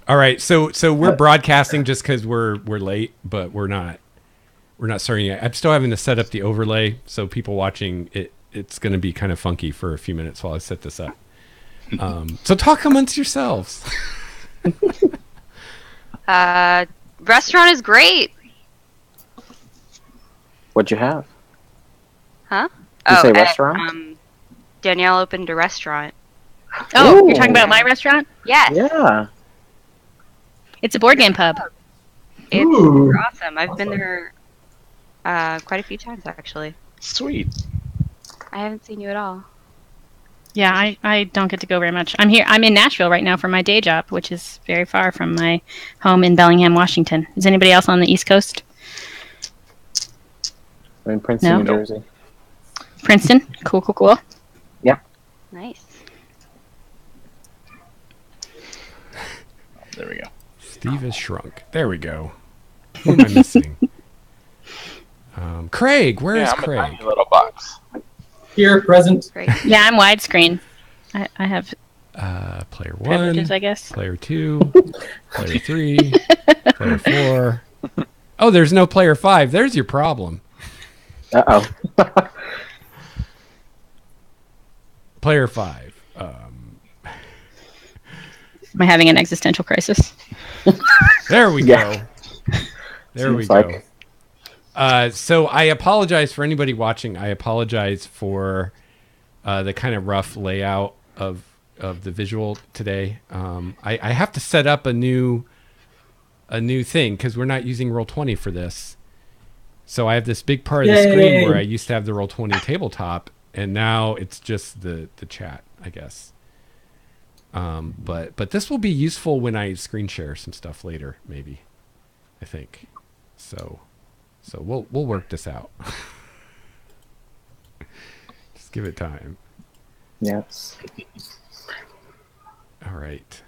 All right, so we're broadcasting just because we're late, but we're not starting yet. I'm still having to set up the overlay, so people watching it's going to be kind of funky for a few minutes while I set this up. So talk amongst yourselves. Restaurant is great. What'd you have? Huh? Did you say restaurant? Danielle opened a restaurant. Oh, Ooh. you're talking about my restaurant? Yes. Yeah. It's a board game pub. It's Ooh. awesome. I've been there quite a few times, actually. Sweet. I haven't seen you at all. Yeah, I don't get to go very much. I'm in Nashville right now for my day job, which is very far from my home in Bellingham, Washington. Is anybody else on the East Coast? I'm in Princeton, No? New Jersey. Princeton? Cool. Yeah. Nice. There we go. Steve is shrunk. There we go. Who am I missing? Craig, where is I'm Craig? a tiny little box. Here, present. Great. Yeah, I'm widescreen. I have Player 1, privileges, I guess. player 2, player 3, player 4. Oh, there's no player 5. There's your problem. Uh-oh. Player 5. Am I having an existential crisis? There we Yeah. go. There we Seems go. like. So I apologize for anybody watching. I apologize for the kind of rough layout of the visual today. I have to set up a new thing because we're not using Roll20 for this. So I have this big part of the screen where I used to have the Roll20 tabletop, and now it's just the chat, I guess. But this will be useful when I screen share some stuff later, maybe. I think. So we'll work this out. Just give it time. Yes. All right.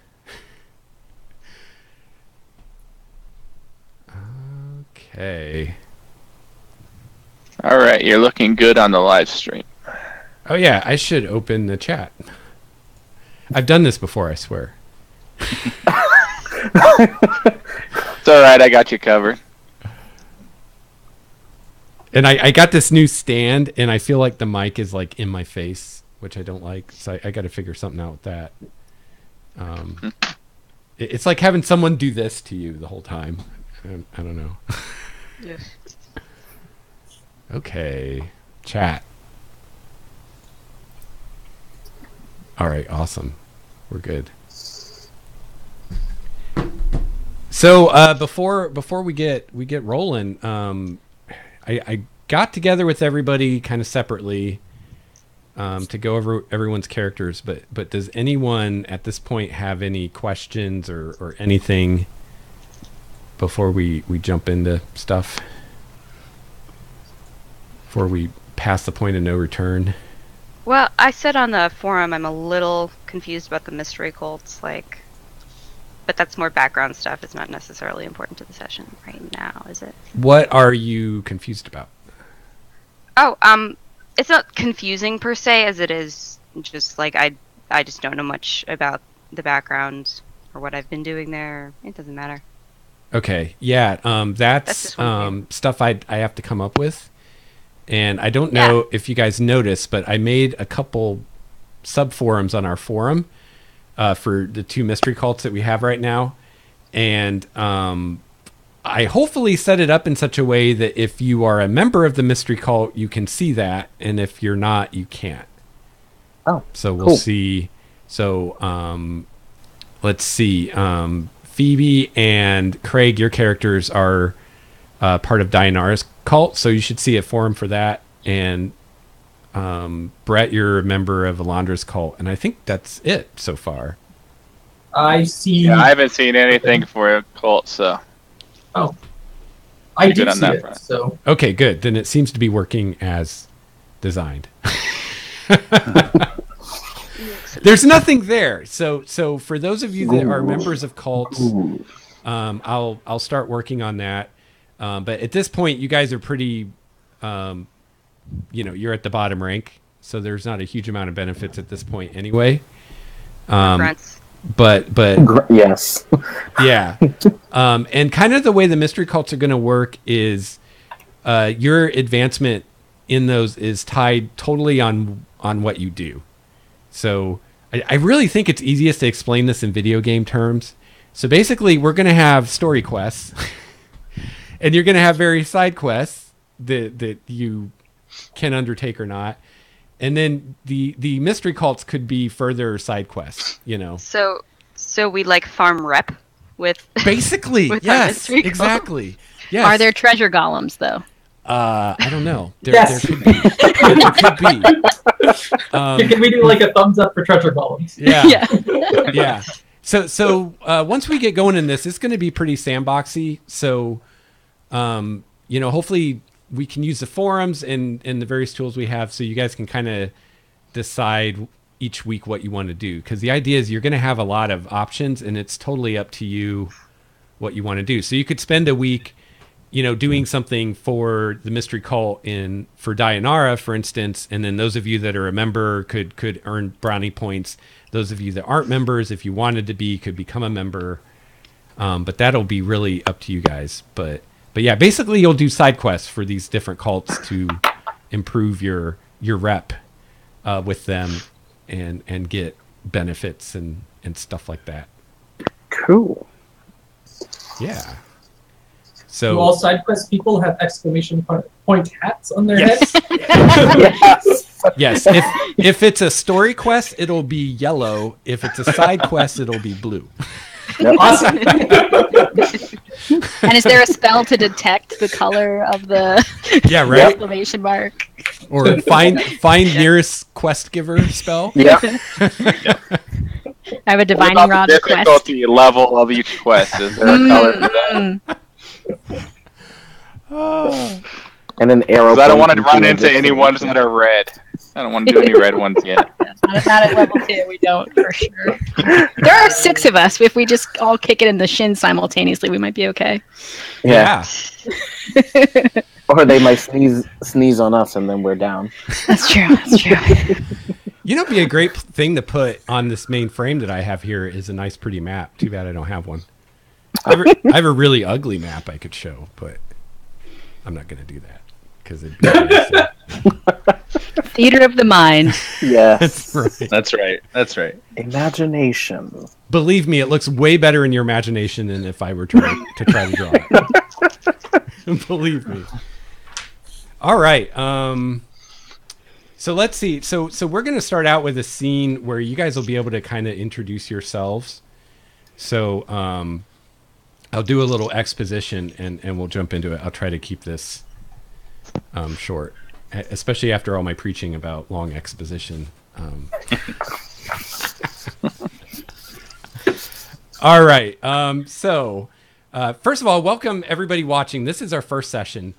Okay. All right, you're looking good on the live stream. Oh yeah, I should open the chat. I've done this before, I swear. It's all right, I got you covered. And I got this new stand, and I feel like the mic is like in my face, which I don't like. So I got to figure something out with that. It's like having someone do this to you the whole time. I don't know. Yes. Okay, chat. All right, awesome. We're good. So before we get rolling, I got together with everybody kind of separately to go over everyone's characters. But does anyone at this point have any questions or anything before we jump into stuff? Before we pass the point of no return? Well, I said on the forum I'm a little confused about the mystery cults, but that's more background stuff. It's not necessarily important to the session right now, is it? What are you confused about? Oh, it's not confusing per se as it is just like I just don't know much about the background or what I've been doing there. It doesn't matter. Okay, yeah, that's just one stuff I have to come up with. And I don't know if you guys noticed, but I made a couple sub-forums on our forum for the 2 mystery cults that we have right now. And I hopefully set it up in such a way that if you are a member of the mystery cult, you can see that. And if you're not, you can't. Oh, so we'll cool. see. So let's see. Phoebe and Craig, your characters are part of Dianara's cult, so you should see a forum for that. And Brett, you're a member of Elandra's cult, and I think that's it so far. I see. Yeah, I haven't seen anything for a cult, so. Oh. I Good did on see that it, front. so. Okay, good. Then it seems to be working as designed. There's nothing there. So for those of you that are members of cults, I'll start working on that. But at this point, you guys are pretty, you're at the bottom rank, so there's not a huge amount of benefits at this point anyway. Fronts. Yes. Yeah. And kind of the way the mystery cults are going to work is your advancement in those is tied totally on what you do. So I really think it's easiest to explain this in video game terms. So basically, we're going to have story quests, and you're going to have various side quests that you can undertake or not. And then the mystery cults could be further side quests, you know. So we like farm rep with Basically, with our yes, mystery cult? exactly. Yes. Are there treasure golems though? I don't know. Yes. There could be. There could be. Can we do like a thumbs up for treasure golems? Yeah. Yeah. So once we get going in this, it's going to be pretty sandboxy. So, hopefully we can use the forums and the various tools we have, so you guys can kind of decide each week what you want to do. Because the idea is you're going to have a lot of options, and it's totally up to you what you want to do. So you could spend a week, doing something for the mystery cult for Dayanara, for instance, and then those of you that are a member could earn brownie points. Those of you that aren't members, if you wanted to be, could become a member. But that'll be really up to you guys. But yeah, basically you'll do side quests for these different cults to improve your rep with them and get benefits and stuff like that. Cool. Yeah. Do So all side quest people have exclamation point hats on their yes. heads? Yes. Yes, if it's a story quest, it'll be yellow. If it's a side quest, it'll be blue. Yep. Awesome. And is there a spell to detect the color of the Yeah, right. exclamation mark? Or find nearest quest giver spell. Yeah. I have a What divining about rod the request. difficulty level of each quest? Is there a color for that? And an arrow. 'Cause I don't want to pointing run to into it. any ones that are red. I don't want to do any red ones yet. Not at level 2, we don't, for sure. There are 6 of us. If we just all kick it in the shin simultaneously, we might be okay. Yeah. Or they might sneeze on us and then we're down. That's true. That's true. It'd be a great thing to put on this main frame that I have here is a nice, pretty map. Too bad I don't have one. I have a really ugly map I could show, but I'm not going to do that because it'd be embarrassing. Theater of the mind. Yes. That's right. That's right. Imagination. Believe me, it looks way better in your imagination than if I were trying to try to draw it. Believe me. All right. So let's see. So we're going to start out with a scene where you guys will be able to kind of introduce yourselves. So I'll do a little exposition and we'll jump into it. I'll try to keep this short, especially after all my preaching about long exposition. All right. So first of all, welcome everybody watching. This is our first session.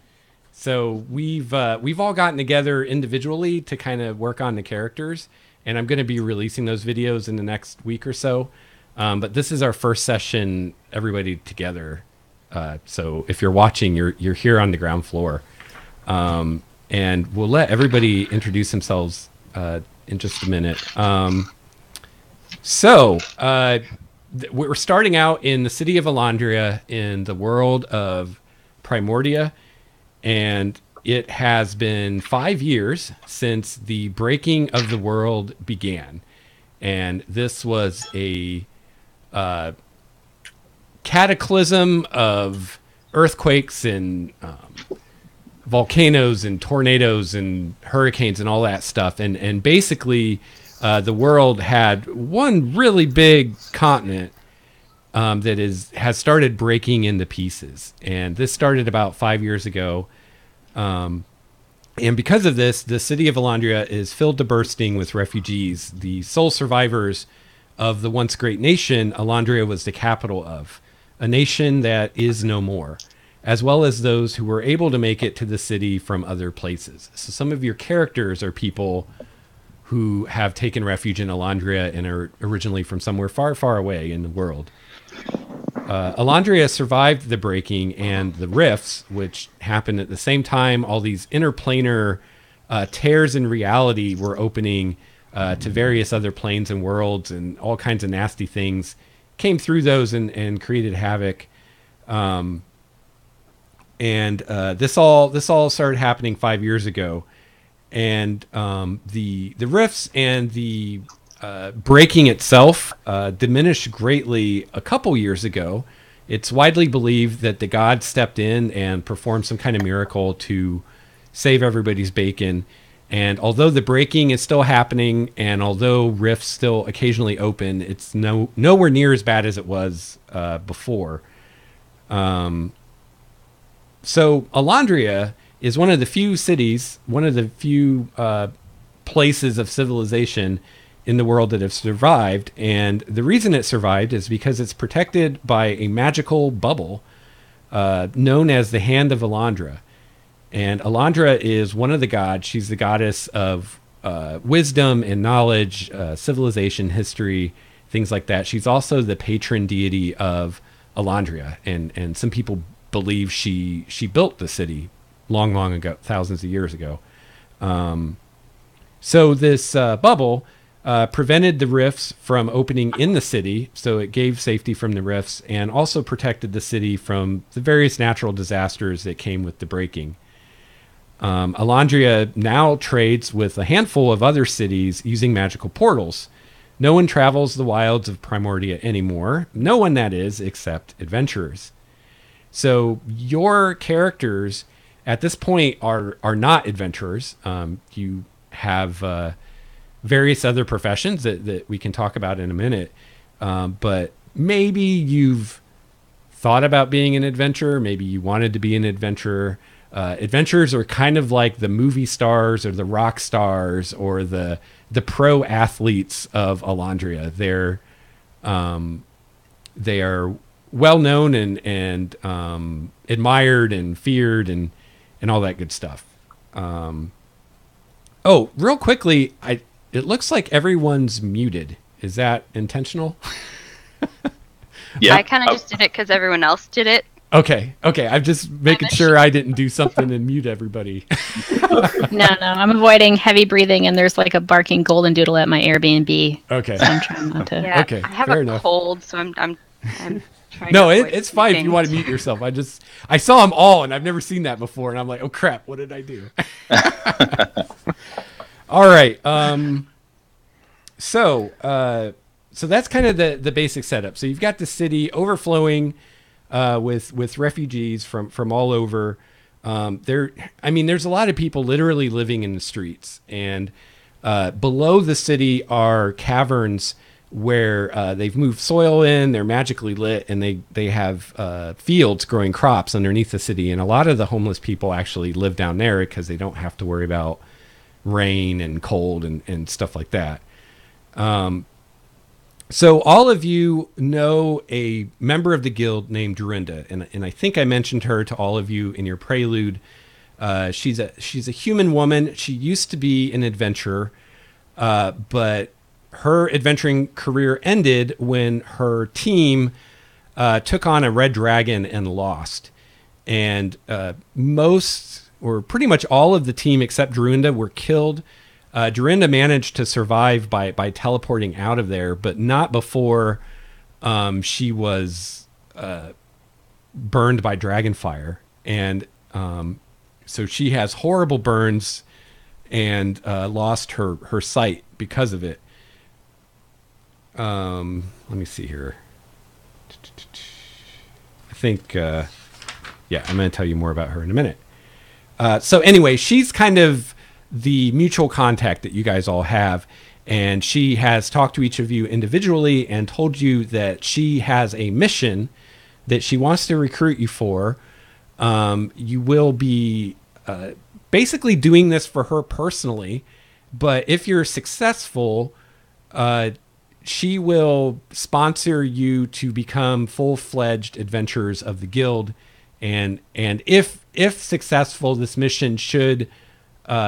So we've all gotten together individually to kind of work on the characters, and I'm going to be releasing those videos in the next week or so. But this is our first session, everybody together. So if you're watching, you're here on the ground floor, and we'll let everybody introduce themselves in just a minute. We're starting out in the city of Elandria in the world of Primordia. And it has been 5 years since the breaking of the world began. And this was a cataclysm of earthquakes and volcanoes and tornadoes and hurricanes and all that stuff. And basically, the world had one really big continent that has started breaking into pieces. And this started about 5 years ago. And because of this, the city of Elandria is filled to bursting with refugees. The sole survivors of the once great nation Elandria was the capital of, a nation that is no more, as well as those who were able to make it to the city from other places. So some of your characters are people who have taken refuge in Elandria and are originally from somewhere far, far away in the world. Elandria survived the breaking and the rifts, which happened at the same time. All these interplanar tears in reality were opening to various other planes and worlds, and all kinds of nasty things came through those and created havoc. This all started happening 5 years ago, and the rifts and the breaking itself diminished greatly a couple years ago. It's widely believed that the gods stepped in and performed some kind of miracle to save everybody's bacon. And although the breaking is still happening, and although rifts still occasionally open, it's nowhere near as bad as it was before. So Elandria is one of the few cities, one of the few places of civilization in the world that have survived. And the reason it survived is because it's protected by a magical bubble known as the Hand of Elandria. And Elandria is one of the gods. She's the goddess of wisdom and knowledge, civilization, history, things like that. She's also the patron deity of Elandria. And some people believe she built the city long ago, thousands of years ago. So this bubble prevented the rifts from opening in the city, so it gave safety from the rifts, and also protected the city from the various natural disasters that came with the breaking. Elandria now trades with a handful of other cities using magical portals. No one travels the wilds of Primordia anymore. No one, that is, except adventurers. So your characters at this point are not adventurers. You have various other professions that we can talk about in a minute. But maybe you've thought about being an adventurer. Maybe you wanted to be an adventurer. Adventurers are kind of like the movie stars or the rock stars or the pro athletes of Elandria. They are well known and admired and feared and all that good stuff. Oh, real quickly, it looks like everyone's muted. Is that intentional? Yeah. I kind of just did it because everyone else did it. Okay. I'm just making sure I didn't do something and mute everybody. No, I'm avoiding heavy breathing, and there's like a barking golden doodle at my Airbnb. Okay. So I'm trying not to. Yeah, Okay, I have fair a enough. cold, so I'm trying. No, to avoid it's fine if you want to mute yourself. I saw them all, and I've never seen that before, and I'm like, oh crap, what did I do? All right. So that's kind of the basic setup. So you've got the city overflowing with refugees from all over. There's a lot of people literally living in the streets, and below the city are caverns where they've moved soil in. They're magically lit, and they have fields growing crops underneath the city. And a lot of the homeless people actually live down there because they don't have to worry about rain and cold and stuff like that. So all of you know a member of the guild named Dorinda, and I think I mentioned her to all of you in your prelude. She's a human woman. She used to be an adventurer, but her adventuring career ended when her team took on a red dragon and lost. And most, or pretty much all of the team except Dorinda were killed. Dorinda managed to survive by teleporting out of there, but not before she was burned by dragonfire. And so she has horrible burns and lost her sight because of it. Let me see here. I think, I'm going to tell you more about her in a minute. So anyway, she's kind of the mutual contact that you guys all have, and she has talked to each of you individually and told you that she has a mission that she wants to recruit you for. You will be basically doing this for her personally, but if you're successful, she will sponsor you to become full-fledged adventurers of the guild, and if successful, this mission should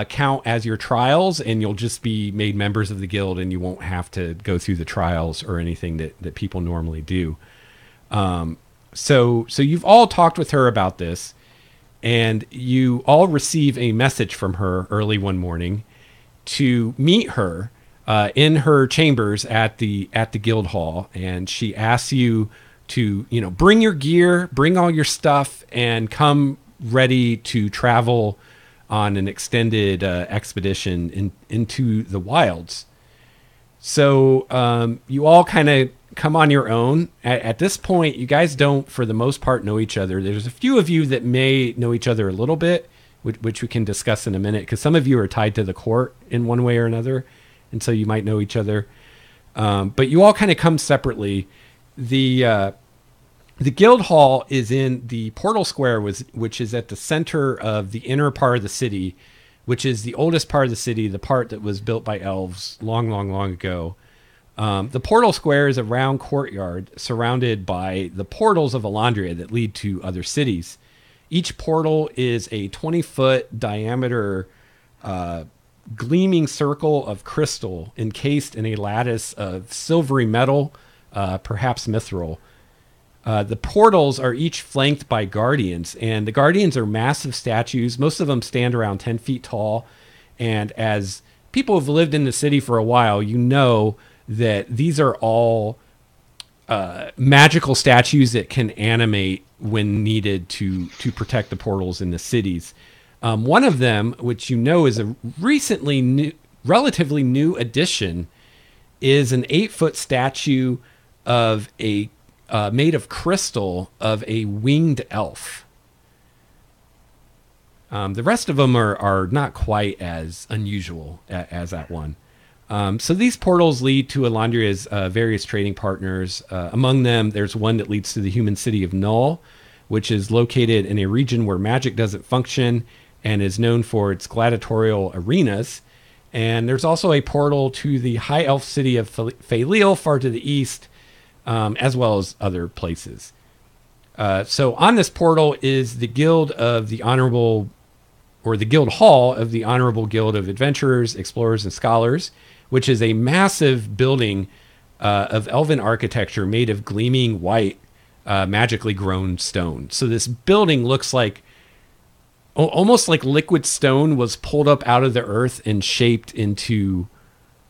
count as your trials, and you'll just be made members of the guild, and you won't have to go through the trials or anything that people normally do. So you've all talked with her about this, and you all receive a message from her early one morning to meet her in her chambers at the guild hall, and she asks you to, you know, bring your gear, bring all your stuff, and come ready to travel on an extended expedition into the wilds. So you all kind of come on your own. At this point, you guys don't, for the most part, know each other. There's a few of you that may know each other a little bit, which we can discuss in a minute, because some of you are tied to the court in one way or another, and so you might know each other. But you all kind of come separately. The guild hall is in the portal square, which is at the center of the inner part of the city, which is the oldest part of the city, the part that was built by elves long, long, long ago. The portal square is a round courtyard surrounded by the portals of Elandria that lead to other cities. Each portal is a 20-foot diameter gleaming circle of crystal encased in a lattice of silvery metal, perhaps mithril. The portals are each flanked by guardians, and the guardians are massive statues. Most of them stand around 10 feet tall. And as people have lived in the city for a while, you know that these are all magical statues that can animate when needed to protect the portals in the cities. One of them, which you know is a relatively new addition, is an 8-foot statue of a made of crystal of a winged elf. The rest of them are not quite as unusual as that one. So these portals lead to Elandria's various trading partners. Among them, there's one that leads to the human city of Null, which is located in a region where magic doesn't function and is known for its gladiatorial arenas. And there's also a portal to the high elf city of Faelil, far to the east, as well as other places. So on this portal is the Guild of the Honorable, or the Guild Hall of the Honorable Guild of Adventurers, Explorers, and Scholars, which is a massive building of elven architecture made of gleaming white, magically grown stone. So this building looks like almost like liquid stone was pulled up out of the earth and shaped into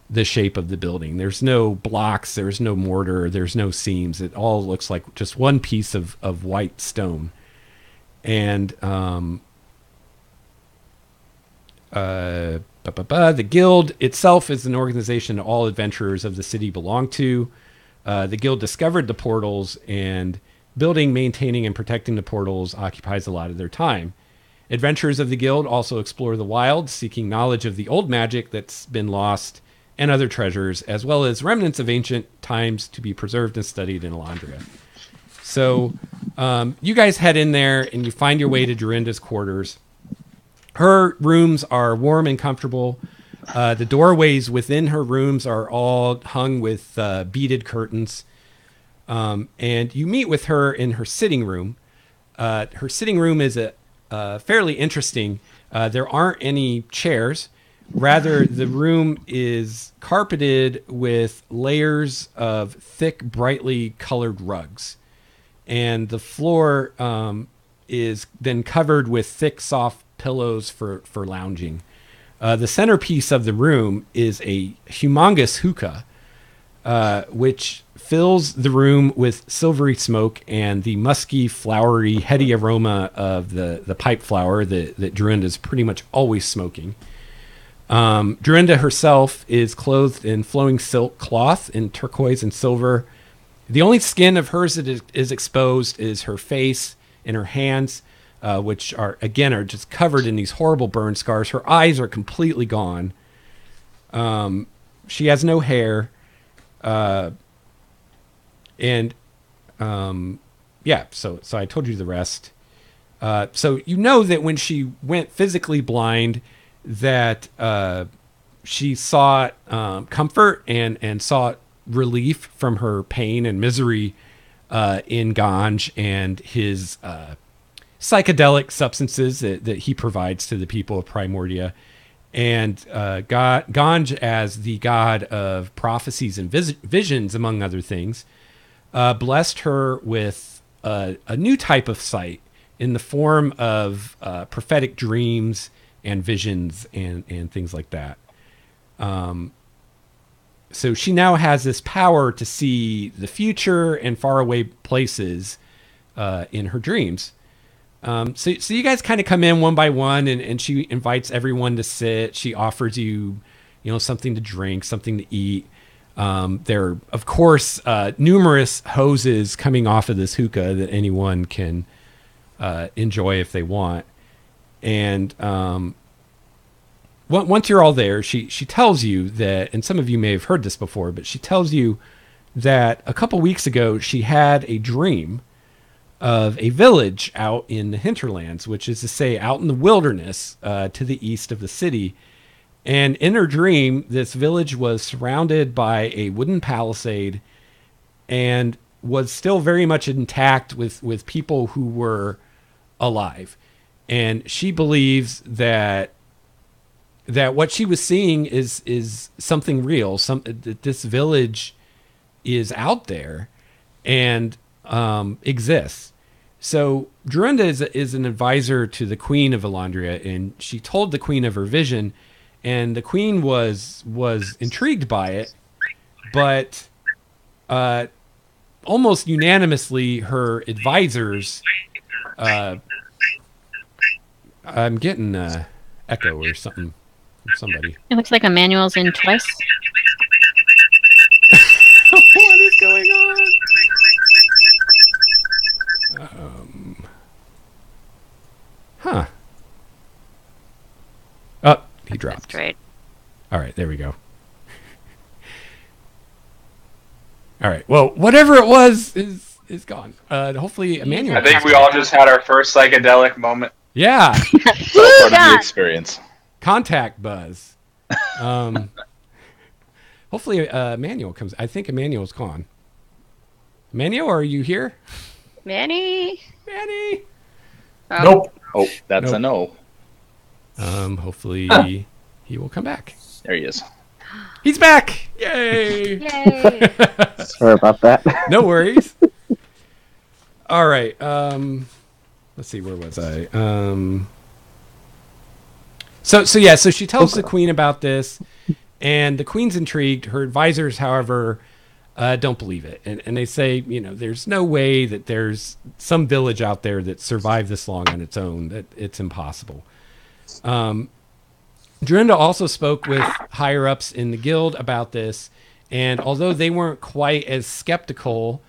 the shape of the building. There's no blocks, there's no mortar, there's no seams. It all looks like just one piece of white stone. And the guild itself is an organization all adventurers of the city belong to. The guild discovered the portals, and building, maintaining, and protecting the portals occupies a lot of their time. Adventurers of the guild also explore the wilds, seeking knowledge of the old magic that's been lost and other treasures, as well as remnants of ancient times to be preserved and studied in Elandria. So you guys head in there and you find your way to Dorinda's quarters. Her rooms are warm and comfortable. The doorways within her rooms are all hung with beaded curtains. And you meet with her in her sitting room. Her sitting room is fairly interesting. There aren't any chairs. Rather, the room is carpeted with layers of thick, brightly colored rugs. And the floor is then covered with thick, soft pillows for lounging. The centerpiece of the room is a humongous hookah, which fills the room with silvery smoke and the musky, flowery, heady aroma of the pipe flower that Dorinda's pretty much always smoking. Dorinda herself is clothed in flowing silk cloth in turquoise and silver. The only skin of hers that is exposed is her face and her hands, which are just covered in these horrible burn scars. Her eyes are completely gone. She has no hair. So I told you the rest. So you know that when she went physically blind, that she sought comfort and sought relief from her pain and misery in Ganj and his psychedelic substances that he provides to the people of Primordia. And Ganj, as the god of prophecies and visions, among other things, blessed her with a new type of sight in the form of prophetic dreams and visions and things like that. so she now has this power to see the future and faraway places in her dreams. So you guys kind of come in one by one, and she invites everyone to sit. She offers you, something to drink, something to eat. There are, of course, numerous hoses coming off of this hookah that anyone can enjoy if they want. And once you're all there, she tells you that, and some of you may have heard this before, but she tells you that a couple weeks ago she had a dream of a village out in the hinterlands, which is to say out in the wilderness to the east of the city. And in her dream, this village was surrounded by a wooden palisade and was still very much intact with people who were alive. And she believes that what she was seeing is something real. That this village is out there and exists. So Dorinda is an advisor to the Queen of Elandria, and she told the Queen of her vision, and the Queen was intrigued by it, but almost unanimously her advisors. I'm getting echo or something from somebody. It looks like Emmanuel's in twice. What is going on? Huh. Oh, he dropped. That's great. All right, there we go. All right. Well, whatever it was is gone. Hopefully, Emmanuel. I think we all just had our first psychedelic moment. Yeah. Part of the experience. Contact buzz. Hopefully, Emmanuel comes. I think Emmanuel's gone. Emmanuel, are you here? Manny? Manny. Oh. Nope. Oh, that's Nope. a no. Hopefully, he will come back. There he is. He's back! Yay! Yay. Sorry about that. No worries. All right. Let's see. Where was I? So she tells the Queen about this, and the Queen's intrigued. Her advisors, however, don't believe it, and they say, there's no way that there's some village out there that survived this long on its own. That it's impossible. Dorinda also spoke with higher ups in the guild about this, and although they weren't quite as skeptical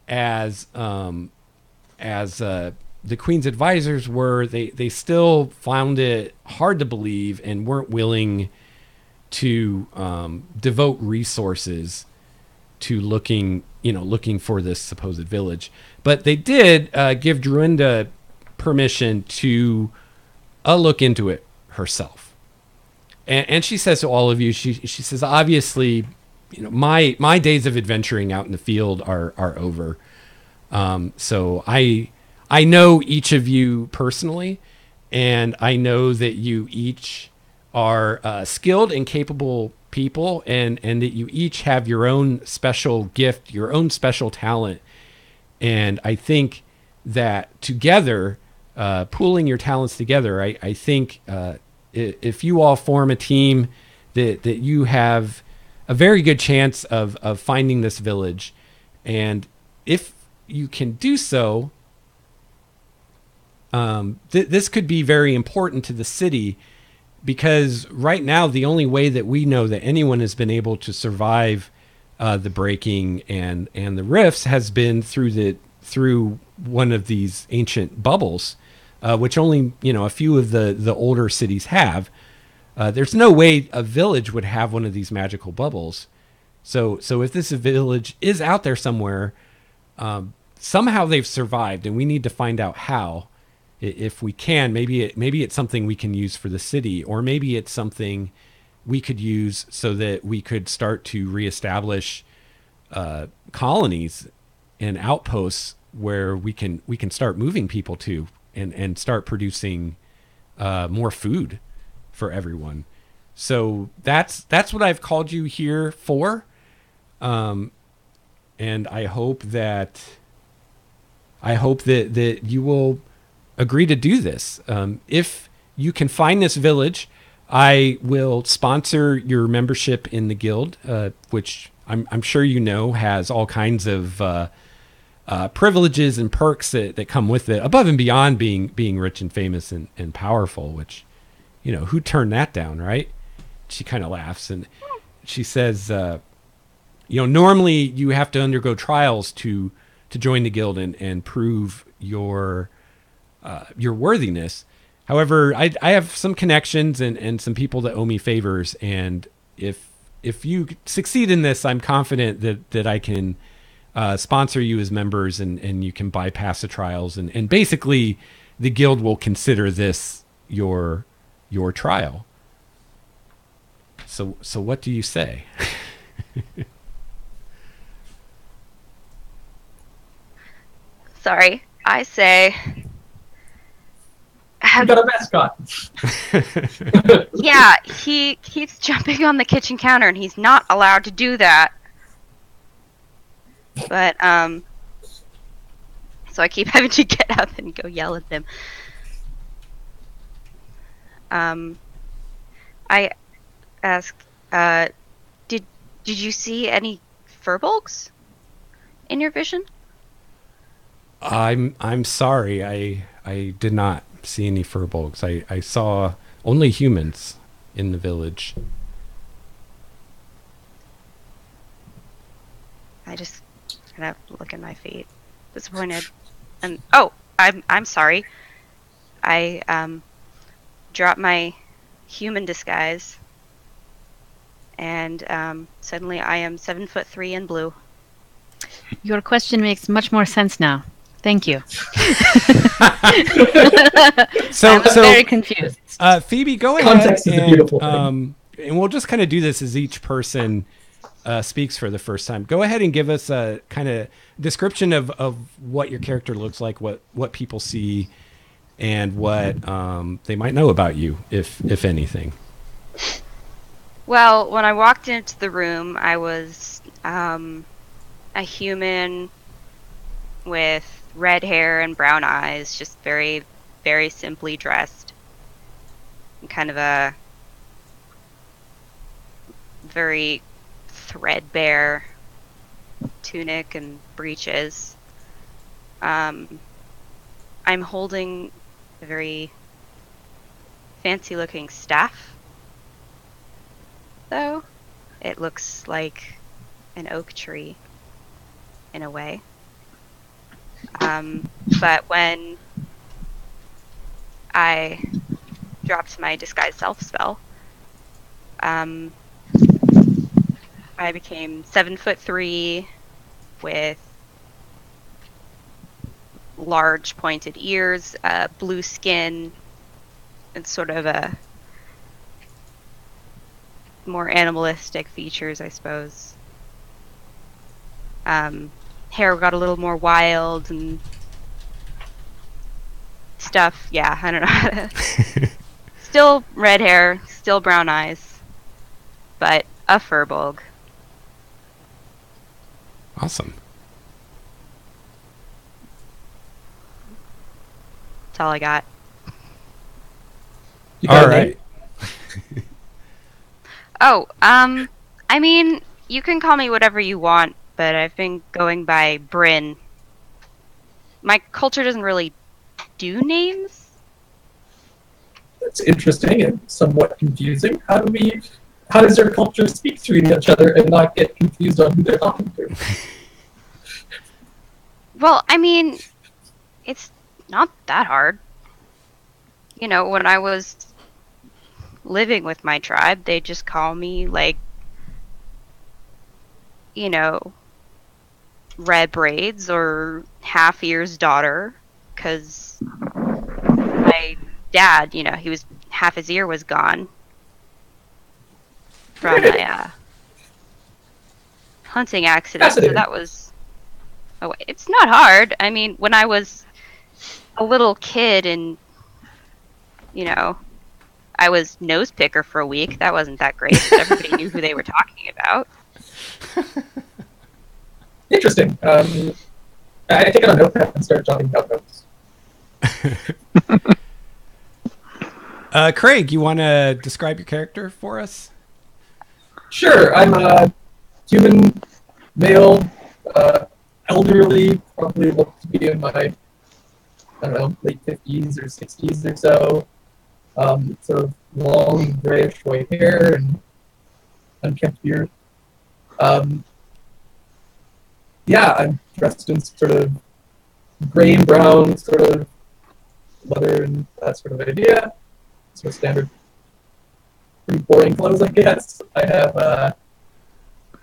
as the Queen's advisors were, they still found it hard to believe and weren't willing to devote resources to looking for this supposed village. But they did give Dorinda permission to look into it herself. And she says to all of you, she says, obviously, my days of adventuring out in the field are over. So I know each of you personally, and I know that you each are skilled and capable people, and that you each have your own special gift, your own special talent. And I think that together, pooling your talents together, I think if you all form a team, that you have a very good chance of finding this village. And if you can do so, this could be very important to the city, because right now the only way that we know that anyone has been able to survive the breaking and the rifts has been through one of these ancient bubbles, which only a few of the older cities have. There's no way a village would have one of these magical bubbles. So if this village is out there somewhere, somehow they've survived, and we need to find out how. If we can, maybe it's something we can use for the city, or maybe it's something we could use so that we could start to reestablish colonies and outposts where we can start moving people to and start producing more food for everyone. So that's what I've called you here for, and I hope that you will agree to do this. If you can find this village, I will sponsor your membership in the guild, which I'm sure you know has all kinds of privileges and perks that come with it, above and beyond being rich and famous and powerful, which, you know, who turned that down, right? She kind of laughs and she says, you know, normally you have to undergo trials to join the guild and prove your worthiness. However, I have some connections and some people that owe me favors, and if you succeed in this, I'm confident that I can sponsor you as members, and you can bypass the trials, and basically the guild will consider this your trial. So what do you say? Sorry, I say. You got a mascot. Yeah, he keeps jumping on the kitchen counter, and he's not allowed to do that. But so I keep having to get up and go yell at them. I ask, did you see any furbolgs in your vision? I'm sorry, I did not see any furbolgs. I saw only humans in the village. I just kind of look at my feet, disappointed, and I'm sorry. I dropped my human disguise, and suddenly I am 7'3" and blue. Your question makes much more sense now. Thank you. So I'm very confused. Phoebe, go ahead. Context is a beautiful thing. And we'll just kind of do this as each person speaks for the first time. Go ahead and give us a kind of description of what your character looks like, what people see, and what they might know about you, if anything. Well, when I walked into the room, I was a human with red hair and brown eyes, just very, very simply dressed. And kind of a very threadbare tunic and breeches. I'm holding a very fancy-looking staff, though. It looks like an oak tree, in a way. But when I dropped my disguise self spell, I became 7'3" with large pointed ears, blue skin, and sort of a more animalistic features, I suppose. Hair got a little more wild and stuff. Yeah, I don't know how to... Still red hair, still brown eyes, but a furbolg. Awesome. That's all I got. You got All a name? right. Oh, I mean, you can call me whatever you want, but I've been going by Bryn. My culture doesn't really do names. It's interesting and somewhat confusing. How does your culture speak to each other and not get confused on who they're talking to? Well, I mean, it's not that hard. You know, when I was living with my tribe, they just call me, like, you know, Red Braids or Half Ear's daughter, because my dad, you know, half his ear was gone from a hunting accident, so that was... Oh, it's not hard. I mean, when I was a little kid and, you know, I was nose picker for a week, that wasn't that great, but everybody knew who they were talking about. Interesting. I take it on notepad and start jotting down notes. Craig, you want to describe your character for us? Sure, I'm a human, male, elderly, probably look to be in my, I don't know, late 50s or 60s or so. Sort of long, grayish white hair and unkempt beard. Yeah, I'm dressed in sort of gray and brown, sort of leather and that sort of idea. Sort of standard, pretty boring clothes, I guess. I have,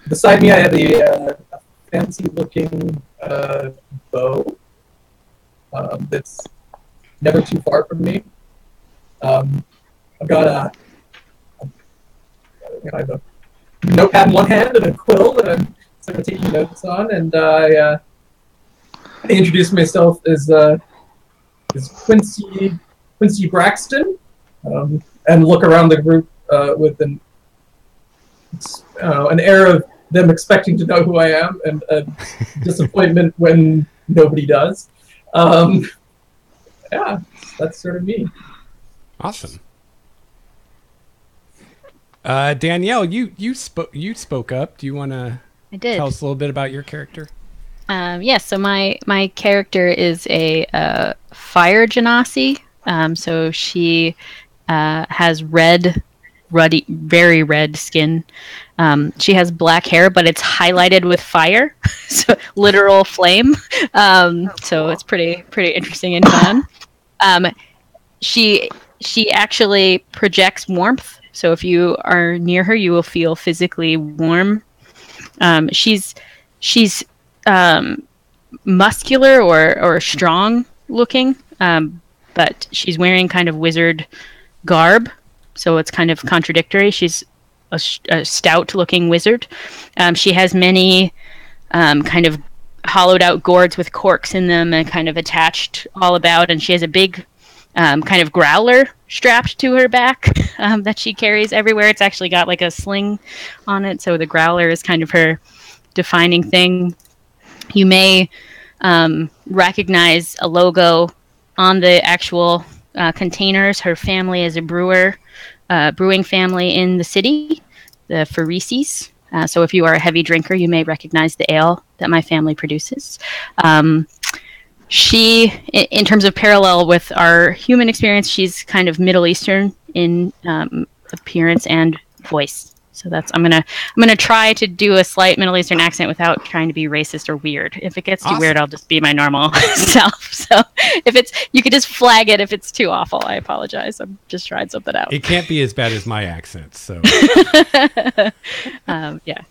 beside me, I have a fancy-looking bow that's never too far from me. I've got I have a notepad in one hand and a quill that I'm sort of taking notes on, and I introduce myself as Quincy Braxton, and look around the group with an air of them expecting to know who I am, and a disappointment when nobody does. Yeah, that's sort of me. Awesome. Danielle, you spoke up. Do you want to tell us a little bit about your character? Yes. So my character is a fire genasi. So she has very red skin. She has black hair, but it's highlighted with fire, so literal flame. So it's pretty interesting and fun. She actually projects warmth. So if you are near her, you will feel physically warm. She's muscular or strong looking, but she's wearing kind of wizard garb, so it's kind of contradictory. She's a stout looking wizard. She has many kind of hollowed out gourds with corks in them and kind of attached all about, and she has a big kind of growler strapped to her back that she carries everywhere. It's actually got like a sling on it, so the growler is kind of her defining thing. You may recognize a logo on the actual containers. Her family is a brewing family in the city, the Pharisees. So if you are a heavy drinker, you may recognize the ale that my family produces. She, in terms of parallel with our human experience, she's kind of Middle Eastern in appearance and voice. So I'm gonna try to do a slight Middle Eastern accent without trying to be racist or weird. If it gets too weird, I'll just be my normal self. So you could just flag it if it's too awful. I apologize. I'm just trying something out. It can't be as bad as my accent. So yeah.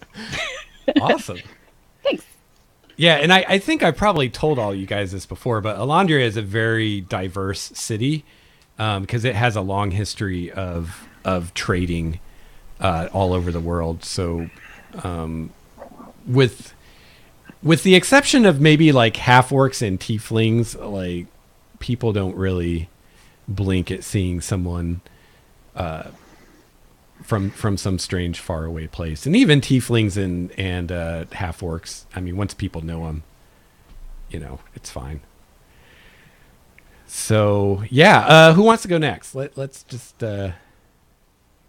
Awesome. Thanks. Yeah, and I think I probably told all you guys this before, but Elandria is a very diverse city because it has a long history of trading all over the world. So with the exception of maybe like half orcs and tieflings, like people don't really blink at seeing someone from some strange faraway place. And even tieflings and half orcs, I mean, once people know them, it's fine. So yeah, who wants to go next? Let's just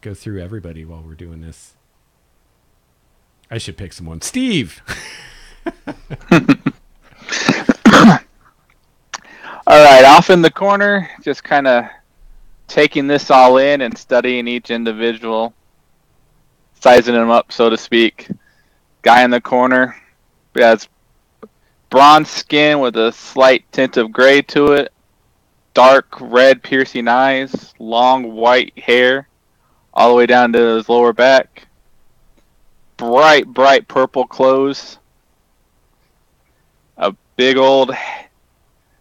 go through everybody while we're doing this. I should pick someone. Steve. All right, off in the corner, just kind of taking this all in and studying each individual, sizing them up, so to speak. Guy in the corner has bronze skin with a slight tint of gray to it, dark red piercing eyes, long white hair all the way down to his lower back, bright purple clothes, a big old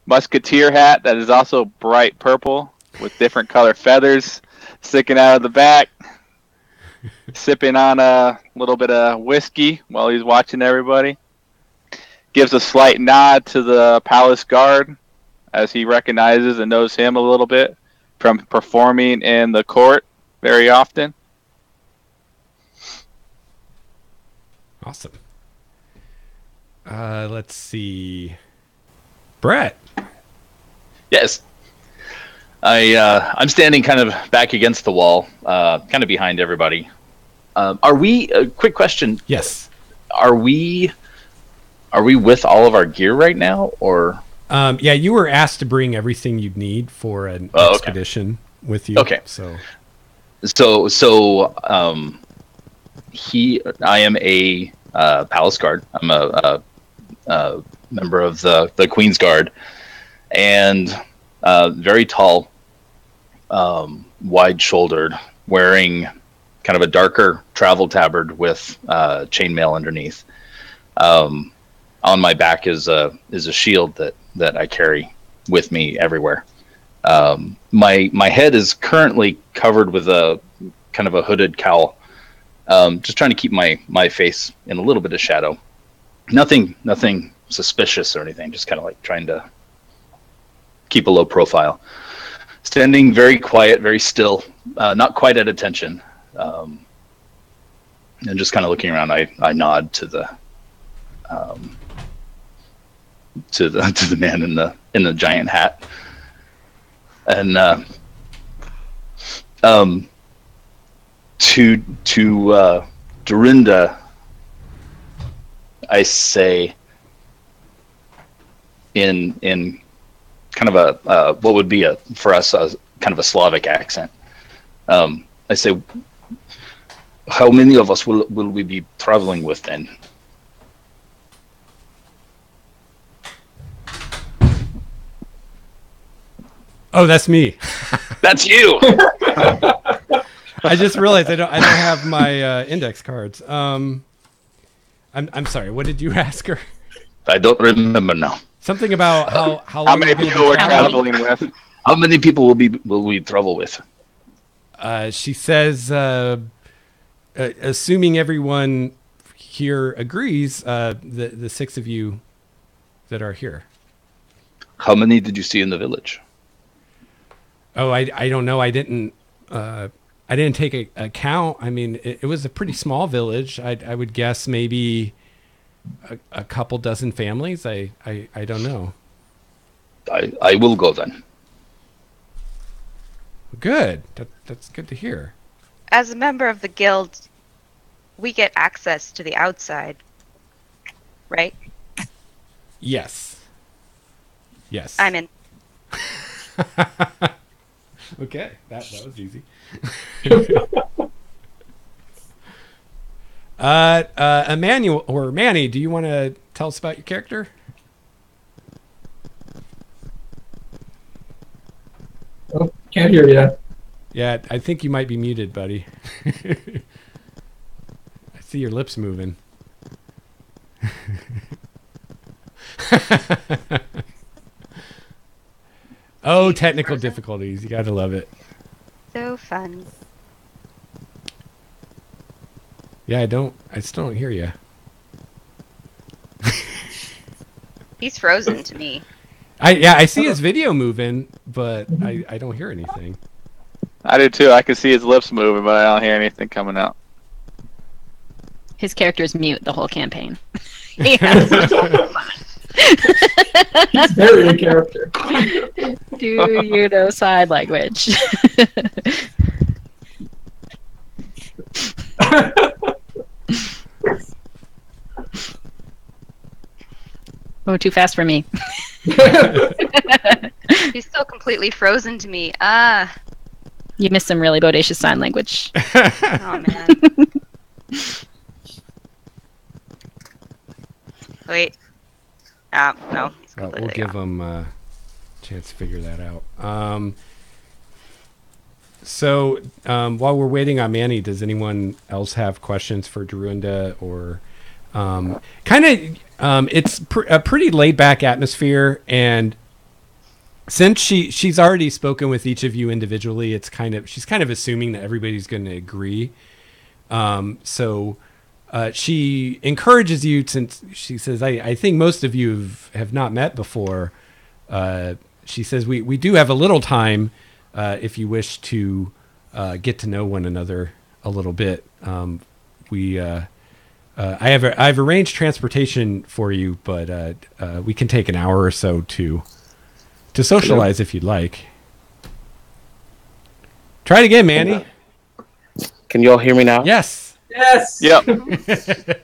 musketeer hat that is also bright purple with different color feathers sticking out of the back, sipping on a little bit of whiskey while he's watching everybody. Gives a slight nod to the palace guard as he recognizes and knows him a little bit from performing in the court very often. Awesome. Let's see. Brett. Yes. I'm standing kind of back against the wall, kind of behind everybody. Are we? Quick question. Yes. Are we with all of our gear right now, or? Yeah, you were asked to bring everything you'd need for an expedition with you. Okay. I am a palace guard. I'm a member of the Queen's Guard, and very tall, wide-shouldered, wearing kind of a darker travel tabard with chainmail underneath. On my back is a shield that I carry with me everywhere. My head is currently covered with a kind of a hooded cowl. Just trying to keep my face in a little bit of shadow. Nothing suspicious or anything. Just kind of like trying to keep a low profile. Standing very quiet, very still, not quite at attention, and just kind of looking around. I nod to the man in the giant hat, and to Dorinda, I say in kind of a what would be for us kind of a Slavic accent. I say, how many of us will we be traveling with then? Oh, that's me. That's you. I just realized I don't have my index cards. I'm sorry. What did you ask her? I don't remember now. Something about how How many people we're traveling with? How many people will we travel with? She says, assuming everyone here agrees, the six of you that are here. How many did you see in the village? Oh, I don't know. I didn't take a count. I mean, it was a pretty small village. I would guess maybe a couple dozen families. I don't know. I will go then. Good. That's good to hear. As a member of the guild, we get access to the outside, right? Yes. I'm in. Okay, that was easy. Emmanuel or Manny, do you want to tell us about your character? Oh, can't hear you. Yeah, I think you might be muted, buddy. I see your lips moving. Oh, technical difficulties. You gotta love it. So fun. Yeah, I still don't hear you. He's frozen to me. I see his video moving, but I don't hear anything. I do too. I can see his lips moving, but I don't hear anything coming out. His character is mute the whole campaign. He has He's very a character. Do you know sign language? Oh, too fast for me. He's still completely frozen to me. You missed some really bodacious sign language. Oh man. Wait. No. We'll give him a chance to figure that out. So while we're waiting on Manny, does anyone else have questions for Dorinda or it's a pretty laid back atmosphere, and since she's already spoken with each of you individually, she's kind of assuming that everybody's going to agree. So she encourages you, since she says, I think most of you have not met before. She says, we do have a little time if you wish to get to know one another a little bit. I've arranged transportation for you, but we can take an hour or so to socialize if you'd like. Try it again, Manny. Can you all hear me now? Yes. Yes. Yep.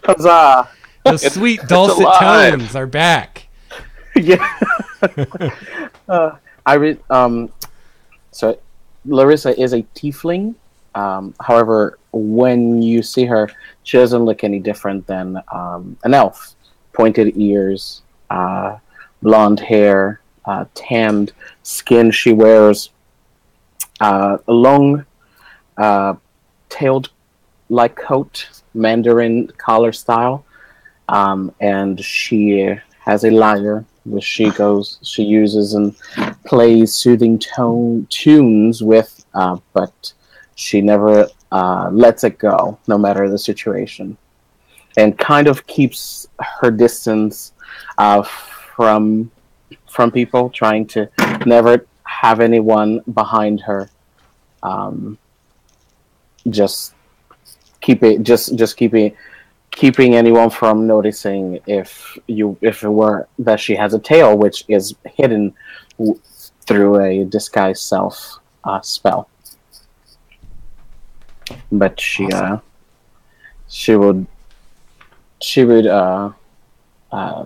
Huzzah! Those sweet dulcet alive. tones are back. Yeah. So Larissa is a tiefling. However, when you see her, she doesn't look any different than an elf. Pointed ears, blonde hair, tanned skin. She wears a long, tailed like coat, Mandarin collar style, and she has a lyre which she uses and plays soothing tunes with, but she never lets it go, no matter the situation, and kind of keeps her distance from people, trying to never have anyone behind her. Just keeping anyone from noticing if it were that she has a tail, which is hidden through a disguise self spell. But Awesome. she would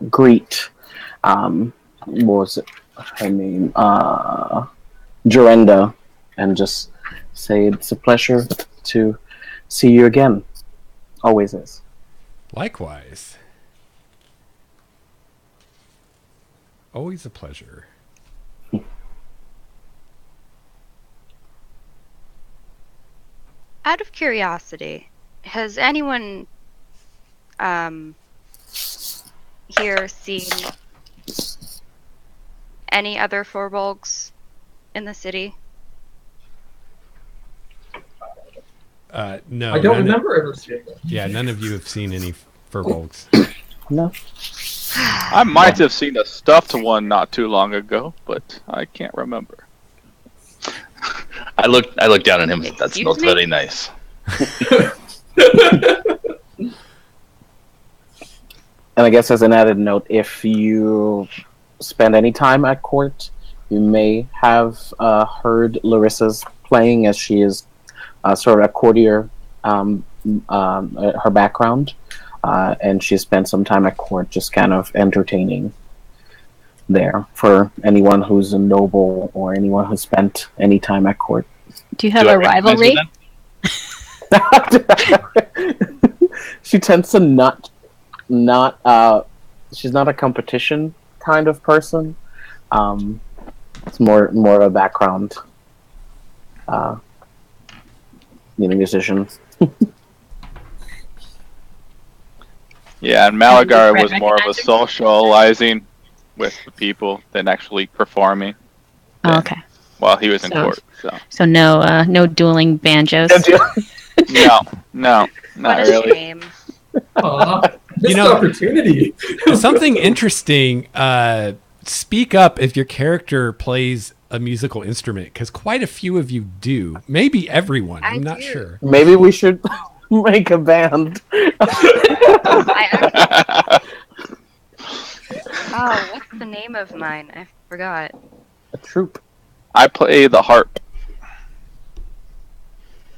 greet what was it, her name, Jorenda, and just say it's a pleasure to see you again. Always is. Likewise. Always a pleasure. Out of curiosity, has anyone here seen any other Forbolgs in the city? No. I don't remember ever seeing them. Yeah, none of you have seen any furbolgs. No. I might have seen a stuffed one not too long ago, but I can't remember. I looked down at him. That Excuse smells me? very nice. And I guess as an added note, if you spend any time at court, you may have heard Larissa's playing, as she is sort of a courtier, her background, and she spent some time at court just kind of entertaining there for anyone who's a noble or anyone who's spent any time at court. Do you have Do I a recognize rivalry? her then? She tends to not she's not a competition kind of person. It's more of a background musician. Yeah, and Malagar was more of a socializing with the people than actually performing Oh, okay. while he was in So- court. So no dueling banjos. No, not What a really. shame. Aw, missed know- opportunity. Something interesting. Speak up if your character plays a musical instrument, because quite a few of you do. Maybe everyone. I'm not do. sure. Maybe we should make a band. Oh, what's the name of mine? I forgot. A troupe. I play the harp.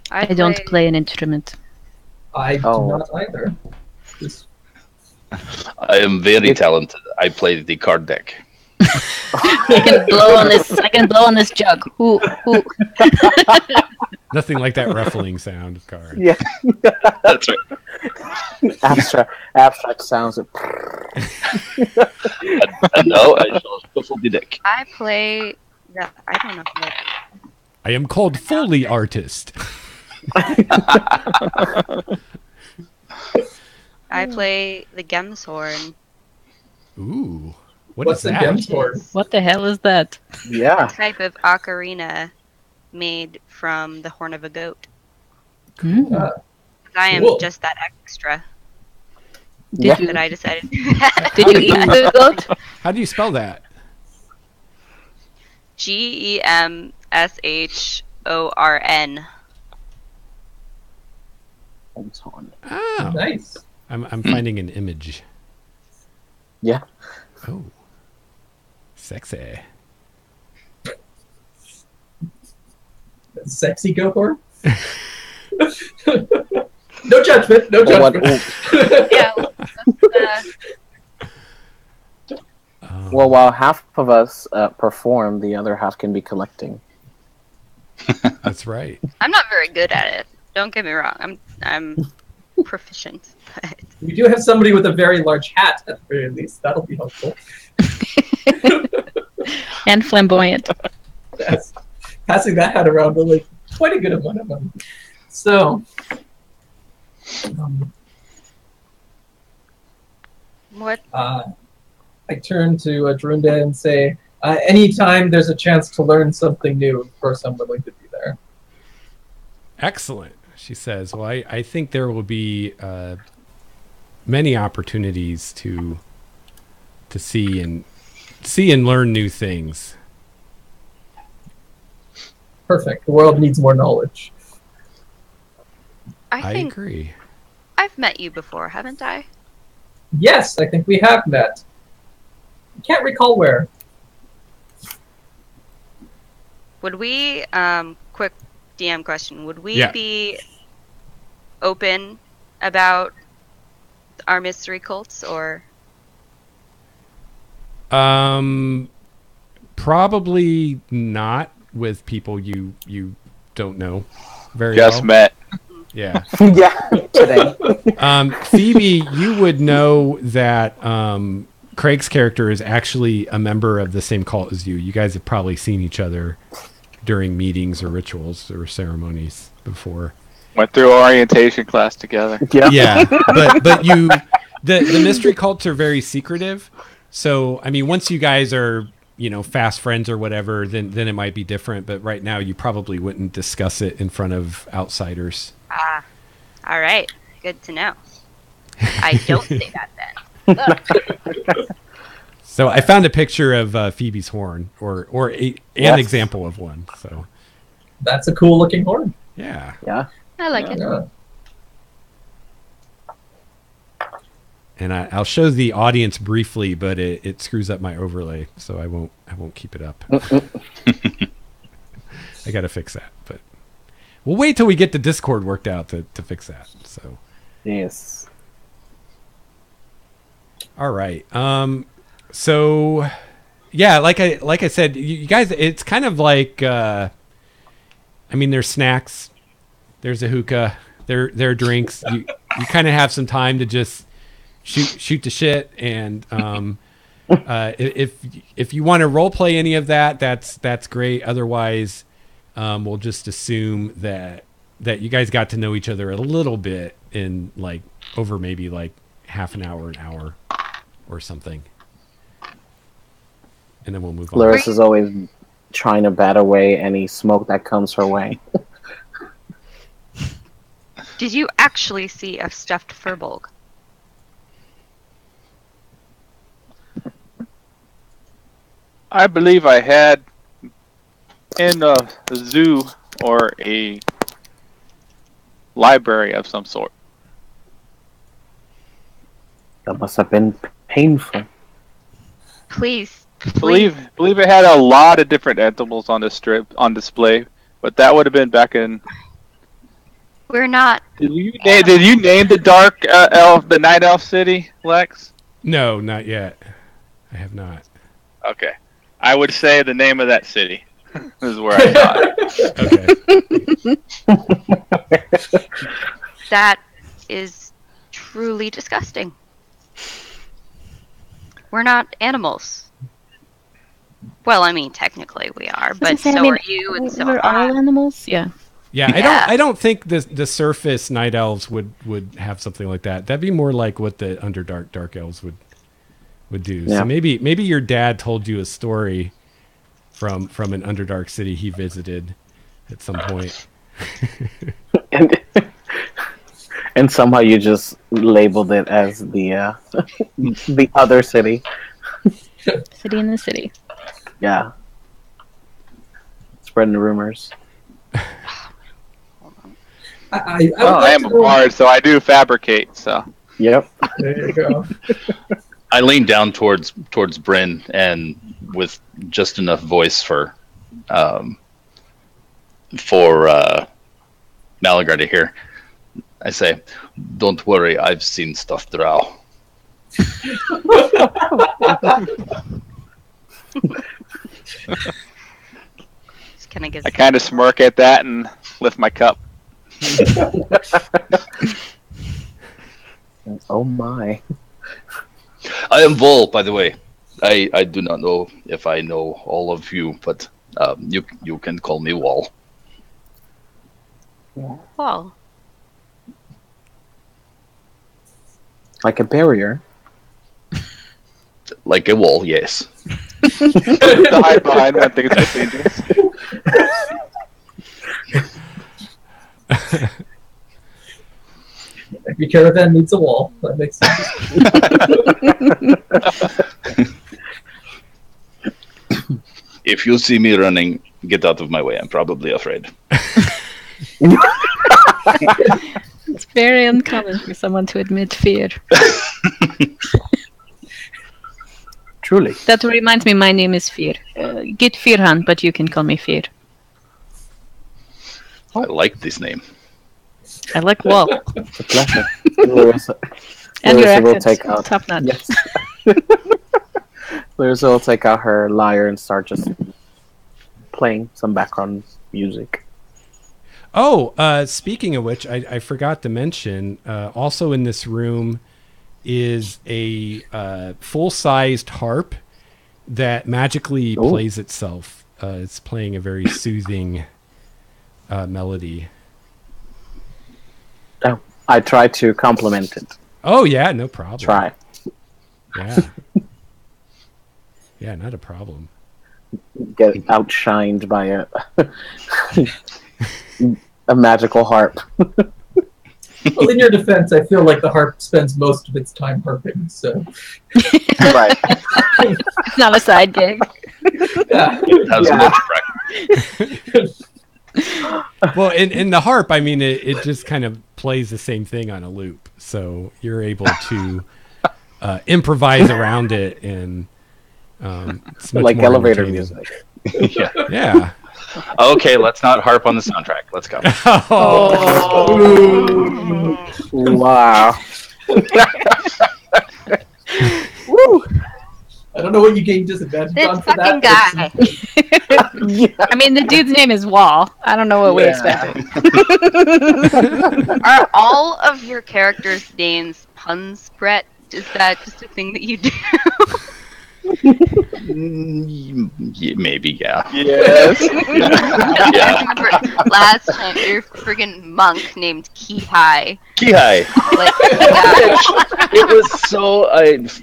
I don't play an instrument. I Oh. do not either. Just- I am very talented. I play the card deck. I can blow on this jug. Ooh. Nothing like that ruffling sound of cards. Yeah. That's right. Abstract sounds. And now I shall shuffle the deck. I play the. I don't know. What, I am called Foley Artist. I play the Gemshorn. Ooh. What's is the that? Gemsword? What the hell is that? Yeah. Type of ocarina made from the horn of a goat. Hmm. I am Cool. just that extra Yeah. that I decided. Did you eat the goat? How do you spell that? GEMSHORN. Oh. Nice. I'm finding an image. Yeah. Oh. Sexy. Sexy goat horn. No judgment. No Well, judgment. Yeah. well, while half of us perform, the other half can be collecting. That's right. I'm not very good at it. Don't get me wrong. I'm proficient, but We do have somebody with a very large hat at the very least. That'll be helpful. And flamboyant. Yes. Passing that hat around will like quite a good amount of money. So, what? I turn to Darunda and say, anytime there's a chance to learn something new, of course I'm willing to be there. Excellent, she says. Well, I think there will be many opportunities to see and learn new things. Perfect. The world needs more knowledge. I think agree. I've met you before, haven't I? Yes, I think we have met. I can't recall where. Would we, quick DM question, would we Yeah. be open about our mystery cults, or? Probably not with people you don't know very Just well. met. Yeah. Yeah, today. Phoebe, you would know that Craig's character is actually a member of the same cult as you. You guys have probably seen each other during meetings or rituals or ceremonies before. Went through orientation class together. Yeah. Yeah, but you, the mystery cults are very secretive. So I mean, once you guys are fast friends or whatever, then it might be different. But right now, you probably wouldn't discuss it in front of outsiders. Ah, all right. Good to know. I don't say that then. So I found a picture of Phoebe's horn, or an Yes. example of one. So That's a cool looking horn. yeah. Yeah. I like it. Yeah. And I'll show the audience briefly, but it screws up my overlay, so I won't keep it up. I got to fix that, but we'll wait till we get the Discord worked out to fix that. So Yes. all right. So yeah, like I said, you guys, it's kind of like I mean, there's snacks, there's a hookah, there are drinks. You kind of have some time to just shoot the shit, and if you want to role play any of that, that's great. Otherwise, we'll just assume that you guys got to know each other a little bit in like over maybe like half an hour or something, and then we'll move on. Laris is always trying to bat away any smoke that comes her way. Did you actually see a stuffed furbolg? I believe I had in a zoo or a library of some sort. That must have been painful. Please. Believe it had a lot of different animals on display, but that would have been back in. We're not. Did you name the dark elf, the night elf city, Lex? No, not yet. I have not. Okay, I would say the name of that city. This is where I saw it. Okay. That is truly disgusting. We're not animals. Well, I mean, technically we are, but so are you, and so we're am I. all animals. Yeah. Yeah, Yeah. I don't think the surface night elves would have something like that. That'd be more like what the Underdark dark elves would do. Yeah. So maybe your dad told you a story from an Underdark city he visited at some point. And somehow you just labeled it as the the other city. City in the city. Yeah. Spreading the rumors. I would Well, I like am to a know- bard, so I do fabricate. So Yep. There you go. I lean down towards Bryn, and with just enough voice for for Malagar to hear. I say, "Don't worry, I've seen stuff drow." Just kind of gives. I kind of smirk at that and lift my cup. Oh my. I am Vol, by the way. I do not know if I know all of you, but you can call me Wall. Well, Like a barrier. Like a wall, yes. To hide behind when things get dangerous. Every caravan needs a wall. That makes sense. If you see me running, get out of my way. I'm probably afraid. It's very uncommon for someone to admit fear. Truly. That reminds me, my name is Fear. Get Fearhan, but you can call me Fear. I like this name. I like Wall. It's a pleasure. Larissa, And your Larissa will accent's take out. top notch. Yes. Larissa will take out her lyre and start just playing some background music. Oh, speaking of which, I forgot to mention, also in this room is a full-sized harp that magically plays itself. It's playing a very soothing melody. Oh, I try to compliment it. Oh, yeah, no problem. Try. Yeah. Yeah, not a problem. Get outshined by a magical harp. Well, in your defense, I feel like the harp spends most of its time harping, so. Right. It's not a side gig. Yeah. That was much practice. Well, in the harp, I mean, it just kind of plays the same thing on a loop. So you're able to improvise around it, and it's much Like more elevator entertaining. music. Yeah. Yeah. Okay, let's not harp on the soundtrack. Let's go. Wow. Woo! I don't know what you gained disadvantage on this for fucking that. guy. I mean, the dude's name is Wall. I don't know what we expected. Are all of your characters' names puns, Brett? Is that just a thing that you do? Maybe, yeah. Yes. Yeah. I remember last time your friggin' monk named Kihai. Kihai. Like, yeah. It was so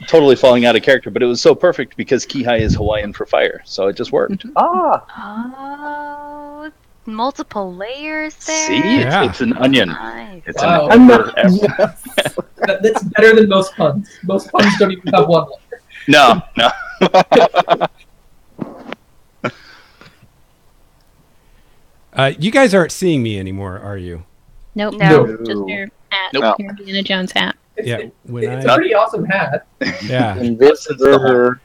totally falling out of character, but it was so perfect because Kihai is Hawaiian for fire, so it just worked. Ah. Oh, multiple layers there. See, Yeah. it's an onion. Nice. It's Wow. an That's better than most puns. Most puns don't even have one letter. no. You guys aren't seeing me anymore, are you? Nope. No. Just your hat. Nope. Your Indiana Jones hat. It's, Yeah, it's when a I pretty awesome hat. yeah Invisible.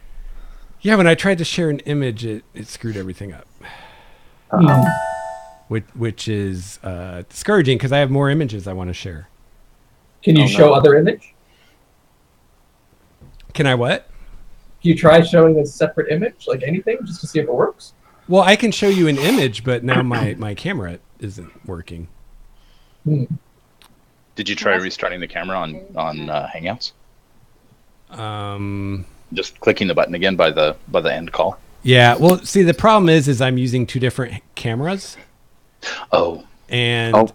yeah when I tried to share an image, it screwed everything up, which is discouraging because I have more images I want to share. Can you show other image? Can I what? Can you try showing a separate image, like anything, just to see if it works? Well, I can show you an image, but now my camera isn't working. Did you try restarting the camera on Hangouts? Just clicking the button again by the end call. Yeah. Well, see, the problem is I'm using two different cameras, Oh, and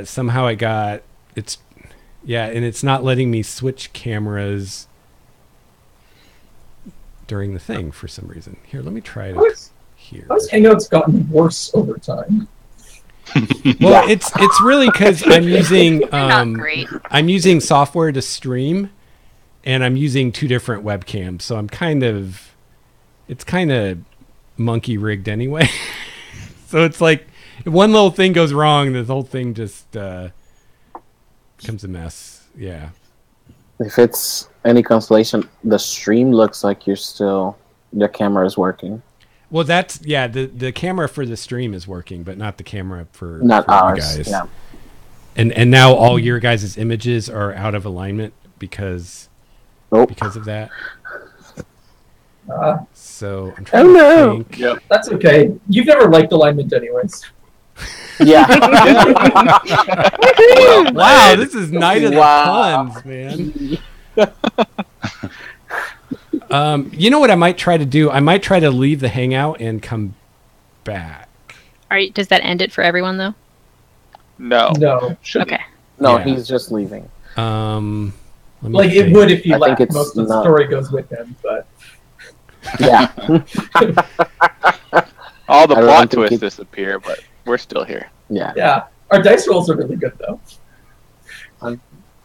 somehow and it's not letting me switch cameras during the thing for some reason. Here, let me try it here. How's Hangouts gotten worse over time? Well, it's really because I'm using not great. I'm using software to stream, and I'm using two different webcams, so it's kind of monkey rigged anyway. So it's like if one little thing goes wrong, the whole thing just becomes a mess. Yeah. If it's any consolation, the stream looks like your camera is working. Well, that's the camera for the stream is working, but not the camera for Not you ours. guys. Yeah. And now all your guys' images are out of alignment because Nope. of that. Uh, So I'm trying to no. think. Yep. that's okay. You've never liked alignment anyways. Yeah. Wow, this is night of Wow. the puns, man. You know what I might try to do? I might try to leave the hangout and come back. Does that end it for everyone though? No. No. Shouldn't. Okay. No, Yeah. he's just leaving. Let me Like, it think. would if you I think left. it's Most of the not. story goes with him, but... Yeah. All the I don't plot think twists it- disappear, but we're still here. Yeah. Yeah. Our dice rolls are really good, though.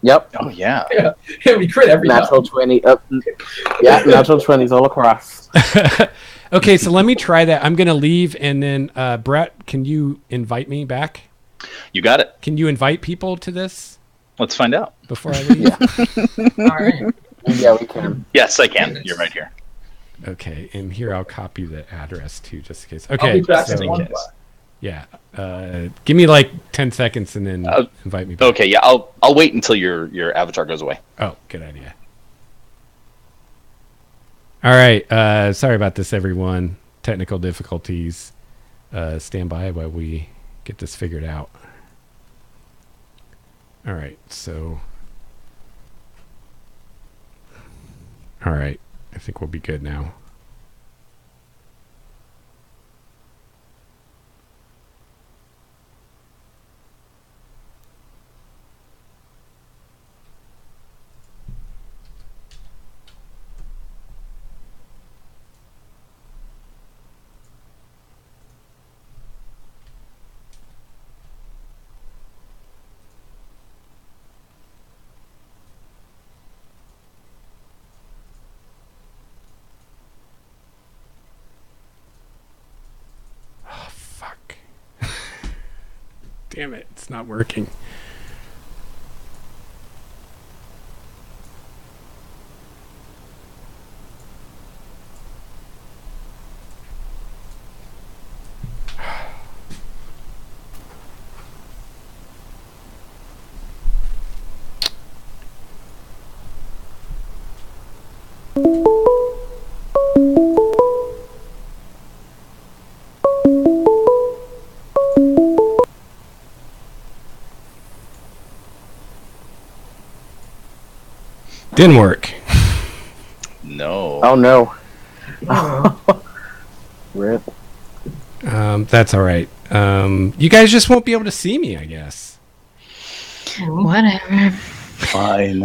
Yep. Oh yeah. Yeah, we crit every Natural time. 20. Yeah, natural 20s all across. Okay, so let me try that. I'm gonna leave, and then Brett, can you invite me back? You got it. Can you invite people to this Let's find out. before I leave? Yeah. All right. Yeah, we can. Yes, I can. You're right here. Okay, and here I'll copy the address too, just in case. I'll Okay, be back so in one case. class. yeah, give me like 10 seconds and then invite me back. Okay, yeah, I'll wait until your avatar goes away. Oh, good idea. All right, sorry about this, everyone. Technical difficulties. Stand by while we get this figured out. All right, so. All right, I think we'll be good now. Fuck. Damn it, it's not working. Didn't work. No. Oh, no. Rip. That's all right. You guys just won't be able to see me, I guess. Whatever. Fine.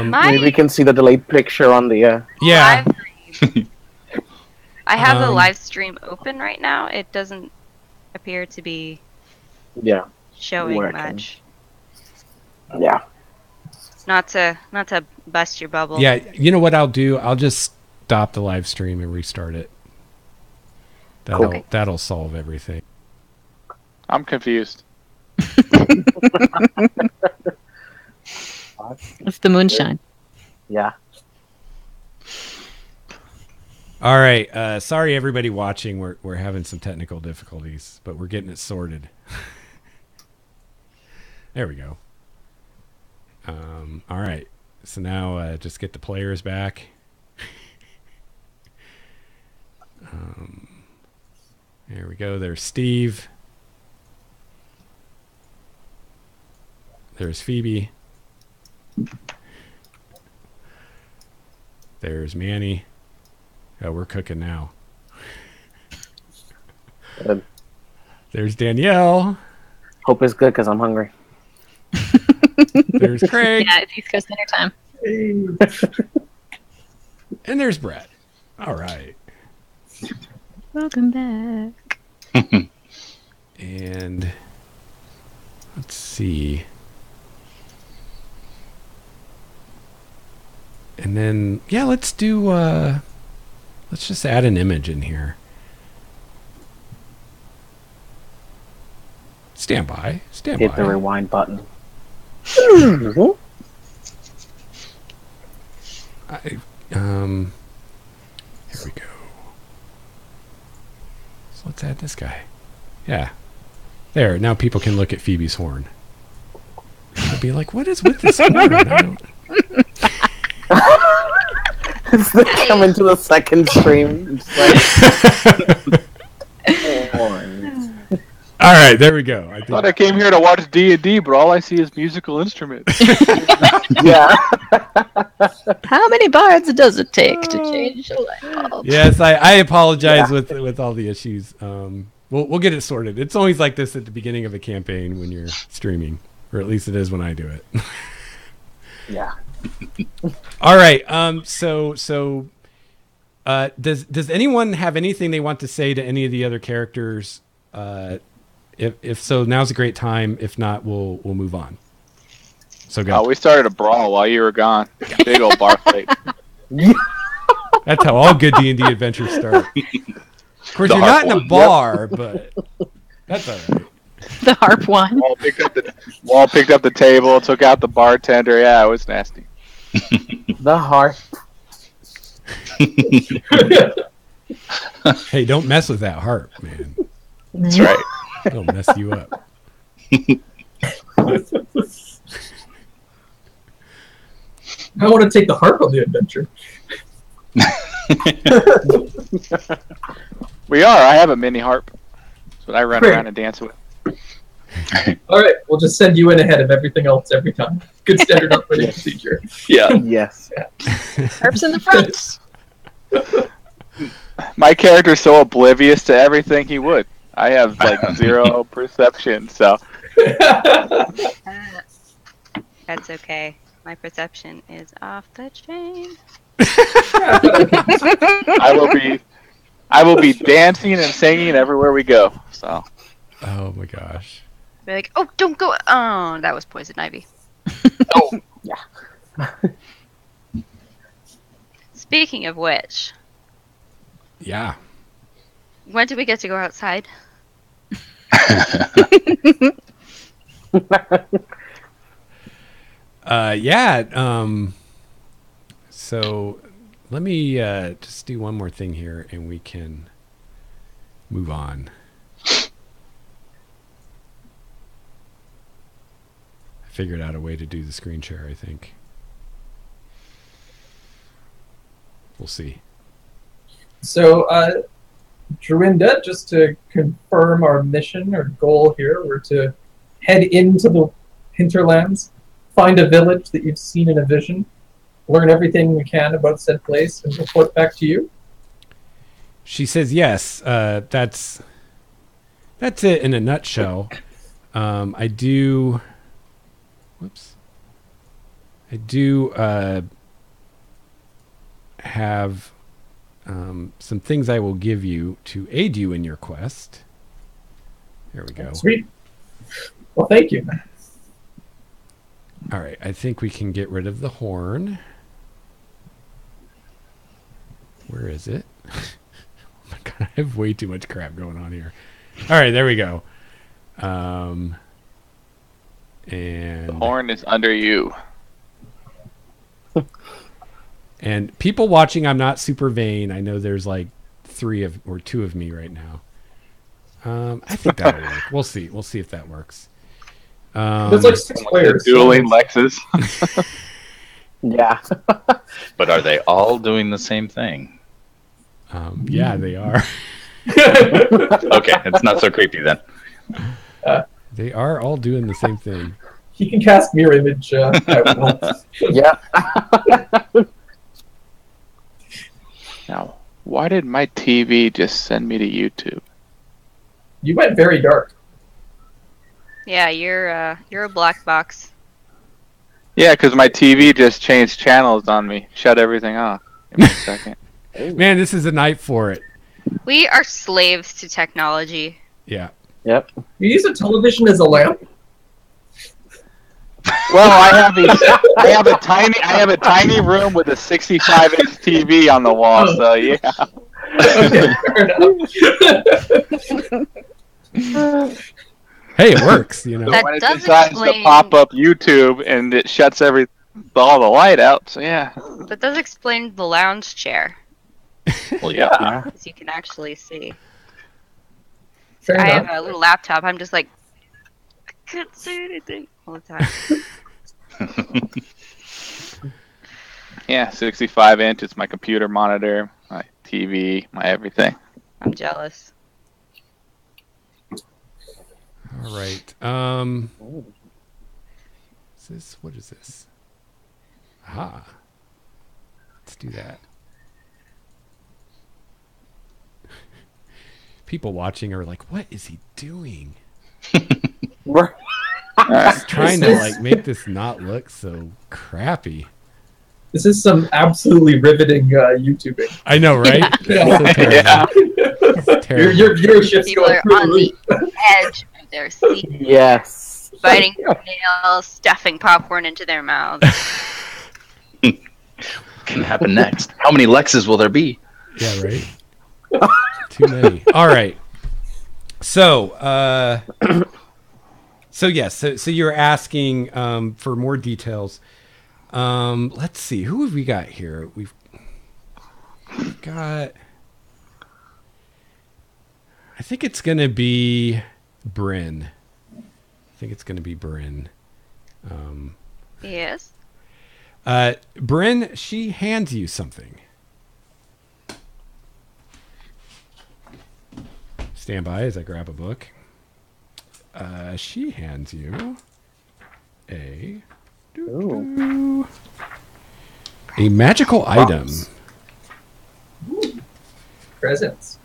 Maybe we can see the delayed picture on the... Yeah. Live stream. I have the Um, live stream open right now. It doesn't appear to be Yeah. showing Working. much. Yeah. Not to bust your bubble. Yeah, you know what I'll do? I'll just stop the live stream and restart it. That'll solve everything. I'm confused. It's the moonshine. Yeah. All right. Sorry, everybody watching. We're having some technical difficulties, but we're getting it sorted. There we go. All right. So now just get the players back. There we go. There's Steve. There's Phoebe. There's Manny. Oh, we're cooking now. Good. There's Danielle. Hope it's good because I'm hungry. There's Craig. Yeah, it's East Coast dinner time. And there's Brett. All right. Welcome back. And let's see. And then, yeah, let's do, let's just add an image in here. Stand by. Stand Hit the by. rewind button. I, So let's add this guy. Yeah. There. Now people can look at Phoebe's horn. They'll be like, what is with this horn? I don't... Come into the second stream. Just like, All right, there we go. I Thought I came here to watch D&D, but all I see is musical instruments. yeah. How many bards does it take to change a light bulb? Yes, I apologize with all the issues. We'll get it sorted. It's always like this at the beginning of a campaign when you're streaming, or at least it is when I do it. Yeah. All right. So does anyone have anything they want to say to any of the other characters? If so, now's a great time. If not, we'll move on. So go. Oh, we started a brawl while you were gone. Big old bar fight. That's how all good D&D adventures start. Of course, The you're harp not in a one. bar, but that's all right. The harp one. Wall picked up the table, took out the bartender. Yeah, it was nasty. The heart. Hey, don't mess with that harp, man. That's right. It'll mess you up. I want to take the harp on the adventure. We are. I have a mini harp. That's what I run Great. around and dance with. All right, we'll just send you in ahead of everything else every time. Good standard operating procedure. Yeah. Yes. Harps in the front. My character's so oblivious to everything he would. I have like zero perception, so That's okay. My perception is off the chain. I will be dancing and singing everywhere we go. So Oh my gosh. Be like, oh, don't go. Oh, that was poison ivy. Speaking of which, Yeah. when do we get to go outside? So let me just do one more thing here and we can move on. I figured out a way to do the screen share, I think. We'll see. So, Jorinda, just to confirm our mission or goal here, we're to head into the hinterlands, find a village that you've seen in a vision, learn everything we can about said place, and report back to you. She says yes. That's it in a nutshell. I do have some things I will give you to aid you in your quest. There we go. Sweet. Well, thank you. All right, I think we can get rid of the horn. Where is it? Oh my god, I have way too much crap going on here. All right, there we go. And the horn is under you. And people watching, I'm not super vain. I know there's like 2 of me right now. I think that'll work. We'll see. We'll see if that works. There's like 6 players. Dueling Lexus. Yeah. But are they all doing the same thing? Yeah, they are. Okay, it's not so creepy then. They are all doing the same thing. He can cast mirror image. Yeah. Now, why did my TV just send me to YouTube? You went very dark. Yeah, you're a black box. Yeah, because my TV just changed channels on me. Shut everything off. Give me a second. Man, this is a night for it. We are slaves to technology. Yeah. Yep. You use a television as a lamp. Well, I have a tiny room with a 65-inch TV on the wall. So yeah. Okay, fair enough. Hey, it works, you know. That When it does decides explain- to pop up YouTube and it shuts all the light out. So yeah. That does explain the lounge chair, Well, yeah. Yeah. as you can actually see. Fair I have enough. a little laptop. I'm just like, I can't say anything all the time. Yeah, 65-inch. It's my computer monitor, my TV, my everything. I'm jealous. All right. What is this? Aha. Let's do that. People watching are like, what is he doing? He's trying to like make this not look so crappy. This is some absolutely riveting YouTubing. I know, right? Yeah. So terrible. Your viewership's People going are through on the the roof. edge of their seat, Yes. biting nails, stuffing popcorn into their mouths. Can happen next? How many Lexes will there be? Yeah, right. Too many. All right. So, yes. So you're asking for more details. Let's see. Who have we got here? We've got. I think it's gonna be Bryn. Yes. Bryn, she hands you something. Stand by as I grab a book. She hands you a magical item. Presents.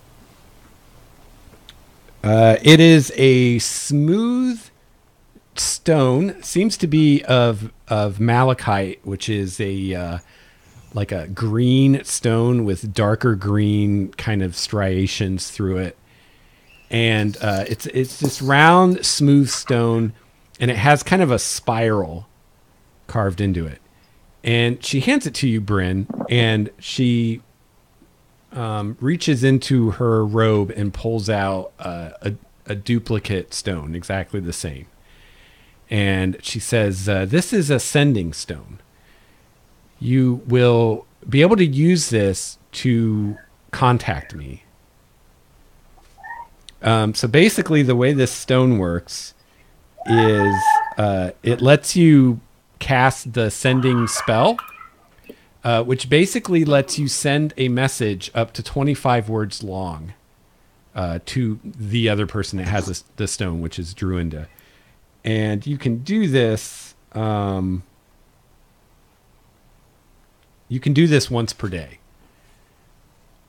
It is a smooth stone. Seems to be of malachite, which is a like a green stone with darker green kind of striations through it. And it's this round, smooth stone, and it has kind of a spiral carved into it. And she hands it to you, Bryn, and she reaches into her robe and pulls out a duplicate stone, exactly the same. And she says, this is a sending stone. You will be able to use this to contact me. So basically the way this stone works is it lets you cast the sending spell, which basically lets you send a message up to 25 words long to the other person that has the stone, which is Druinda. And you can do this once per day.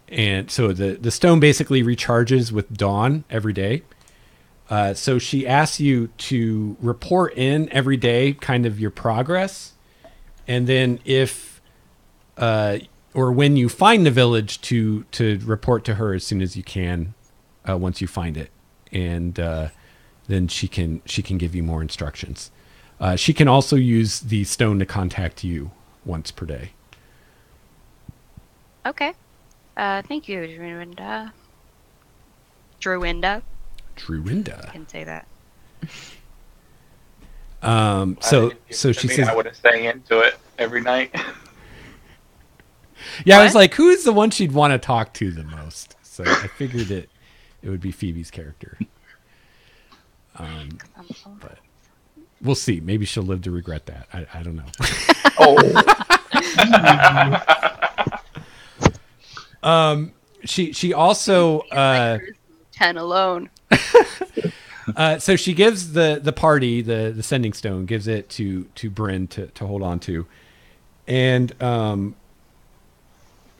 And so the stone basically recharges with dawn every day. So she asks you to report in every day kind of your progress. And then if, or when you find the village, to report to her as soon as you can, once you find it. And then she can give you more instructions. She can also use the stone to contact you once per day. Okay. Thank you, Druinda. Druinda. Druinda. I can say that. So she says, I would have sang into it every night. yeah, What? I was like, who is the one she'd want to talk to the most? So I figured it would be Phoebe's character. But we'll see. Maybe she'll live to regret that. I don't know. She also 10 alone. so she gives the party the sending stone, gives it to Bryn to hold on to, and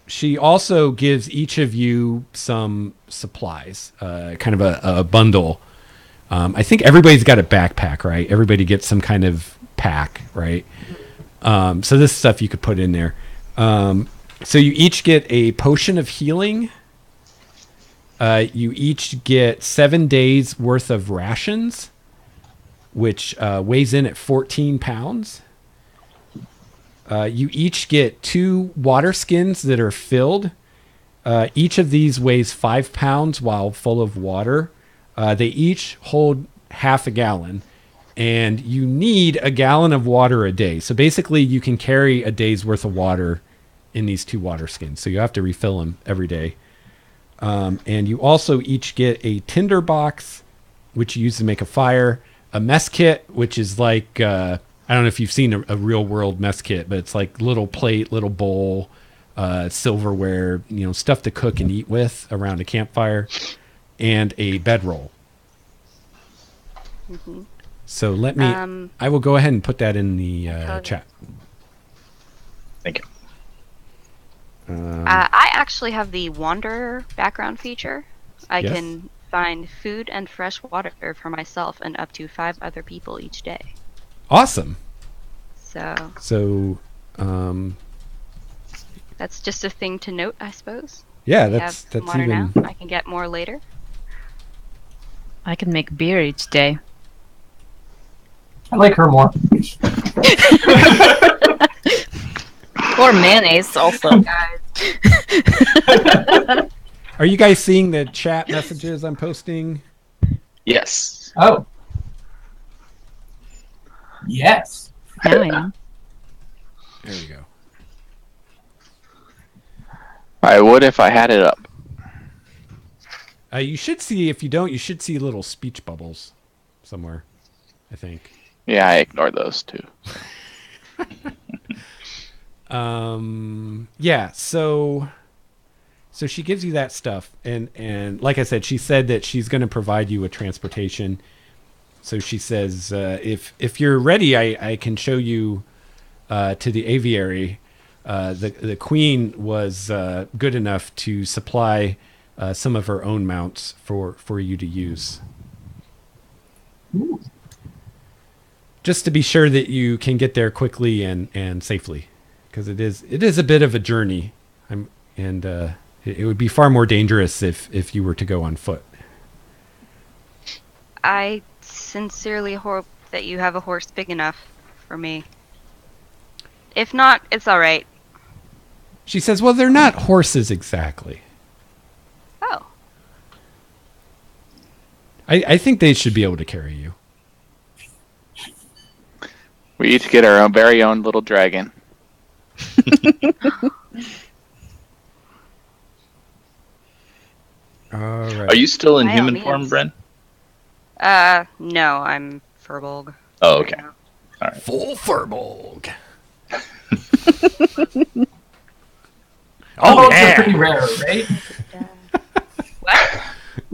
she also gives each of you some supplies, kind of a bundle. I think everybody's got a backpack, right? Everybody gets some kind of pack, right? So this stuff you could put in there. So you each get a potion of healing. You each get 7 days worth of rations, which weighs in at 14 pounds. You each get 2 water skins that are filled. Each of these weighs 5 pounds while full of water. They each hold half a gallon, and you need a gallon of water a day. So basically you can carry a day's worth of water in these 2 water skins. So you have to refill them every day. And you also each get a tinder box, which you use to make a fire, a mess kit, which is like, I don't know if you've seen a real world mess kit, but it's like little plate, little bowl, silverware, stuff to cook and eat with around a campfire, and a bedroll. Mm-hmm. So let me, I will go ahead and put that in the chat. Thank you. I actually have the Wanderer background feature. I Yes. can find food and fresh water for myself and up to 5 other people each day. Awesome. So So, that's just a thing to note, I suppose. yeah, We that's have some water even. now. I can get more later. I can make beer each day. I like her more. Or mayonnaise also. Are you guys seeing the chat messages I'm posting? Yes. Oh. Yes. Now I am. There we go. I would if I had it up. You should see, if you don't, you should see little speech bubbles somewhere, I think. Yeah, I ignored those too. Yeah, so she gives you that stuff, and like I said, she said that she's going to provide you with transportation. So she says, if you're ready, I can show you to the aviary. The queen was good enough to supply some of her own mounts for you to use. Ooh. Just To be sure that you can get there quickly and safely, because it is a bit of a journey. It would be far more dangerous if you were to go on foot. I sincerely hope that you have a horse big enough for me. If not, it's all right. She says, well, they're not horses exactly. Oh, I think they should be able to carry you. We each get our own very own little dragon. All right. Are you still in By all human means. form, Bren? no, I'm Furbolg. Oh, okay. Right now. Full Furbolg. Furbolgs yeah. are pretty rare, right? What?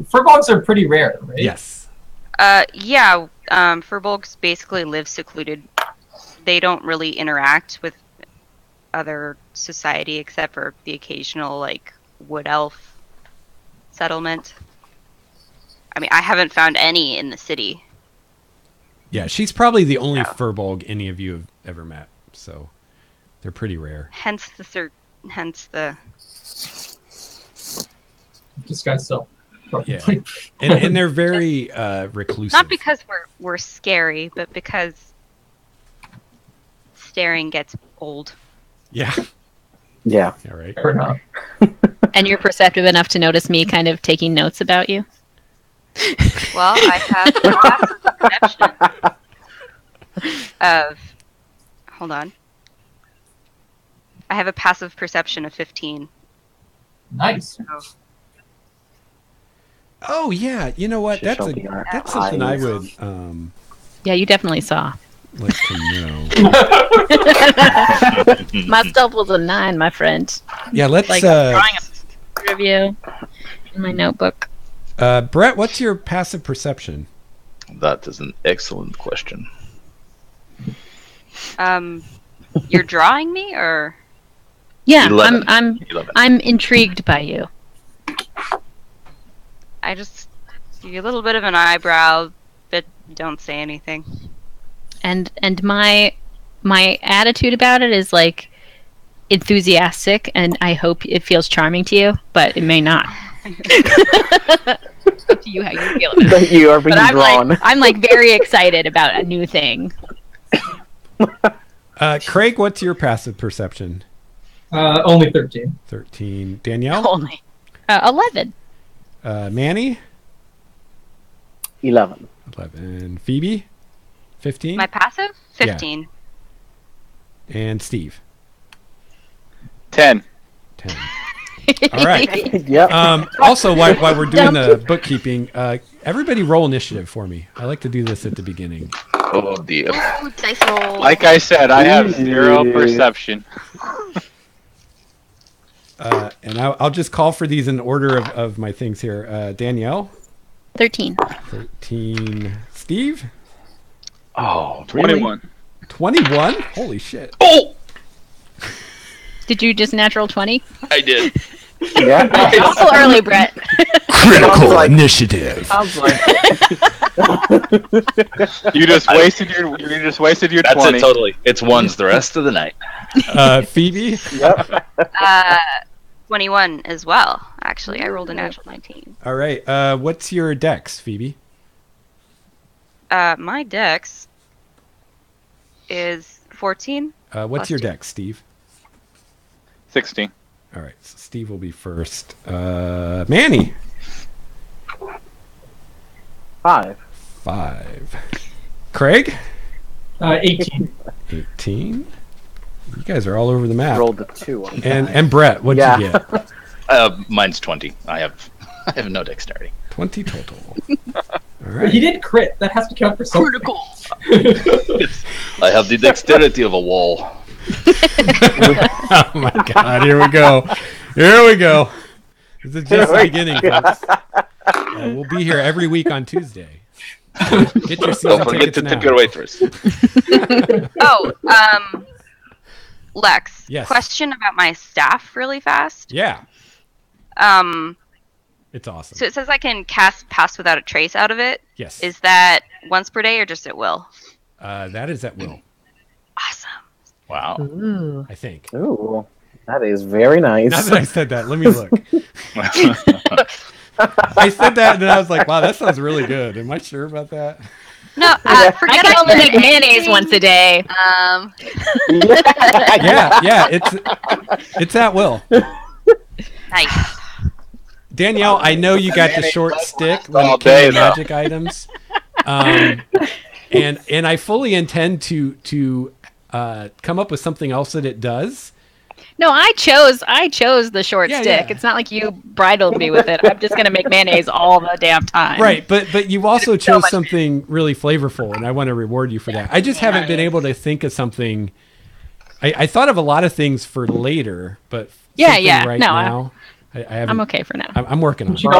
Furbolgs are pretty rare, right? Yes. Yeah, Furbolgs basically live secluded. They don't really interact with other society except for the occasional, like, wood elf settlement. I mean, I haven't found any in the city. Yeah, she's probably the only No. Furbolg any of you have ever met, so they're pretty rare. Hence the This guy's so. Yeah. And they're very reclusive. not because we're scary, but because staring gets old. Yeah. Yeah. Yeah, right. Fair enough. And you're perceptive enough to notice me kind of taking notes about you? Well, I have a passive perception of. Hold on. I have a passive perception of 15. Nice. So Oh yeah, you know what? She That's shall be our that's something I eyes. would Yeah, you definitely saw. like to know. My stealth was a 9, my friend. Yeah, let's Like drawing a review in my notebook. Brett, what's your passive perception? That is an excellent question. you're drawing me, or Yeah, 11. I'm 11. I'm intrigued by you. I just give you a little bit of an eyebrow, but don't say anything. And my attitude about it is like enthusiastic, and I hope it feels charming to you, but it may not. It's up to you how you feel about it. That you are being But drawn. I'm like very excited about a new thing. Craig, what's your passive perception? Only 13. 13. Danielle? Only 11. Manny? 11. 11. Phoebe? 15. My passive? Yeah. 15. And Steve? 10. 10. All right. Yep. Also, while we're doing the bookkeeping, everybody roll initiative for me. I like to do this at the beginning. Oh dear. Ooh, dice roll. Like I said, I have zero perception. And I'll just call for these in order of my things here. Danielle, 13. 13. Steve, Oh, really? 21. 21. Holy shit! Oh, Did you just natural 20? I did. Yeah. Awful early, Brett. Critical like- initiative. Sounds like You just wasted your That's 20. it. Totally. It's ones the rest of the night. Phoebe, yep. 21 as well. Actually, I rolled a natural 19. all right. What's your dex, Phoebe? My dex is 14. What's Plus your 2. dex, Steve? 16. All right, so Steve will be first. Manny, 5. 5. Craig, 18. 18. You guys are all over the map. Rolled a 2. On And Brett, what'd Yeah. you get? Mine's 20. I have no dexterity. 20 total. All But right. he did crit. That has to count for something. Critical. I have the dexterity of a wall. Oh my God! Here we go. Here we go. This is just the beginning, folks. We'll be here every week on Tuesday. Get your season Don't forget tickets to now. tip your waitress. Oh, Lex. Yes. Question about my staff, really fast. Yeah, Um, it's awesome. so it says I can cast Pass Without a Trace out of it. Yes, Is that once per day or just at will? that is at will. Awesome. Wow. Ooh. I think. Ooh, that is very nice. Now that I said that, let me look. I said that, and then I was like, "Wow, that sounds really good." Am I sure about that? No, I forget can only I make said mayonnaise anything. once a day. Yeah, it's at will. Nice. Danielle, I know you got the short stick when all it came day, to though. magic items, and I fully intend to come up with something else that it does. No, I chose the short Yeah, stick. yeah. It's not like you bridled me with it. I'm just gonna make mayonnaise all the damn time. Right, but you also chose much- something really flavorful, and I want to reward you for that. I just haven't been able to think of something. I thought of a lot of things for later, but Yeah, something yeah. right No, now, I haven't. I'm okay for now. I'm working on it. I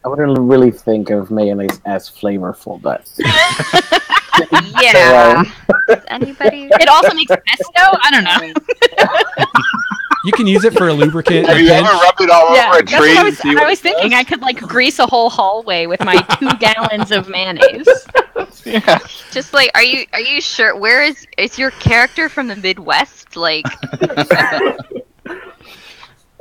wouldn't really think of mayonnaise as flavorful, but Yeah. Does anybody? It also makes pesto. I don't know. You can use it for a lubricant. Have you pinch. ever rubbed it all Yeah, over a that's tree? what and see what I was it thinking. does? I could like grease a whole hallway with my 2 gallons of mayonnaise. Yeah. Just like, are you sure? Where is your character from the Midwest? Like,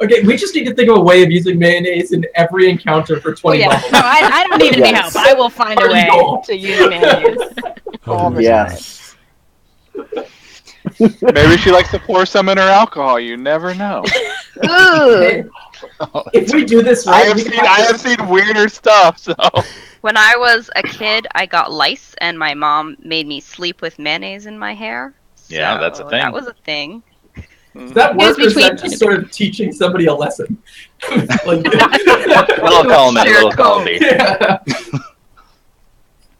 Okay, we just need to think of a way of using mayonnaise in every encounter for 20 Yeah, levels. no, I don't even need help. Yes. I will find a way to use mayonnaise. Oh, my yes. Maybe she likes to pour some in her alcohol. You never know. ooh. If we do this I right, have seen weirder stuff. So When I was a kid, I got lice, and my mom made me sleep with mayonnaise in my hair. Yeah, So that's a thing. That was a thing. does that work, or is between- that just sort of teaching somebody a lesson? Like, Little column A, little column B. yeah.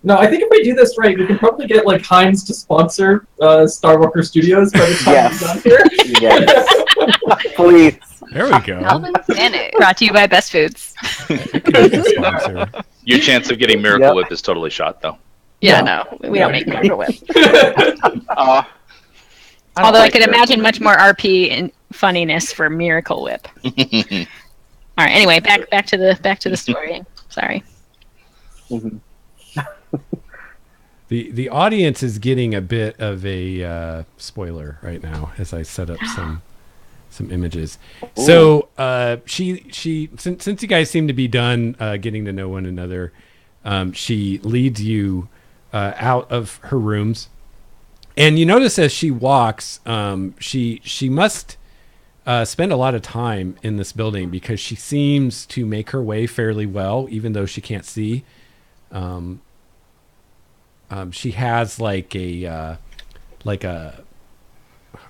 No, I think if we do this right, we can probably get like Heinz to sponsor Star Walker Studios by the time Yes. we're done here. Yes. Please. There we go. Melvin's mayonnaise. Brought to you by Best Foods. That could be a sponsor. Your chance of getting Miracle Yep. Whip is totally shot, though. Yeah, no, we don't make Miracle Whip. uh, Although I could imagine much more RP and funniness for Miracle Whip. All right. Anyway, back to the story. Sorry. Mhm. The audience is getting a bit of a spoiler right now as I set up some images. Ooh. So she since you guys seem to be done getting to know one another, she leads you out of her rooms, and you notice as she walks, she must spend a lot of time in this building because she seems to make her way fairly well, even though she can't see. She has like a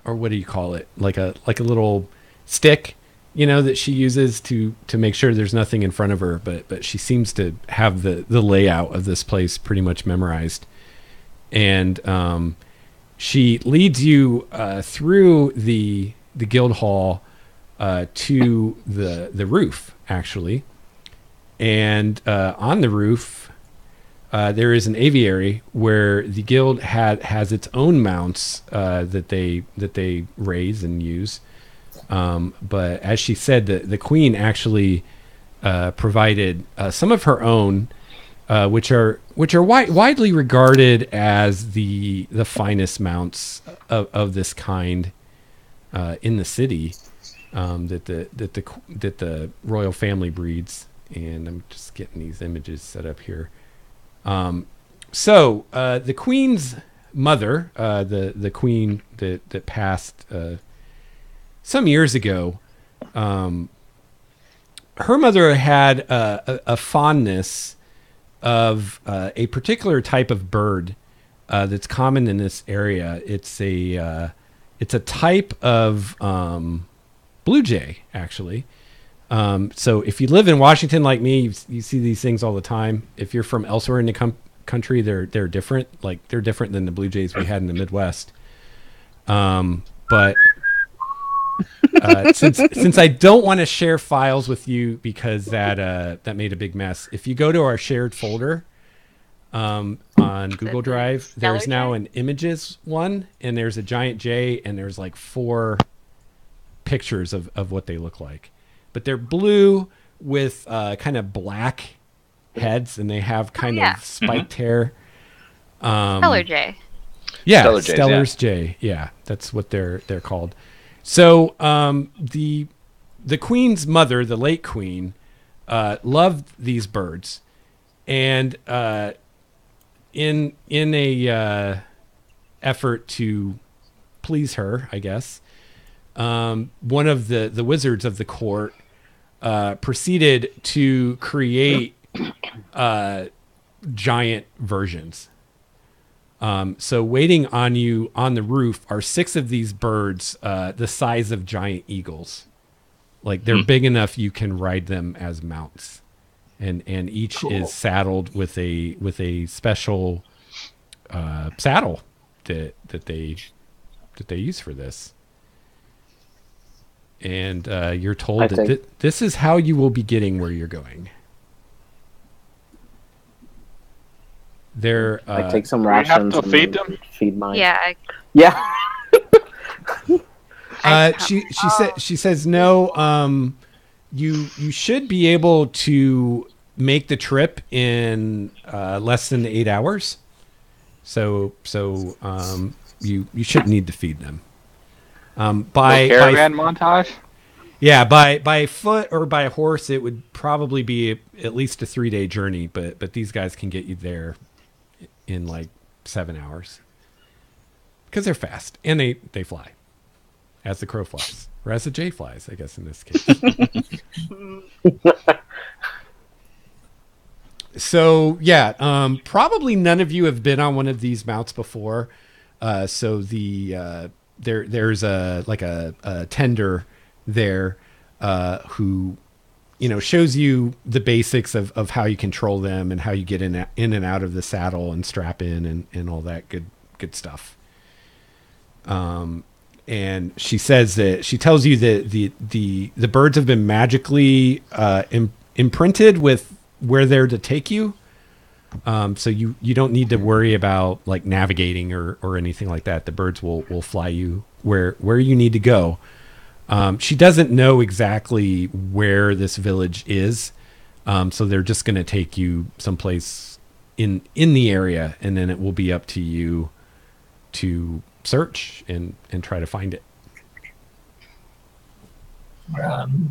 or what do you call it? Like a little stick, that she uses to make sure there's nothing in front of her. But she seems to have the layout of this place pretty much memorized. And she leads you through the guild hall to the roof, actually. And on the roof, there is an aviary where the guild has its own mounts that they raise and use. But as she said, the queen actually provided some of her own, which are widely regarded as the finest mounts of this kind in the city that the royal family breeds. And I'm just getting these images set up here. So the queen's mother, the queen that passed some years ago, her mother had a fondness of a particular type of bird that's common in this area. It's a type of blue jay, actually. So if you live in Washington like me, you see these things all the time. If you're from elsewhere in the country, they're different. Like they're different than the blue jays we had in the Midwest. But since I don't want to share files with you because that made a big mess. If you go to our shared folder on Google Drive, there's now an images one, and there's a giant jay, and there's like 4 pictures of what they look like. But they're blue with kind of black heads, and they have kind of spiked hair. Stellar jay. Yeah, Stellar jays, Stellar's jay. Yeah, that's what they're called. So the queen's mother, the late queen, loved these birds, and in a effort to please her, I guess, one of the wizards of the court proceeded to create giant versions. So waiting on you on the roof are 6 of these birds, the size of giant eagles. Like they're big enough you can ride them as mounts, and each is saddled with a special saddle that they use for this. And you're told that this is how you will be getting where you're going. I take some rations. You have to feed them? Feed mine. Yeah. Yeah. She says no. You should be able to make the trip in less than 8 hours. So you shouldn't need to feed them. By caravan montage. Yeah, by foot or by horse, it would probably be at least a 3-day journey. But these guys can get you there in like 7 hours because they're fast and they fly as the crow flies, or as the jay flies, I guess in this case. So yeah, probably none of you have been on one of these mounts before. So there's a tender there who shows you the basics of how you control them and how you get in and out of the saddle and strap in and all that good stuff. And she says that she tells you that the birds have been magically imprinted with where they're to take you. So you don't need to worry about like navigating or anything like that. The birds will fly you where you need to go. She doesn't know exactly where this village is. So they're just going to take you someplace in the area, and then it will be up to you to search and try to find it.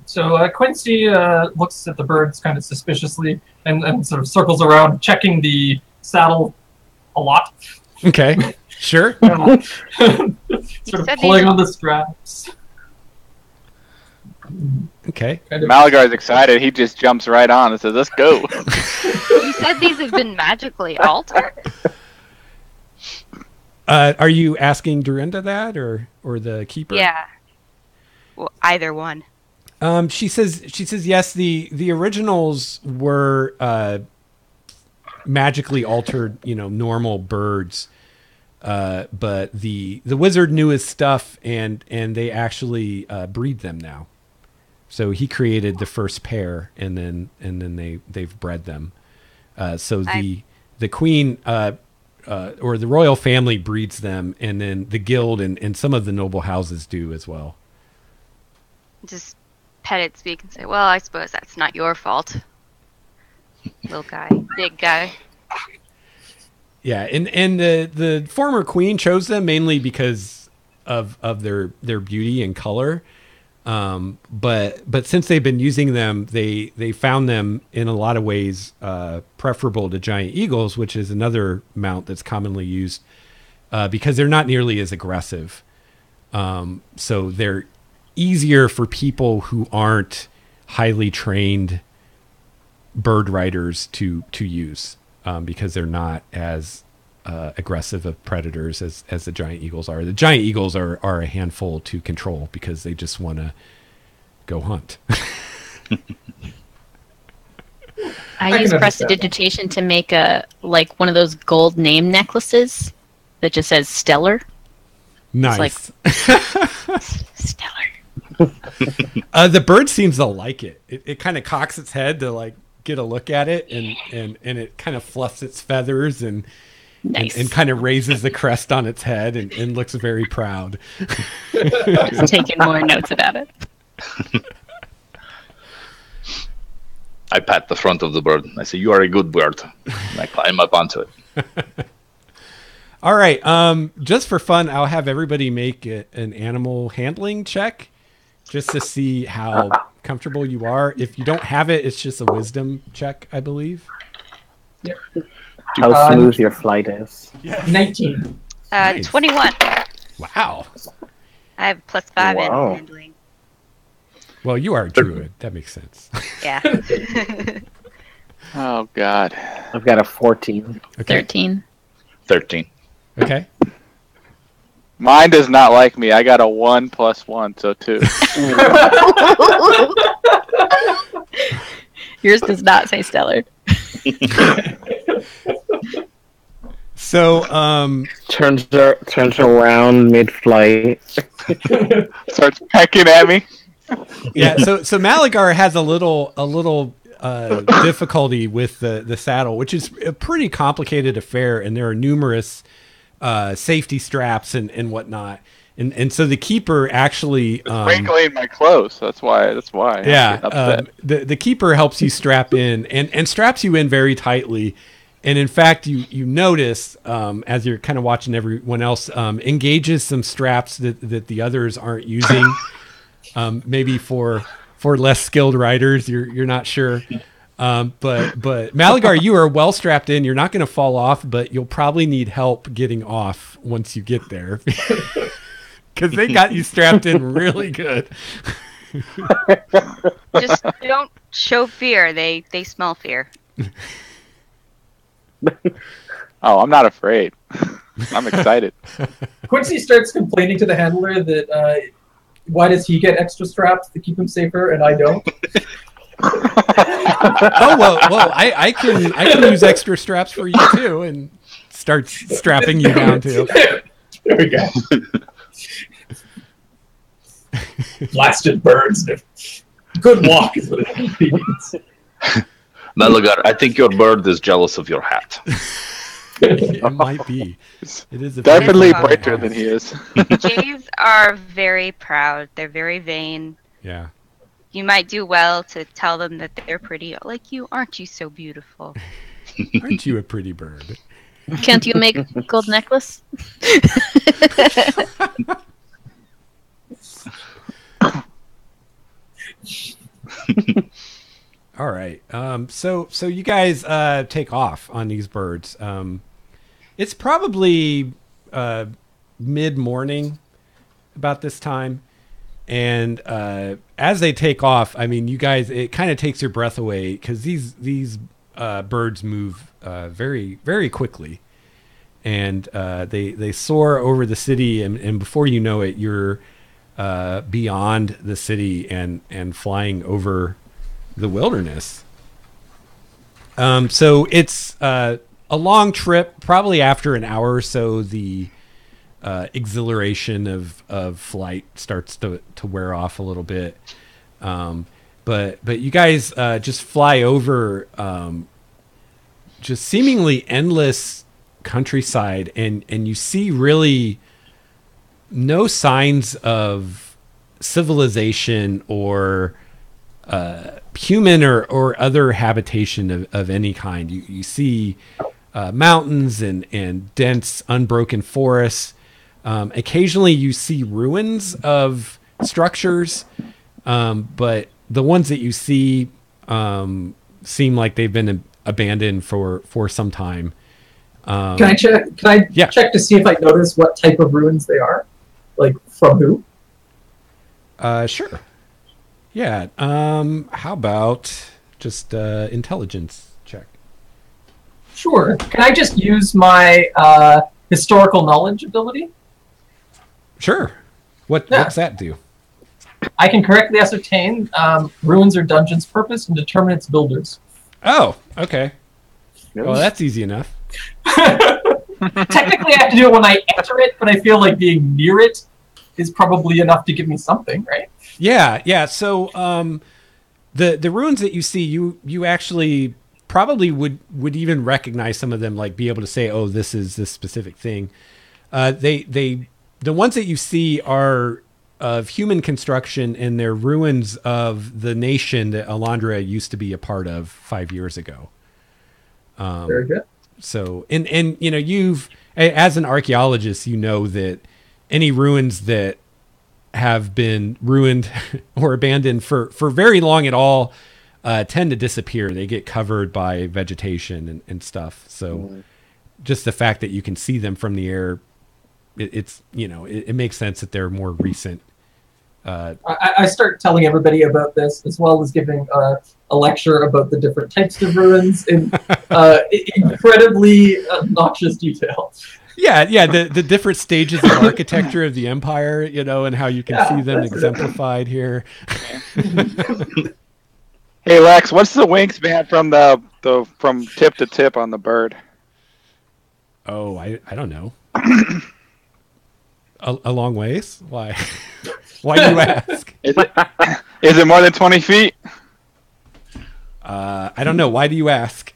So Quincy looks at the birds kind of suspiciously and sort of circles around, checking the saddle a lot. Okay, sure. Sort of pulling on the straps. Okay. Malagar's excited. He just jumps right on and says, "Let's go." You said these have been magically altered. Are you asking Dorinda that or the keeper? Yeah. Well, either one. She says yes. The originals were magically altered, normal birds. But the wizard knew his stuff, and they actually breed them now. So he created the first pair, and then they've bred them. So the queen or the royal family breeds them, and then the guild and some of the noble houses do as well. Just pet it, speak, and say, "Well, I suppose that's not your fault." Little guy, big guy. Yeah, and the former queen chose them mainly because of their beauty and color. But since they've been using them, they found them in a lot of ways preferable to giant eagles, which is another mount that's commonly used because they're not nearly as aggressive. So they're easier for people who aren't highly trained bird riders to use. Because they're not as aggressive of predators as the giant eagles are. The giant eagles are a handful to control because they just want to go hunt. I use prestidigitation to make one of those gold name necklaces that just says Stellar. Nice. Stellar. The bird seems to like it. It kind of cocks its head to get a look at it, and it kind of fluffs its feathers and kind of raises the crest on its head and looks very proud. Just taking more notes about it. I pat the front of the bird. I say, "You are a good bird." And I climb up onto it. All right. Just for fun, I'll have everybody make an animal handling check just to see how comfortable you are. If you don't have it, it's just a wisdom check, I believe. Yep. How smooth your flight is. 19. Nice. 21. Wow. I have +5 Wow. in handling. Well, you are a druid. That makes sense. Yeah. Oh God. I've got a 14. Okay. 13. 13. Okay. Mine does not like me. I got a 1 + 1, so 2. Yours does not say Stellar. So, turns around mid-flight. Starts pecking at me. yeah. So Malagar has a little difficulty with the saddle, which is a pretty complicated affair, and there are numerous safety straps and whatnot. And so the keeper actually Wrinkling my clothes. That's why. Yeah, the keeper helps you strap in and straps you in very tightly. And in fact, you notice as you're kind of watching everyone else engages some straps that the others aren't using, maybe for less skilled riders. You're not sure. But Malagar, you are well strapped in. You're not going to fall off, but you'll probably need help getting off once you get there. Because they got you strapped in really good. Just don't show fear. They smell fear. Oh, I'm not afraid. I'm excited. Quincy starts complaining to the handler that why does he get extra straps to keep him safer and I don't? Oh well, I can use extra straps for you too, and start strapping you down too. There we go. Blasted birds. Good walk is what it means. Malagar, I think your bird is jealous of your hat. It might be. It is a Definitely very brighter hat. than he is. Jays are very proud. They're very vain. Yeah. You might do well to tell them that they're pretty. Like you, aren't you so beautiful? Aren't you a pretty bird? Can't you make a gold necklace? All right. So you guys take off on these birds. It's probably mid-morning about this time. And as they take off, I mean, you guys, it kind of takes your breath away because these birds move very, very quickly. and they soar over the city, and before you know it, you're beyond the city and flying over the wilderness. So it's a long trip. Probably after an hour or so, the exhilaration of flight starts to wear off a little bit. But you guys just fly over just seemingly endless countryside, and you see really no signs of civilization or human or other habitation of any kind. You see mountains and dense unbroken forests. Occasionally you see ruins of structures, but the ones that you see seem like they've been abandoned for some time. Can I check? Check to see if I notice what type of ruins they are? Like from who? Sure. Yeah. How about just intelligence check? Sure. Can I just use my historical knowledge ability? Sure. What's that do? I can correctly ascertain ruins or dungeons' purpose and determine its builders. Oh, okay. Well, that's easy enough. Technically, I have to do it when I enter it, but I feel like being near it is probably enough to give me something, right? Yeah. So, the ruins that you see, you actually probably would even recognize some of them, like be able to say, "Oh, this is this specific thing." The ones that you see are of human construction, and they're ruins of the nation that Elandria used to be a part of 5 years ago. Very good. So, and you've, as an archaeologist, you know that any ruins that have been ruined or abandoned for very long at all tend to disappear. They get covered by vegetation and stuff. So just the fact that you can see them from the air, it makes sense that they're more recent. I start telling everybody about this, as well as giving a lecture about the different types of ruins in incredibly obnoxious detail. Yeah, the different stages of architecture of the empire, and how you can see them exemplified here. Hey Lex, what's the wingspan from tip to tip on the bird? Oh, I don't know. A long ways? Why? Why do you ask? Is it more than 20 feet? I don't know. Why do you ask?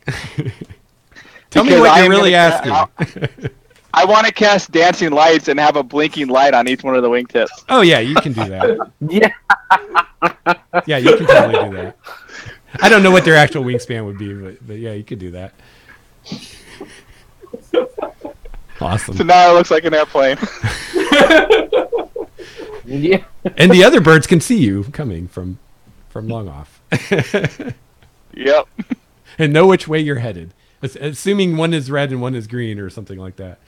Tell me what you're really asking. I want to cast dancing lights and have a blinking light on each one of the wingtips. Oh yeah, you can do that. Yeah. Yeah, you can totally do that. I don't know what their actual wingspan would be, but yeah, you could do that. Awesome. So now it looks like an airplane. Yeah. And the other birds can see you coming from long off. Yep. And know which way you're headed. Assuming one is red and one is green or something like that.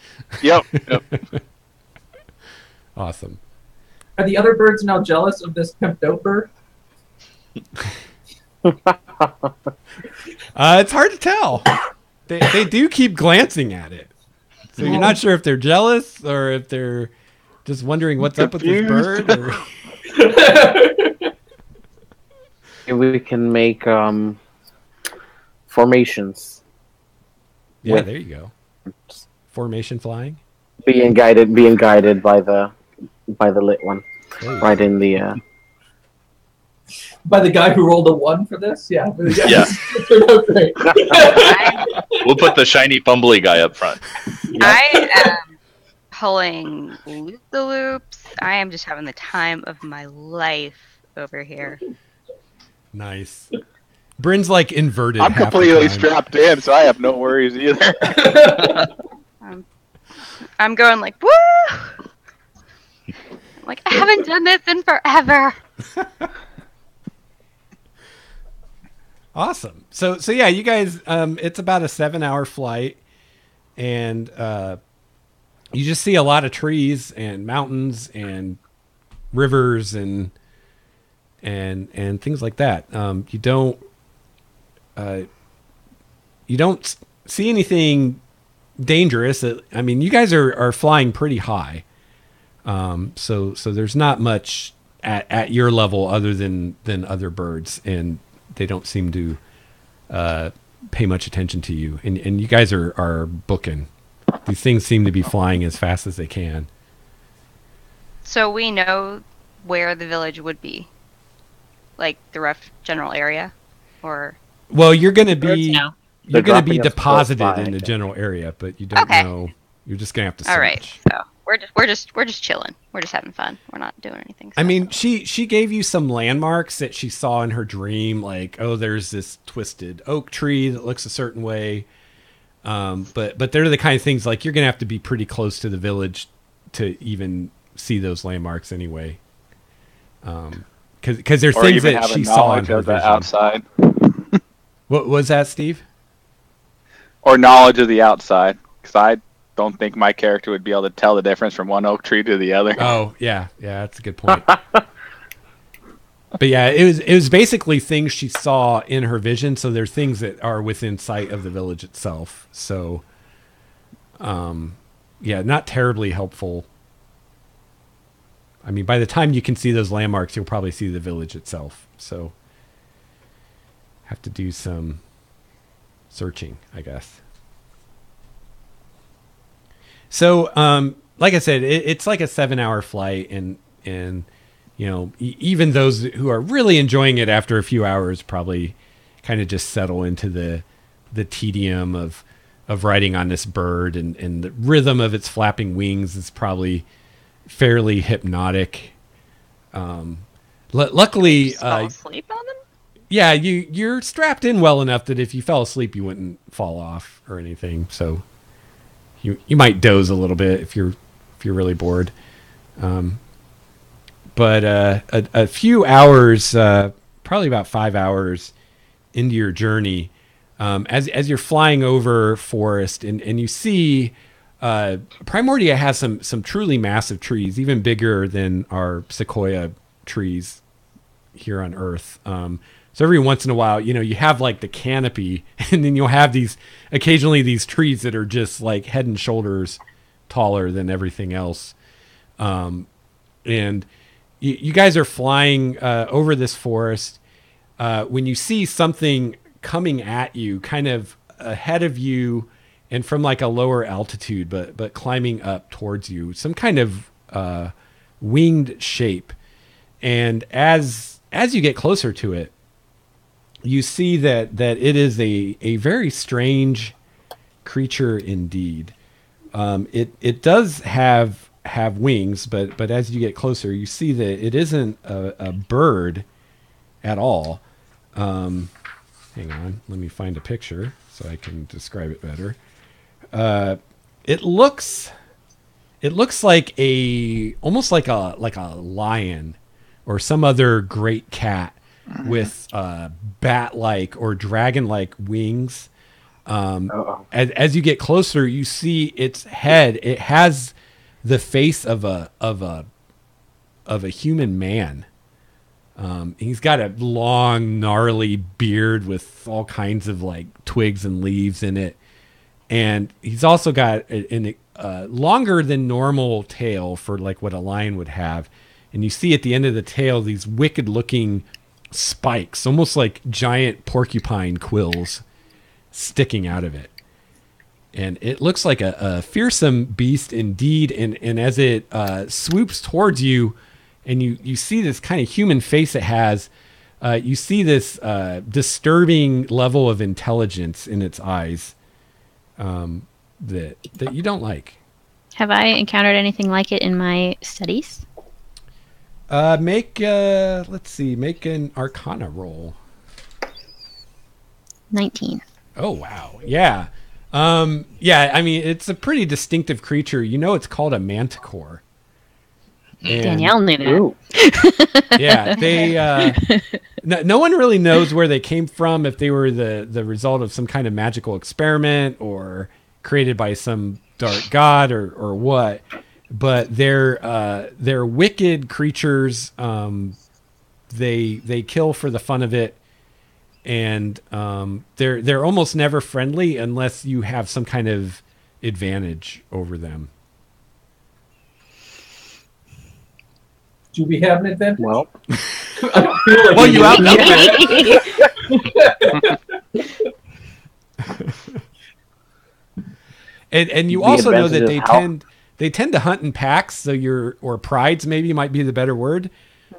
Yep. Awesome. Are the other birds now jealous of this pimped out bird? It's hard to tell. They do keep glancing at it. So you're not sure if they're jealous or if they're just wondering what's up with this bird. Or... We can make formations. Yeah, there you go. Formation flying. Being guided by the lit one, right in the. By the guy who rolled a 1 for this, yeah. Yeah. We'll put the shiny fumbly guy up front. I am pulling loop-the-loops. I am just having the time of my life over here. Nice. Bryn's like inverted. I'm completely strapped in, so I have no worries either. I'm going like, woo! Like, I haven't done this in forever. Awesome. So yeah, you guys, it's about a 7-hour flight, and you just see a lot of trees and mountains and rivers and things like that. You don't see anything dangerous. I mean, you guys are flying pretty high. So there's not much at your level other than other birds, and they don't seem to pay much attention to you. And you guys are booking. These things seem to be flying as fast as they can. So we know where the village would be, like the rough general area, or Well, you're going to Birds be know. They're deposited dropping us close by, in the I guess. general area, but you don't Okay. know. You're just going to have to search. all right. So we're just chilling. We're just having fun. We're not doing anything. I mean, special. she gave you some landmarks that she saw in her dream, like, oh, there's this twisted oak tree that looks a certain way. But they're the kind of things like you're gonna have to be pretty close to the village to even see those landmarks anyway. Because there's Or things even that have a she saw in knowledge her of the vision. outside. What was that, Steve? Or knowledge of the outside. Because I don't think my character would be able to tell the difference from one oak tree to the other. Oh, yeah, that's a good point. But yeah, it was basically things she saw in her vision. So there's things that are within sight of the village itself. So, yeah, not terribly helpful. I mean, by the time you can see those landmarks, you'll probably see the village itself. So, have to do some searching, I guess. So, like I said, it's like a 7-hour flight, and you know, even those who are really enjoying it after a few hours probably kind of just settle into the tedium of riding on this bird, and the rhythm of its flapping wings is probably fairly hypnotic. Luckily, Fall asleep on them. yeah, you're strapped in well enough that if you fell asleep, you wouldn't fall off or anything. So you might doze a little bit if you're really bored. But a few hours, probably about 5 hours into your journey, as you're flying over forest, and you see Primordia has some truly massive trees, even bigger than our sequoia trees here on Earth. So every once in a while, you know, you have like the canopy, and then you'll have occasionally these trees that are just like head and shoulders taller than everything else. And you guys are flying over this forest when you see something coming at you, kind of ahead of you, and from like a lower altitude, but climbing up towards you, some kind of winged shape. And as you get closer to it, you see that it is a very strange creature indeed. It does have wings, but as you get closer, you see that it isn't a bird at all. Hang on, let me find a picture so I can describe it better. It looks like almost like a lion or some other great cat with bat-like or dragon-like wings. As you get closer, you see its head. It has the face of a human man. He's got a long, gnarly beard with all kinds of like twigs and leaves in it, and he's also got a longer than normal tail for like what a lion would have. And you see at the end of the tail these wicked-looking spikes, almost like giant porcupine quills, sticking out of it. And it looks like a fearsome beast indeed. And as it swoops towards you, and you see this kind of human face it has, you see this disturbing level of intelligence in its eyes that you don't like. Have I encountered anything like it in my studies? Make an Arcana roll. 19. Oh wow, yeah. Yeah, I mean, it's a pretty distinctive creature. You know, it's called a Manticore. And, Danielle knew that. Ooh. yeah, they. No one really knows where they came from. If they were the result of some kind of magical experiment or created by some dark god or what. But they're wicked creatures. They kill for the fun of it. And they're almost never friendly unless you have some kind of advantage over them. Do we have an advantage? Well, I don't feel like Well, we you do. outnumber and you The also know that advantage is they tend to hunt in packs, so or prides maybe might be the better word.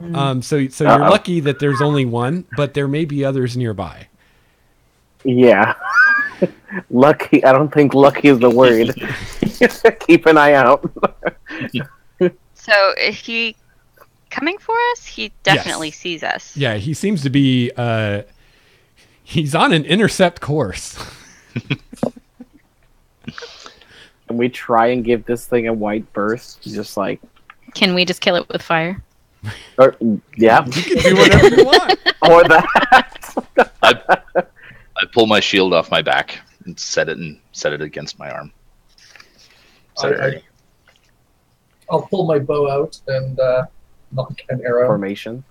So you're Uh-oh. lucky that there's only one, but there may be others nearby. yeah. Lucky. I don't think lucky is the word. Keep an eye out. So if he coming for us, he definitely sees us. Yeah, he seems to be he's on an intercept course. Can we try and give this thing a white burst? Just like, Can we just kill it with fire? or, yeah, You can do whatever you want. or that. I pull my shield off my back and set it against my arm. Set it ready. I'll pull my bow out and knock an arrow Formation.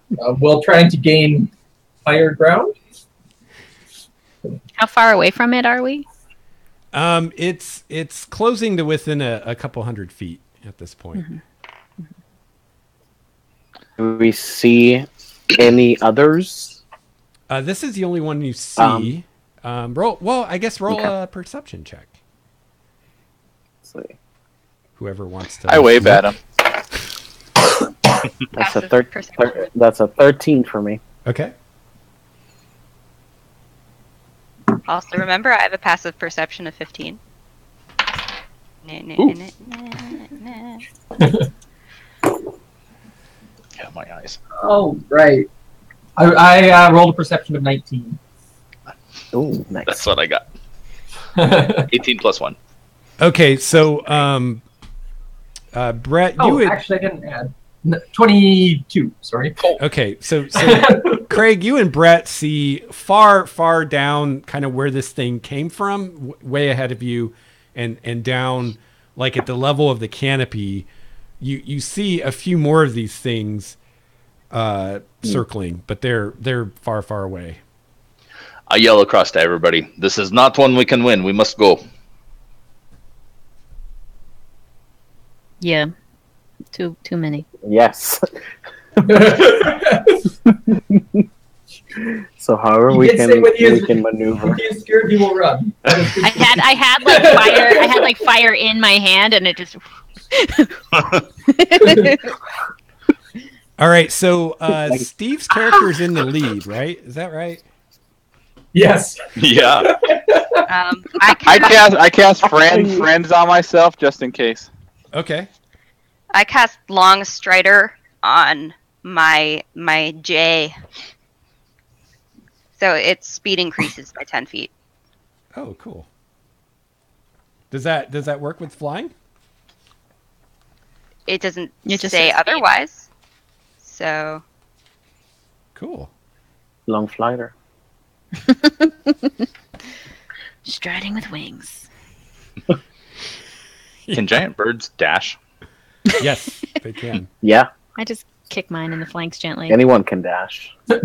while trying to gain higher ground. How far away from it are we? It's closing to within a couple hundred feet at this point. Do we see any others? This is the only one you see. Roll Okay. a perception check. Let's see. Whoever wants to. I wave at him. That's a Passive perception. That's a 13 for me. Okay. Also, remember, I have a passive perception of 15. Ooh. Yeah, my eyes. Oh, right. I rolled a perception of 19. Ooh, nice. That's what I got. 18 plus 1. Okay, so Brett, you would. Actually, I didn't add. 22, sorry. Okay, so Craig, you and Brett see far down, kind of where this thing came from, way ahead of you, and down, like at the level of the canopy. You see a few more of these things circling, but they're far away. I yell across to everybody. This is not one we can win. We must go. Yeah. Too many. Yes. So, however He we did say when he is- can maneuver. If he is scared, he will run. I had like fire. I had like fire in my hand, and it just. All right, so Steve's character's in the lead, right? Is that right? Yes. Yeah. I cast friends on myself just in case. Okay. I cast Long Strider on my J. So its speed increases by 10 feet. Oh, cool. Does that work with flying? It doesn't It just say says speed. otherwise. So Cool. Long flighter. Striding with wings. Can giant birds dash? Yes, they can. Yeah, I just kick mine in the flanks gently. anyone can dash. What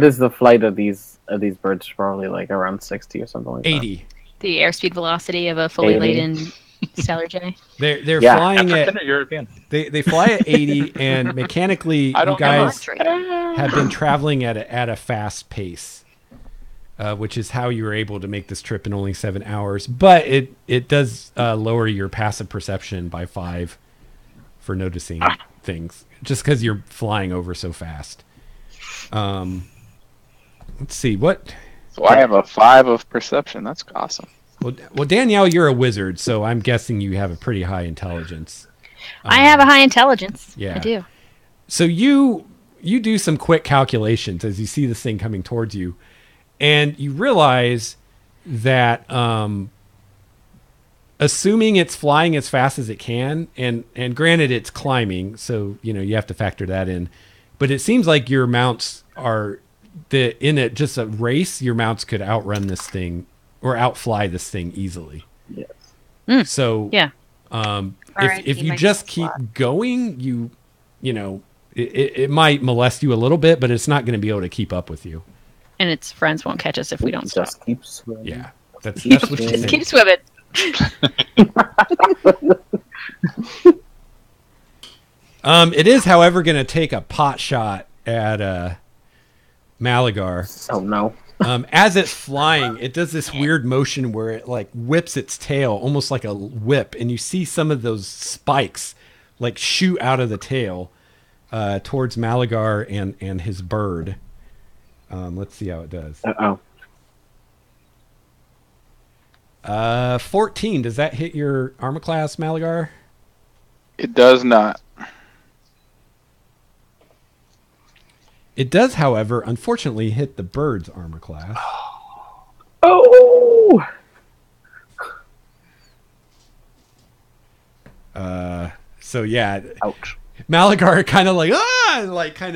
is the flight of these birds? Probably like around 60 or something like that. 80. The airspeed velocity of a fully 80. laden stellar jay. They're Yeah. flying at African or European? they fly at 80, and mechanically I you don't know. guys Launch rate. have been traveling at a fast pace, which is how you were able to make this trip in only 7 hours. But it does lower your passive perception by 5 for noticing things, just because you're flying over so fast. Let's see what. So I have a 5 of perception. That's awesome. Well, Danielle, you're a wizard, so I'm guessing you have a pretty high intelligence. I have a high intelligence. yeah. I do. So you do some quick calculations as you see this thing coming towards you, and you realize that assuming it's flying as fast as it can, and granted it's climbing, so you have to factor that in, but it seems like your mounts are just a race, your mounts could outrun this thing or outfly this thing easily. Yes. So Yeah. if you might just just keep fly. going, it might molest you a little bit, but it's not going to be able to keep up with you. And its friends won't catch us if we don't stop. Just keep swimming. Yeah, That's what you Just say. keep swimming. It is, however, going to take a pot shot at Malagar. Oh no. As it's flying, it does this weird motion where it like whips its tail, almost like a whip, and you see some of those spikes like shoot out of the tail towards Malagar and his bird. Let's see how it does. 14. Does that hit your armor class, Malagar? It does not. It does, however, unfortunately hit the bird's armor class. Oh. So yeah. Ouch. Malagar kind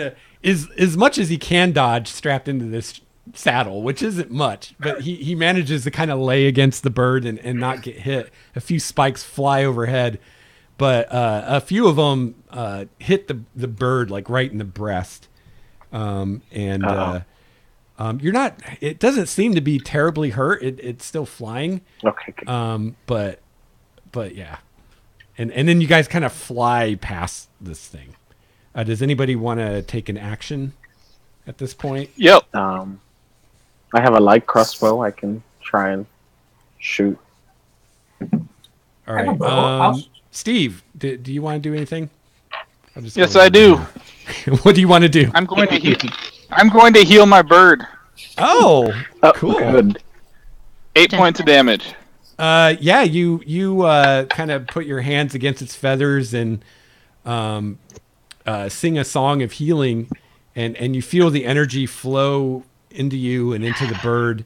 of is as much as he can dodge strapped into this saddle, which isn't much, but he manages to kind of lay against the bird and not get hit. A few spikes fly overhead, but a few of them hit the bird like right in the breast. You're not. It doesn't seem to be terribly hurt. It's still flying. Okay. Good. But yeah, and then you guys kind of fly past this thing. Does anybody want to take an action at this point? Yep. I have a light crossbow. I can try and shoot. All right. Steve, do you want to do anything? Yes, I do. What do you want to do? I'm going to heal my bird. Oh, cool. Good. 8 points of damage. Yeah, you kind of put your hands against its feathers and sing a song of healing, and you feel the energy flow into you and into the bird,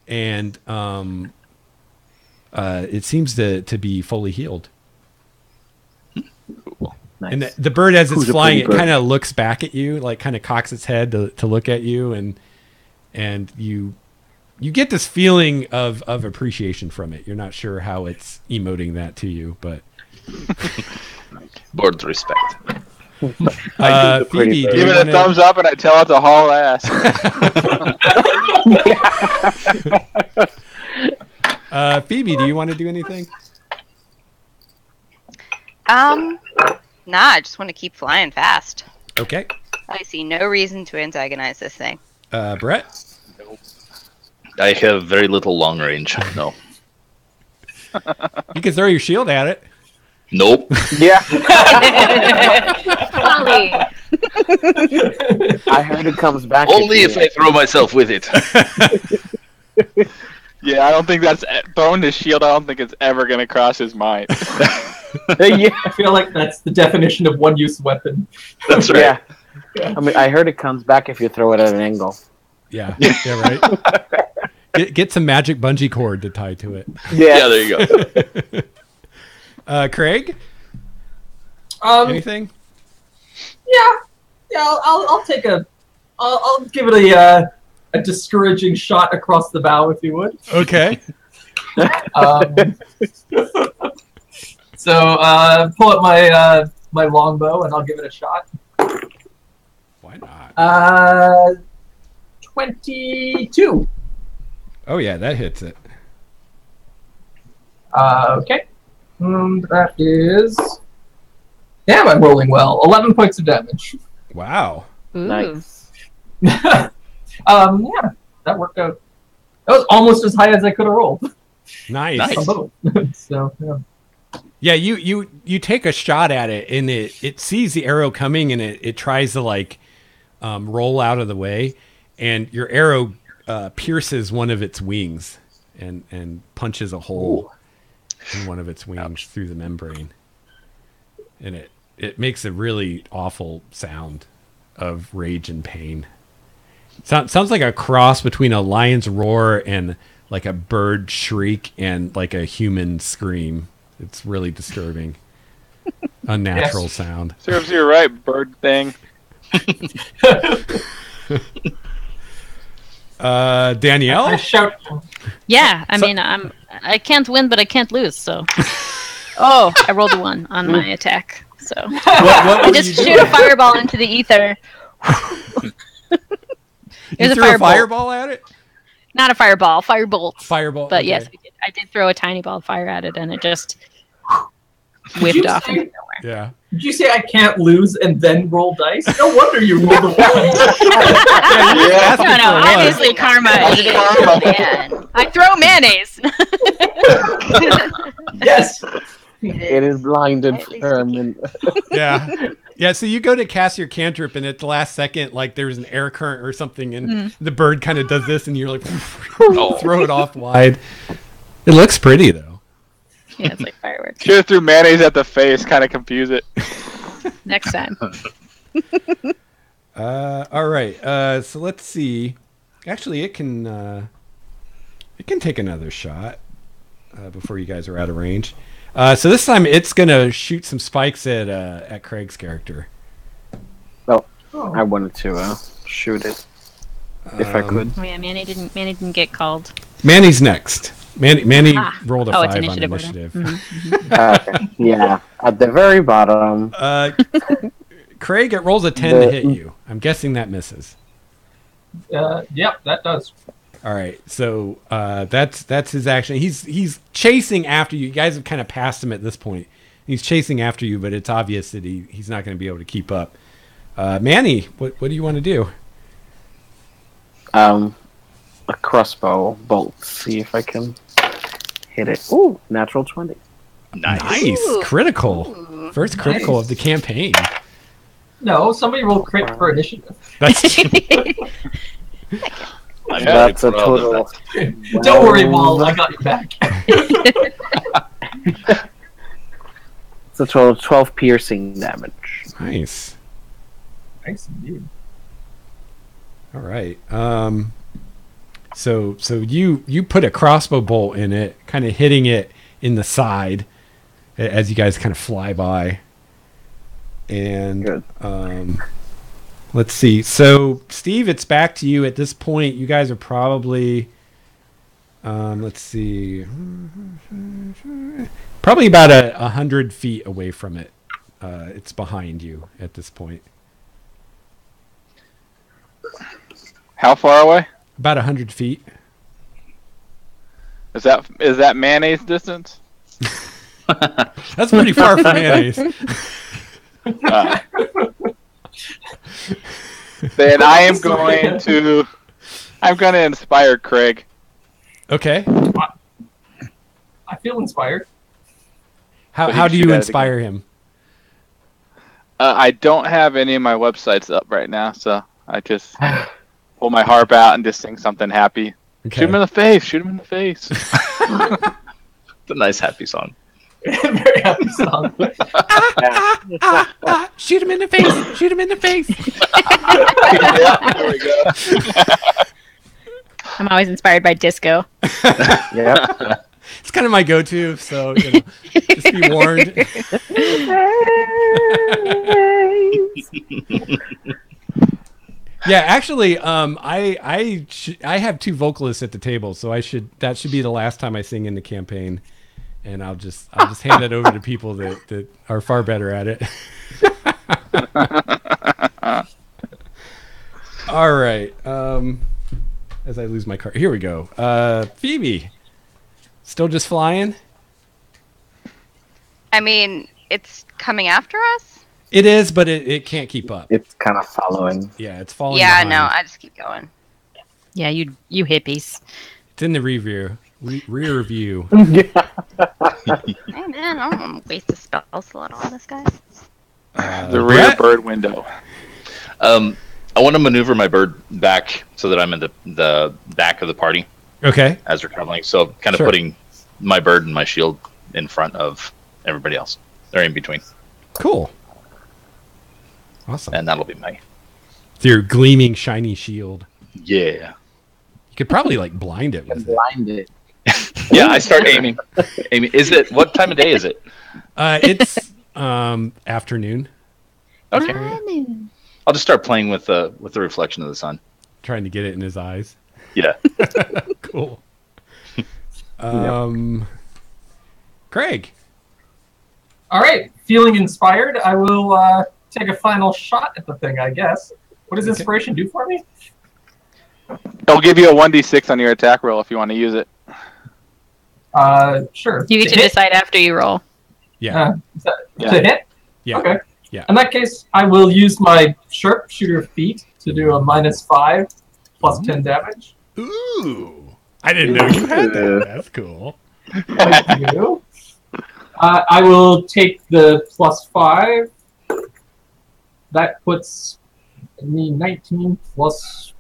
and it seems to be fully healed. Cool. Nice. And the bird, as it's Who's a flying, it pretty bird? kind of looks back at you, like kind of cocks its head to look at you, and you get this feeling of appreciation from it. You're not sure how it's emoting that to you, but Board respect. I do the pretty Phoebe, bird. do Give you it a wanna- thumbs up and I tell it to haul ass. Phoebe, do you want to do anything? Nah, I just want to keep flying fast. Okay. I see no reason to antagonize this thing. Brett? I have very little long range. No. You can throw your shield at it. Nope. Yeah. Golly. I heard it comes back. Only if I throw myself with it. Yeah, I don't think that's throwing his shield. I don't think it's ever gonna cross his mind. Yeah. I feel like that's the definition of one-use weapon. That's right. Yeah. I mean, I heard it comes back if you throw it at an angle. Yeah. Yeah, right. Get some magic bungee cord to tie to it. Yeah, there you go. Craig? Anything? Yeah. I'll take I'll give it a discouraging shot across the bow, if you would. Okay. So pull up my longbow and I'll give it a shot. Why not? 22. Oh yeah, that hits it. Okay. That is. Damn, I'm rolling well. 11 points of damage. Wow. Ooh. Nice. Yeah, that worked out. That was almost as high as I could have rolled. Nice. Nice. On both. So, yeah. Yeah, you take a shot at it and it sees the arrow coming and it tries to like roll out of the way, and your arrow pierces one of its wings and punches a hole in one of its wings through the membrane. And it makes a really awful sound of rage and pain. Sounds like a cross between a lion's roar and like a bird shriek and like a human scream. It's really disturbing. Unnatural Yes. sound. Serves you right, bird thing. Danielle? I shout. Yeah, I mean, I can't win, but I can't lose. So, I rolled a 1 on my attack. So What I were just you shoot doing? a fireball into the ether. You There's a threw a firebolt. fireball at it? Not a fireball, firebolt. Firebolt. But okay. yes, I did throw a tiny ball of fire at it, and it just Did whipped you off say- into nowhere. Yeah. Did you say I can't lose and then roll dice? No wonder you rolled a 1. Yeah. No, no, for one. obviously karma is Man. I throw mayonnaise. Yes. It is blind and At least firm. And Yeah. Yeah, so you go to cast your cantrip, and at the last second, like there's an air current or something, and the bird kind of does this, and you're like, throw it off wide. It looks pretty, though. Yeah, it's like fireworks. Should have threw mayonnaise at the face, kind of confuse it. Next time. All right. So let's see. Actually, it can take another shot before you guys are out of range. So this time, it's gonna shoot some spikes at Craig's character. well, I wanted to shoot it if I could. Oh yeah, Manny didn't get called. Manny's next. Manny Ah. rolled a Oh, it's 5 on initiative order. initiative. Okay. Yeah, at the very bottom. Craig, it rolls a 10 to hit you. I'm guessing that misses. Yep, that does. All right, so that's his action. He's chasing after you. You guys have kind of passed him at this point. He's chasing after you, but it's obvious that he's not going to be able to keep up. Manny, what do you want to do? A crossbow bolt. See if I can hit it. Ooh, natural 20. Nice, Ooh. critical. First critical of the campaign. No, somebody rolled crit for initiative. That's That's a total. Don't worry, Wall. I got your back. It's a total of 12 piercing damage. nice. Thanks, indeed. All right. So you put a crossbow bolt in it, kind of hitting it in the side as you guys kind of fly by. And Good. let's see. So Steve, it's back to you at this point. You guys are probably let's see, probably about 100 feet away from it. It's behind you at this point. How far away? About 100 feet. Is that mayonnaise distance? That's pretty far from mayonnaise. Then I'm going to inspire Craig. Okay. I feel inspired. How But how you do shoot you at it inspire him? I don't have any of my websites up right now, so I just pull my harp out and just sing something happy. Okay. Shoot him in the face! Shoot him in the face! It's a nice happy song. Very happy song. Shoot him in the face! Shoot him in the face! There we go. I'm always inspired by disco. Yeah. It's kind of my go-to, so just be warned. Yeah, actually, I have 2 vocalists at the table, so that should be the last time I sing in the campaign, and I'll just hand it over to people that are far better at it. All right. As I lose my card, here we go. Phoebe, still just flying? I mean, it's coming after us? It is, but it can't keep up. It's kind of following. Yeah, it's falling. Yeah, behind. no, I just keep going. Yeah, you hippies. It's in the rear view. Hey, man, I don't want to waste a spell slot on this guy. The rear Brett? bird window. I want to maneuver my bird back so that I'm in the back of the party Okay. as we're traveling. So kind of Sure. putting my bird and my shield in front of everybody else. They're in between. Cool. Awesome. And that'll be my... With your gleaming, shiny shield. Yeah. You could probably blind it with it. Blind it. Yeah, I start aiming. Is it... What time of day is it? It's afternoon. Okay. I'll just start playing with the reflection of the sun. Trying to get it in his eyes. Yeah. Cool. Craig. All right, feeling inspired, I will take a final shot at the thing, I guess. What does inspiration do for me? It'll give you a 1d6 on your attack roll if you want to use it. Sure. You get to hit? decide after you roll. Yeah. Yeah. To hit? Yeah. Okay. Yeah. In that case, I will use my sharpshooter feat to do a -5 plus 10 damage. Ooh. I didn't know you had that. That's cool. Thank you. I will take the +5. That puts me 19 plus.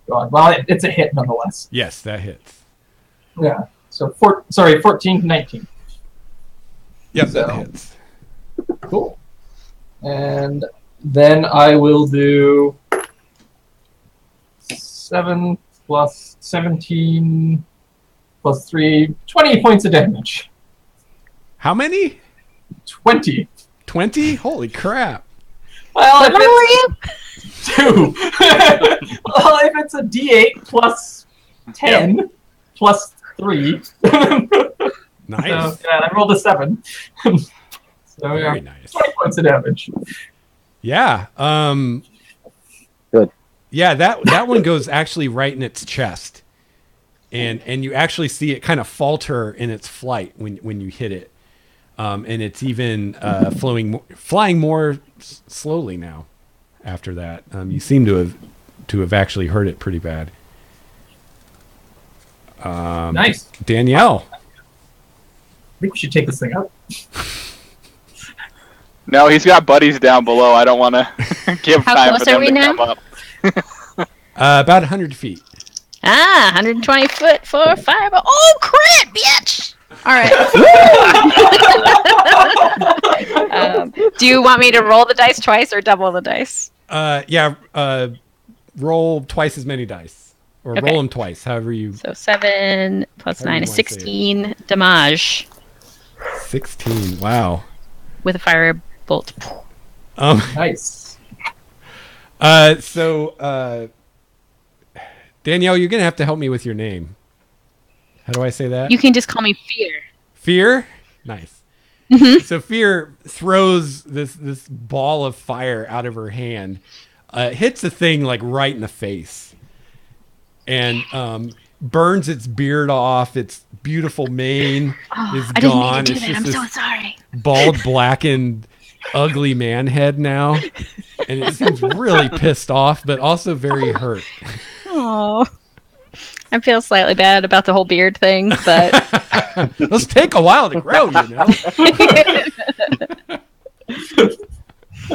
God, well, it's a hit nonetheless. Yes, that hits. Yeah. So 14 to 19. Yep, So- that hits. Cool. And then I will do 7 plus 17 plus 3, 20 points of damage. How many? 20. 20? Holy crap. Well, What level are you? 2. Well, if it's a D8 plus 10 plus 3. Nice. So, yeah, I rolled a 7. So, Very yeah, nice. 20 points of damage. Yeah. Good. Yeah, that one goes actually right in its chest. And you actually see it kind of falter in its flight when you hit it. And it's even flying more slowly now after that. You seem to have actually hurt it pretty bad. Nice. Danielle. I think we should take this thing out. No, he's got buddies down below. I don't want to give How time close for them are we to now? come up. About 100 feet. 120 foot for a fireball. Oh, crit, bitch! All right. Do you want me to roll the dice twice or double the dice? Roll twice as many dice. Or Okay. roll them twice, however you... So 7 plus However 9 you is wanna say it. 16 damage 16. Wow. with a firebolt. Nice. Danielle, you're going to have to help me with your name. How do I say that? You can just call me Fear. Fear? Nice. Mhm. So Fear throws this ball of fire out of her hand, hits the thing like right in the face, and burns its beard off. Its beautiful mane is I didn't mean gone. to do It's that. just I'm this so sorry. bald, blackened, ugly man head now, and it seems really pissed off, but also very hurt. Oh, I feel slightly bad about the whole beard thing, but Let's take a while to grow, you know.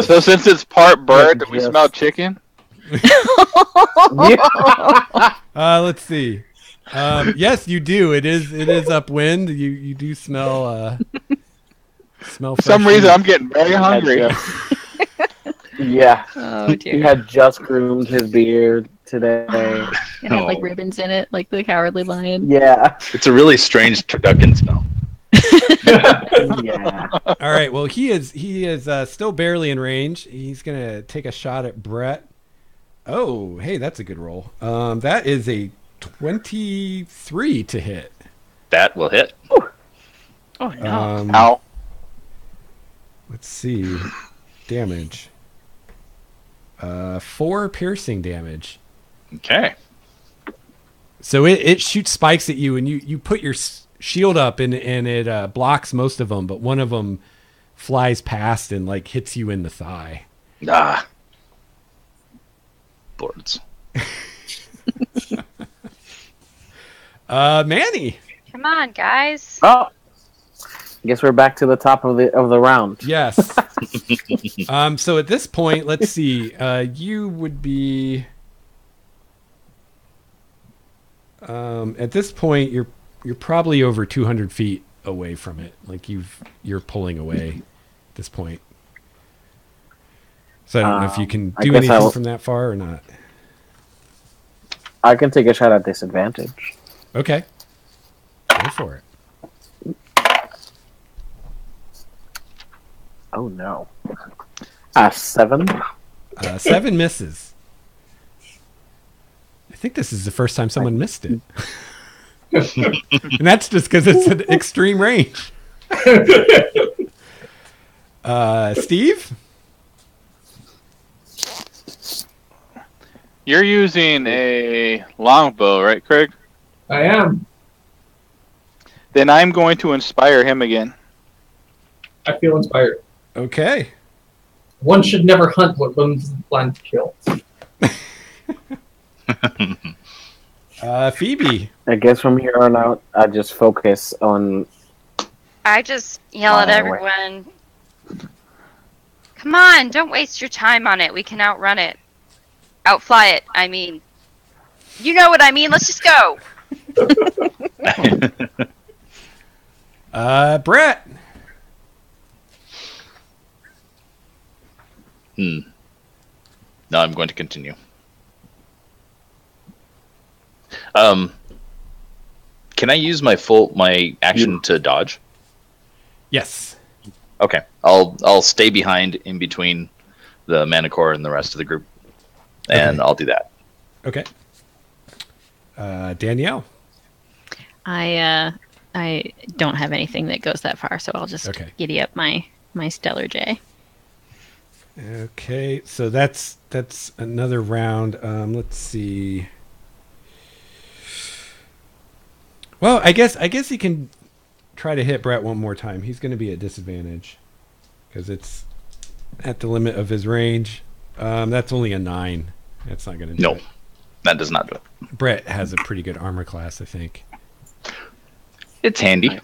So since it's part bird, do we Yes. smell chicken? Let's see. Yes, you do. It is upwind. You do smell smell. For some fresh reason, meat. I'm getting very hungry. Yeah. oh He dear, had just groomed his beard today. it had like ribbons in it, like the Cowardly Lion. Yeah. It's a really strange turducken smell. Yeah. All right. Well, he is still barely in range. He's gonna take a shot at Brett. Oh, hey, that's a good roll. That is a 23 to hit. That will hit. Oh no! Ow. Let's see. Damage. 4 piercing damage. Okay. So it shoots spikes at you, and you put your shield up, and it blocks most of them, but one of them flies past and like hits you in the thigh. Ah. Boards. Manny. Come on, guys. Oh. Guess we're back to the top of the round. Yes. So at this point, let's see. You would be. At this point, you're probably over 200 feet away from it. Like you're pulling away at this point. So I don't know if you can I do guess anything I'll- from that far or not. I can take a shot at disadvantage. Okay. Go for it. Oh no. 7. 7 misses. I think this is the first time someone missed it. And that's just because it's an extreme range. Steve? You're using a longbow, right, Craig? I am. Then I'm going to inspire him again. I feel inspired. Okay. One should never hunt what one doesn't plan to kill. Phoebe. I guess from here on out, I just focus on. I just yell at everyone. Come on, don't waste your time on it. We can outrun it. Outfly it, I mean. You know what I mean. Let's just go. Brett. No, I'm going to continue. Can I use my action to dodge? Yes. Okay, I'll stay behind in between the Manticore and the rest of the group, and Okay. I'll do that. Okay. Danielle. I don't have anything that goes that far, so I'll just giddy up my Stellar J. Okay, so that's another round. Let's see. Well, I guess he can try to hit Brett one more time. He's going to be at disadvantage because it's at the limit of his range. That's only a 9. That's not going to do No, it. that does not do it. Brett has a pretty good armor class, I think. It's handy.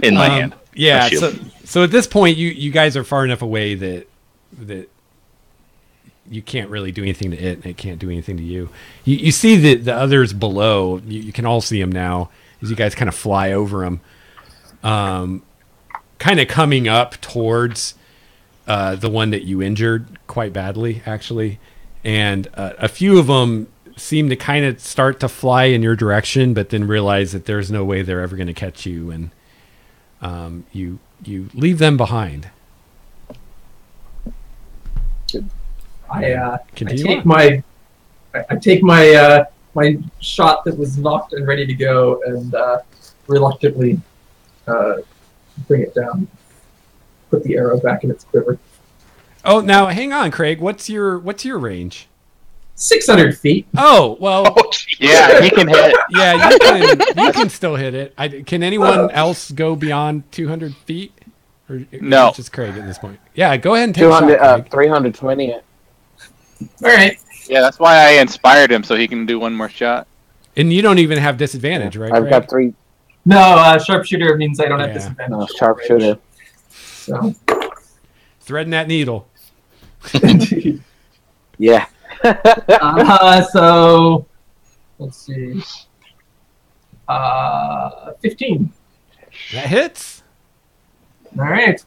In my hand. Yeah, My shield. so at this point, you guys are far enough away that you can't really do anything to it, and it can't do anything to you. You see the others below. You can all see them now as you guys kind of fly over them, kind of coming up towards the one that you injured quite badly, actually. And a few of them seem to kind of start to fly in your direction, but then realize that there's no way they're ever going to catch you, and you leave them behind. I Continue take on. my my shot that was knocked and ready to go, and reluctantly bring it down. Put the arrow back in its quiver. Oh, now hang on, Craig. What's your range? 600 feet. Oh, well, Yeah, he can hit. yeah, you can still hit it. Can anyone else go beyond 200 feet? Or No. it's just Craig at this point. Yeah, go ahead and take a 200, shot, Craig. 320. All right. Yeah, that's why I inspired him so he can do one more shot. And you don't even have disadvantage, right? I've Craig? got 3. No, sharpshooter means I don't have Yeah. disadvantage. No, sharpshooter. So, Threading that needle. Yeah. so let's see. 15. That hits. All right.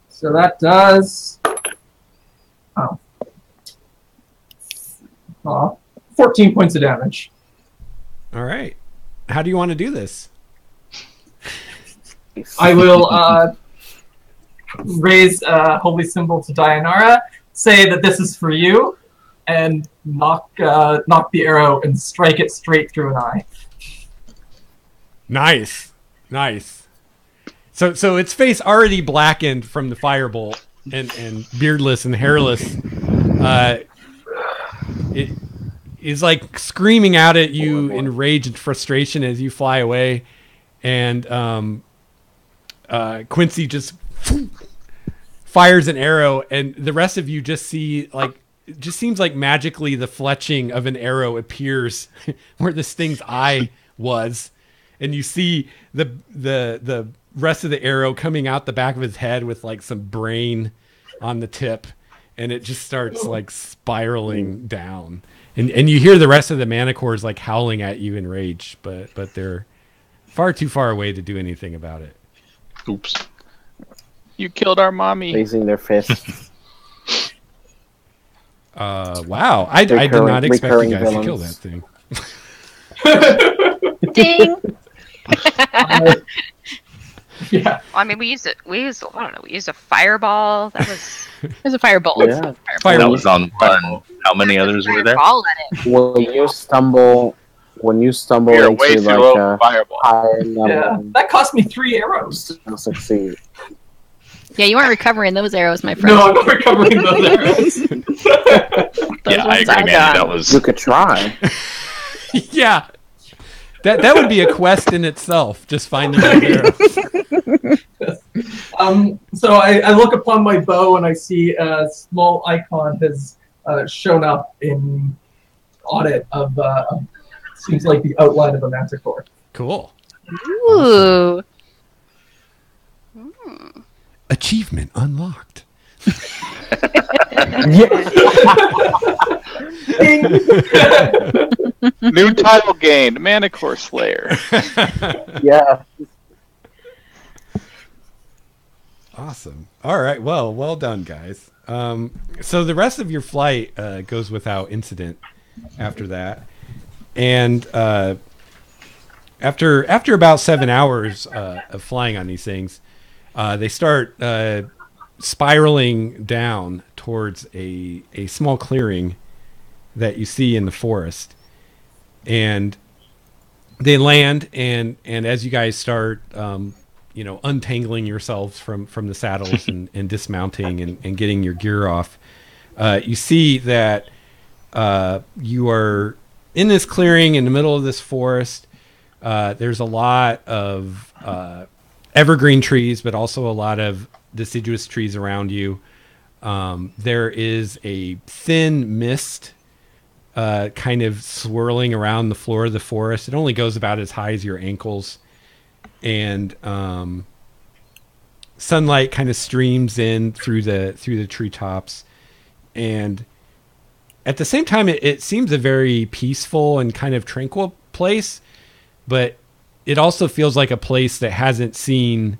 So that does 14 points of damage. All right. How do you want to do this? I will raise a holy symbol to Dianara, say that this is for you, and knock the arrow and strike it straight through an eye. Nice. So its face already blackened from the firebolt and beardless and hairless. It is like screaming out at you in rage and frustration as you fly away, and Quincy just fires an arrow, and the rest of you just see, like, it just seems like magically the fletching of an arrow appears where this thing's eye was, and you see the rest of the arrow coming out the back of his head with like some brain on the tip, and it just starts like spiraling down, and you hear the rest of the Manticores like howling at you in rage, but they're far too far away to do anything about it. Oops. You killed our mommy. Raising their fists. Wow, I did not expect you guys to kill that thing. Ding! Yeah. I mean, we used a fireball. That was There's a firebolt. Yeah. Fire. That was on one. How many others were there? fireball at it. When you stumble You're way into too like low a for fireball. higher level, Yeah. That cost me 3 arrows. you'll succeed. Yeah, you weren't recovering those arrows, my friend. No, I'm not recovering those arrows. Yeah, I agree, Mandy. That was You could try. Yeah. That would be a quest in itself, just finding the arrows. So I look upon my bow and I see a small icon has shown up on it of seems like the outline of a manticore. Cool. Ooh. Achievement unlocked. New title gained, Manticore Slayer. Yeah. Awesome. All right. Well done, guys. So the rest of your flight goes without incident after that, and after about 7 hours of flying on these things, they start spiraling down towards a small clearing that you see in the forest, and they land, and as you guys start untangling yourselves from the saddles and dismounting and getting your gear off, you see that you are in this clearing in the middle of this forest. There's a lot of evergreen trees, but also a lot of deciduous trees around you. There is a thin mist kind of swirling around the floor of the forest. It only goes about as high as your ankles, and sunlight kind of streams in through the treetops, and at the same time it seems a very peaceful and kind of tranquil place, but it also feels like a place that hasn't seen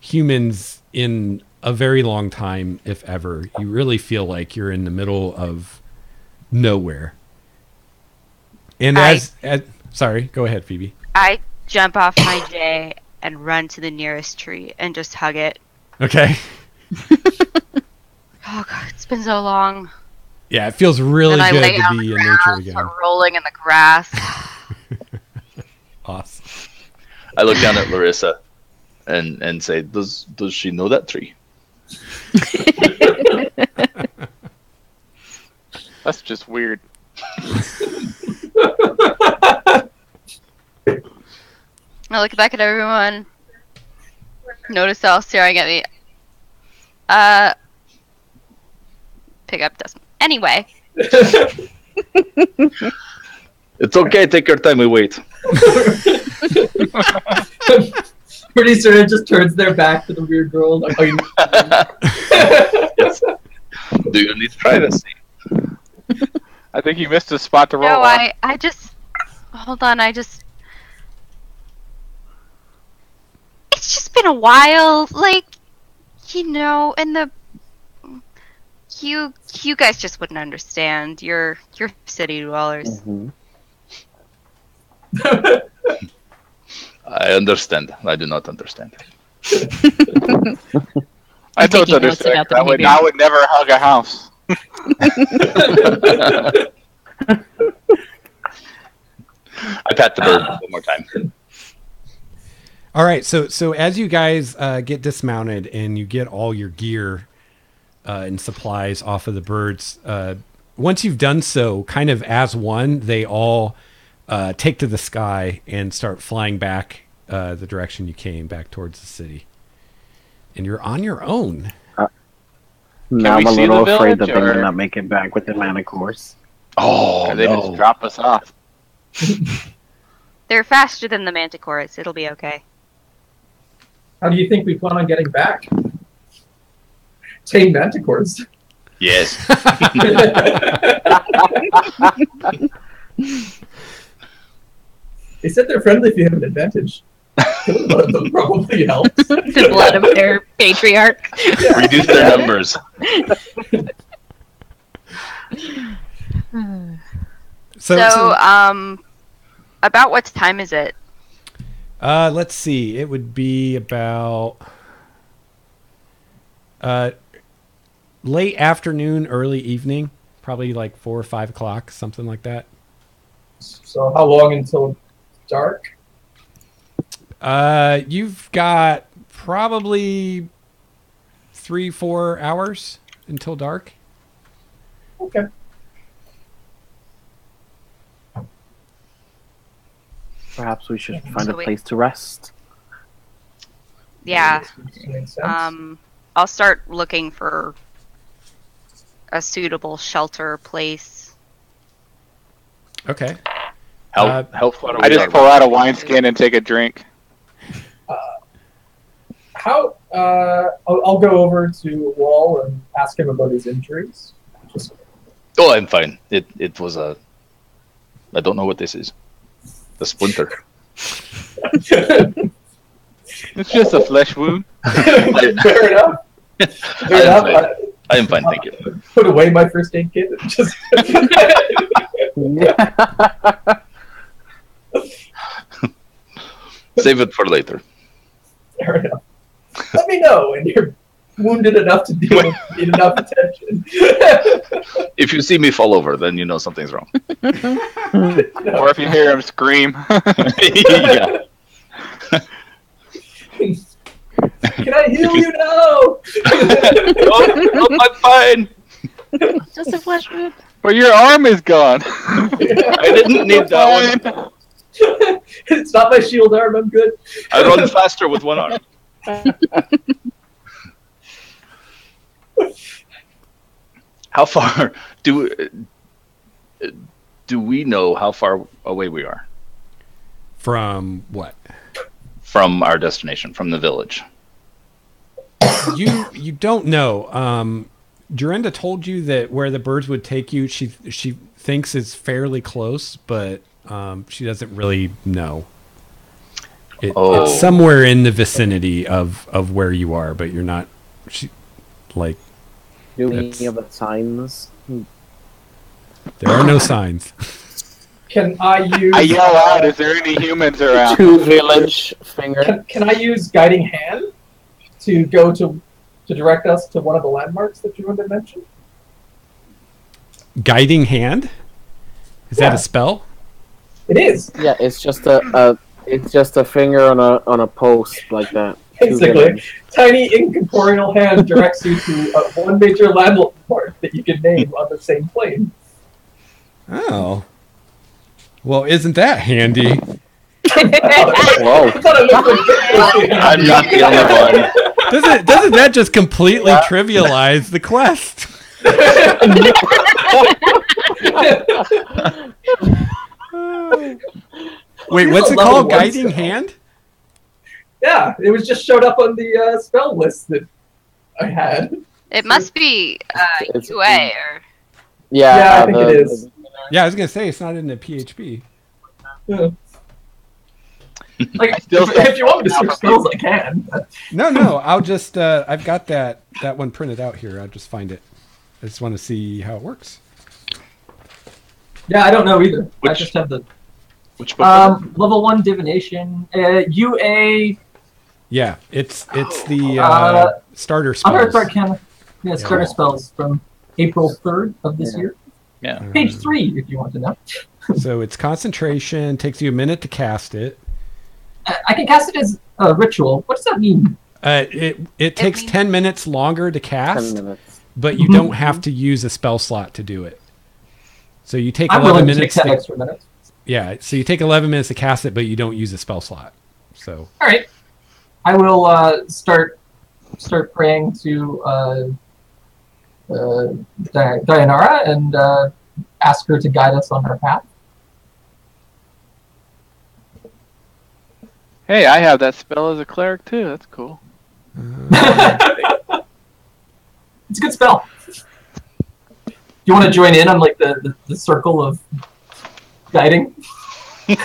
humans in a very long time, if ever. You really feel like you're in the middle of nowhere. And sorry, go ahead, Phoebe. I jump off my J and run to the nearest tree and just hug it. Okay. Oh God, it's been so long. Yeah, it feels really then good I lay to on be the in nature ground, again. start rolling in the grass. Awesome. I look down at Larissa and say, does she know that tree? That's just weird. I look back at everyone. Notice they're all staring at me. Pick up Desmond. Anyway. It's okay. Take your time. We wait. Pretty soon it just turns their back to the weird girl. Like, Yes. Do you need privacy? I think you missed a spot to roll No, on. I just... Hold on, it's just been a while. Like, and the... You guys just wouldn't understand. You're city dwellers. Mm-hmm. I understand. I do not understand. I don't taking notes understand. about the I behavior. would never hug a house. I pat the bird one more time. All right, so as you guys get dismounted and you get all your gear and supplies off of the birds, once you've done so, kind of as one, they all take to the sky and start flying back the direction you came, back towards the city. And you're on your own. Now we I'm a see little the afraid that village, they may or- not make it back with the Manticores. Oh, Or they just drop us off. They're faster than the Manticores. It'll be okay. how do you think we plan on getting back? Tame manticores. Yes. They said they're friendly if you have an advantage. Killing one of them probably helps. The blood of their patriarch. Reduce their numbers. So, about what time is it? Let's see. It would be about late afternoon, early evening, probably like 4 or 5 o'clock, something like that. So how long until dark? You've got probably 3-4 hours until dark. Okay. Perhaps we should find So a we- place to rest. Yeah. Makes sense. I'll start looking for a suitable shelter place. Okay. How far away I just are pull we? out a wineskin and take a drink. I'll go over to Wall and ask him about his injuries. Just Oh, I'm fine. It was a. I don't know what this is. A splinter. It's just a flesh wound. fair enough. Fair enough. I am fine, thank you. Put away my first aid kit. And just Save it for later. fair enough. Let me know when you're wounded enough to deal with need enough attention. If you see me fall over, then you know something's wrong. Or if you hear him scream. Yeah. Can I heal you now? Oh, I'm fine. Just a flesh wound. But your arm is gone. I didn't need that one. It's not my shield arm. I'm good. I run faster with one arm. How far do we know how far away we are From what? from our destination, from the village? You don't know. Jorenda told you that where the birds would take you, she thinks is fairly close, but she doesn't really know. It's somewhere in the vicinity of where you are, but you're not. Do That's- any of the signs? There are no signs. Can I use? I yell out, is there any humans around? To village finger. Can I use guiding hand to go to direct us to one of the landmarks that you wanted to mention? Guiding hand? Is that a spell? It is Yeah, it's just a finger on a post like that. To basically village. tiny incorporeal hand directs you to one major landmark that you can name on the same plane. Oh. Well, isn't that handy? Whoa. I thought it looked like I'm not the only one. Doesn't that just completely trivialize the quest? Wait, what's it Level called? one Guiding spell. hand? Yeah, it was just showed up on the spell list that I had. It must be It's- UA or Yeah, I think it is. Yeah, I was gonna say it's not in the PHP. Yeah. Like, still if you want me to switch spells, I can. No, I'll just I've got that one printed out here. I'll just find it. I just want to see how it works. Yeah, I don't know either. I Which- just have the Which book? level 1 divination. UA. Yeah, it's the starter Other spells. Arcana. Yeah, starter spells from April 3rd of this year. Yeah. Page 3, if you want to know. So it's concentration. Takes you a minute to cast it. I can cast it as a ritual. What does that mean? It takes means- 10 minutes longer to cast, 10 minutes. but you don't have to use a spell slot to do it. So you take I'm 11 willing to take minutes. 10 extra minutes. Yeah, so you take 11 minutes to cast it, but you don't use a spell slot. So All right. I will start praying to Dianara and ask her to guide us on her path. Hey, I have that spell as a cleric too. That's cool. It's a good spell. Do you want to join in on like the circle of guiding? Oh,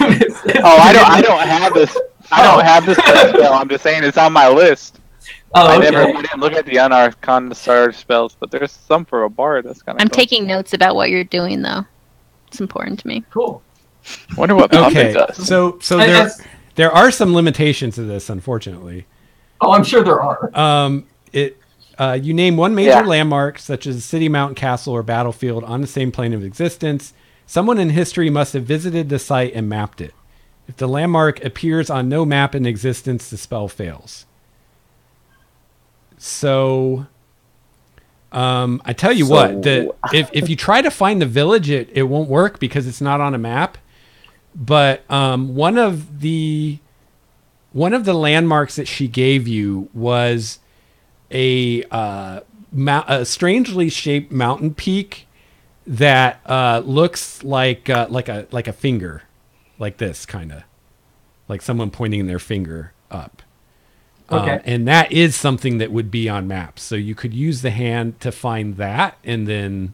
I don't have this. I don't have this spell. I'm just saying it's on my list. Oh, I okay. didn't look at the unarcana starter spells, but there's some for a bard. That's kind of. I'm taking notes about what you're doing, though. It's important to me. Cool. Wonder what Pumpkin okay, does. so I- there that's- there are some limitations to this, unfortunately. Oh, I'm sure there are. You name one major Yeah. landmark, such as a city, mountain, castle, or battlefield, on the same plane of existence. Someone in history must have visited the site and mapped it. If the landmark appears on no map in existence, the spell fails. So I tell you what, if you try to find the village, it won't work because it's not on a map. But one of the landmarks that she gave you was a strangely shaped mountain peak that looks like a finger, like this kind of, like someone pointing their finger up. Okay. And that is something that would be on maps. So you could use the hand to find that, and then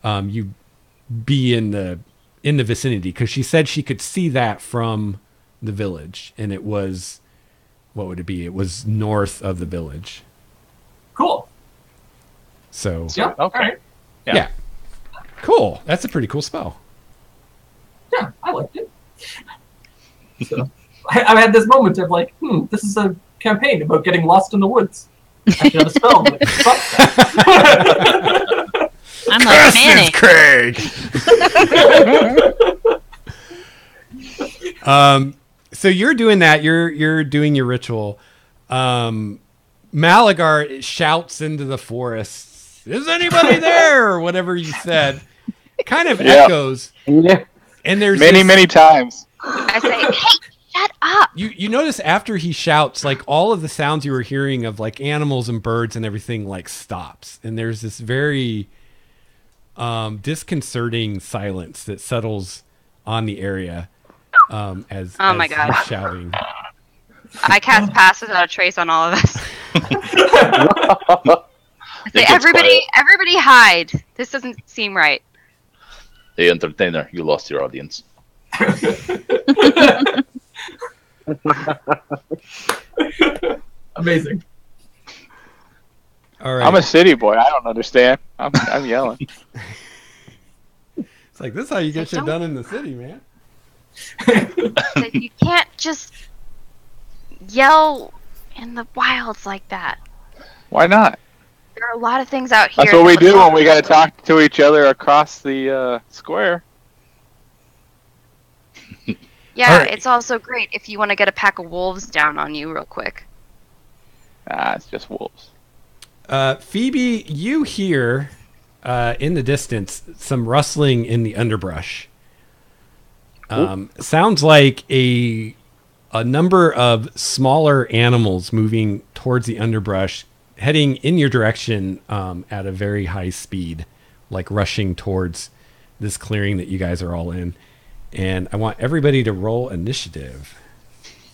you be in the vicinity, because she said she could see that from the village, and it was, what would it be? It was north of the village. Cool. So Yeah. Okay. All right. yeah. Cool. That's a pretty cool spell. Yeah, I liked it. So I had this moment of like, this is a campaign about getting lost in the woods. I should have a spell. Like, fuck that. I'm like Manny. Craig. So you're doing that. You're doing your ritual. Malagar shouts into the forest, "Is anybody there?" or whatever you said. Kind of echoes. Yeah. And there's Many times. I say, hey, shut up. You notice after he shouts, like all of the sounds you were hearing of like animals and birds and everything like stops, and there's this very disconcerting silence that settles on the area as my God. he's shouting. I cast Pass Without a Trace on all of us. I say, gets everybody quiet. hide. This doesn't seem right. The entertainer, you lost your audience. Amazing. All right. I'm a city boy. I don't understand. I'm yelling. It's like, this is how you get Say, shit done in the city, man. Like, you can't just yell in the wilds like that. Why not? There are a lot of things out here. That's what we that do would when we got to talk to each other across the square. Yeah, All right. it's also great if you want to get a pack of wolves down on you real quick. It's just wolves. Phoebe, you hear in the distance some rustling in the underbrush. Sounds like a number of smaller animals moving towards the underbrush, heading in your direction at a very high speed, like rushing towards this clearing that you guys are all in. And I want everybody to roll initiative.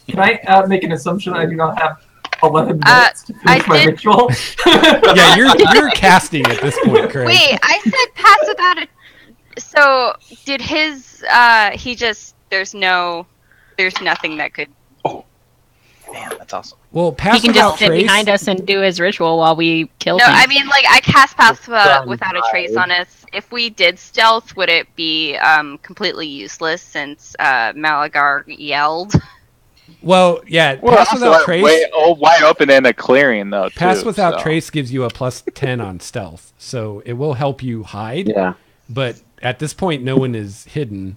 Can I make an assumption I do not have 11 minutes to I finish my did- ritual? Yeah, you're casting at this point, Craig. Wait, I said pass without a. So did his? There's nothing that could. Man, that's awesome. Well, He pass can without just sit trace. behind us and do his ritual while we kill No, things. I mean like I cast pass without a Done. trace on us. If we did stealth, would it be completely useless since Malagar yelled? Well, yeah, Well, pass also without trace. wide open in a clearing though. Pass too, without so. trace gives you a plus 10 on stealth, so it will help you hide. Yeah. But at this point, no one is hidden.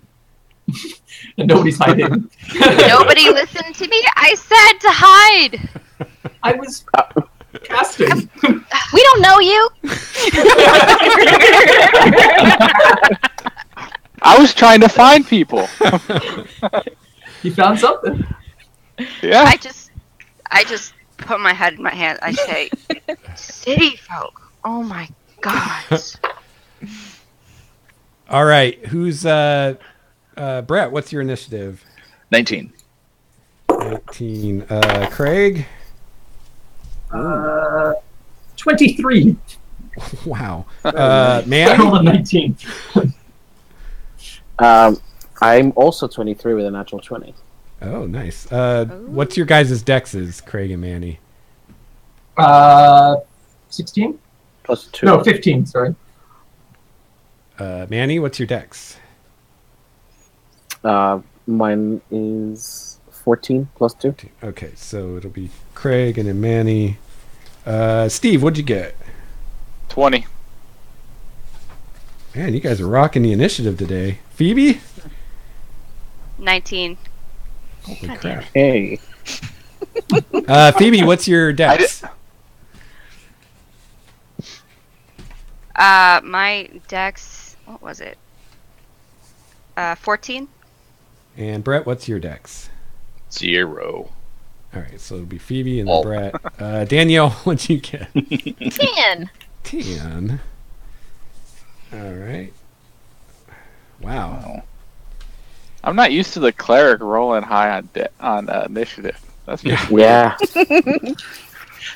And nobody's hiding. Nobody listened to me. I said to hide. I was casting. We don't know you. I was trying to find people. You found something. Yeah. I just put my head in my hand. I say, city folk. Oh my god. All right, who's Brett? What's your initiative? 19. 19. Craig. 23. Wow. I Man. rolled a 19. I'm also 23 with a natural 20. Oh, nice. What's your guys' dexes, Craig and Manny? 16? Plus 2. No, 15, sorry. Manny, what's your dex? Mine is 14 plus 2. Okay, so it'll be Craig and then Manny. Steve, what'd you get? 20. Man, you guys are rocking the initiative today. Phoebe? 19. Holy crap. Hey. Phoebe, what's your dex? My dex, what was it? 14. And Brett, what's your dex? 0. All right, so it'll be Phoebe and then Oh. Brett. Danielle, what'd you get? 10. 10. All right. Wow. Wow. I'm not used to the cleric rolling high on initiative. That's just Yeah.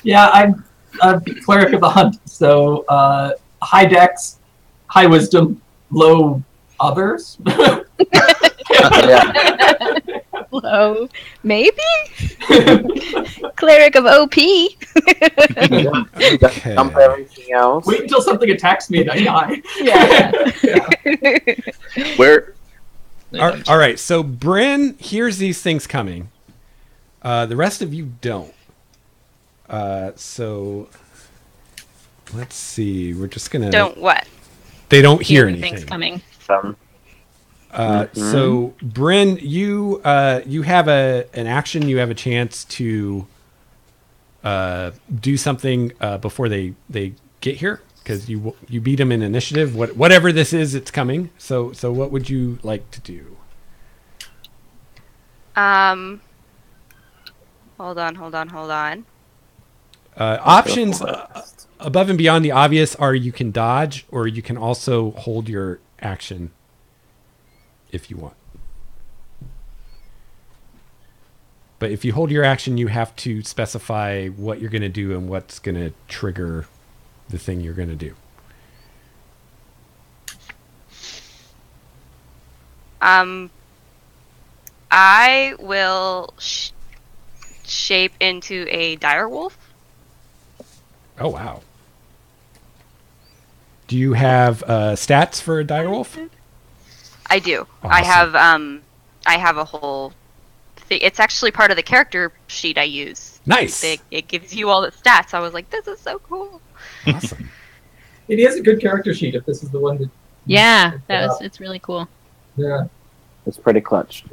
Yeah, I'm a cleric of the hunt, so high dex, high wisdom, low others. Yeah. Hello. Maybe? Cleric of OP. Okay. Dump everything else. Wait until something attacks me and I die. Yeah. Where? All right, so Bryn hears these things coming. The rest of you don't. So let's see. We're just gonna. Don't what? They don't hear Hearing anything. things coming. So Bryn, you have an action. You have a chance to do something before they get here because you beat them in initiative. Whatever this is, it's coming. So what would you like to do? Hold on. Options above and beyond the obvious are you can dodge or you can also hold your action if you want. But if you hold your action, you have to specify what you're going to do and what's going to trigger the thing you're going to do. I will shape into a direwolf. Oh, wow. Do you have stats for a direwolf? I do. Awesome. I have a whole thing. It's actually part of the character sheet I use. Nice. It gives you all the stats. I was like, this is so cool. Awesome. It is a good character sheet if this is the one that. Yeah, it's really cool. Yeah. It's pretty clutch.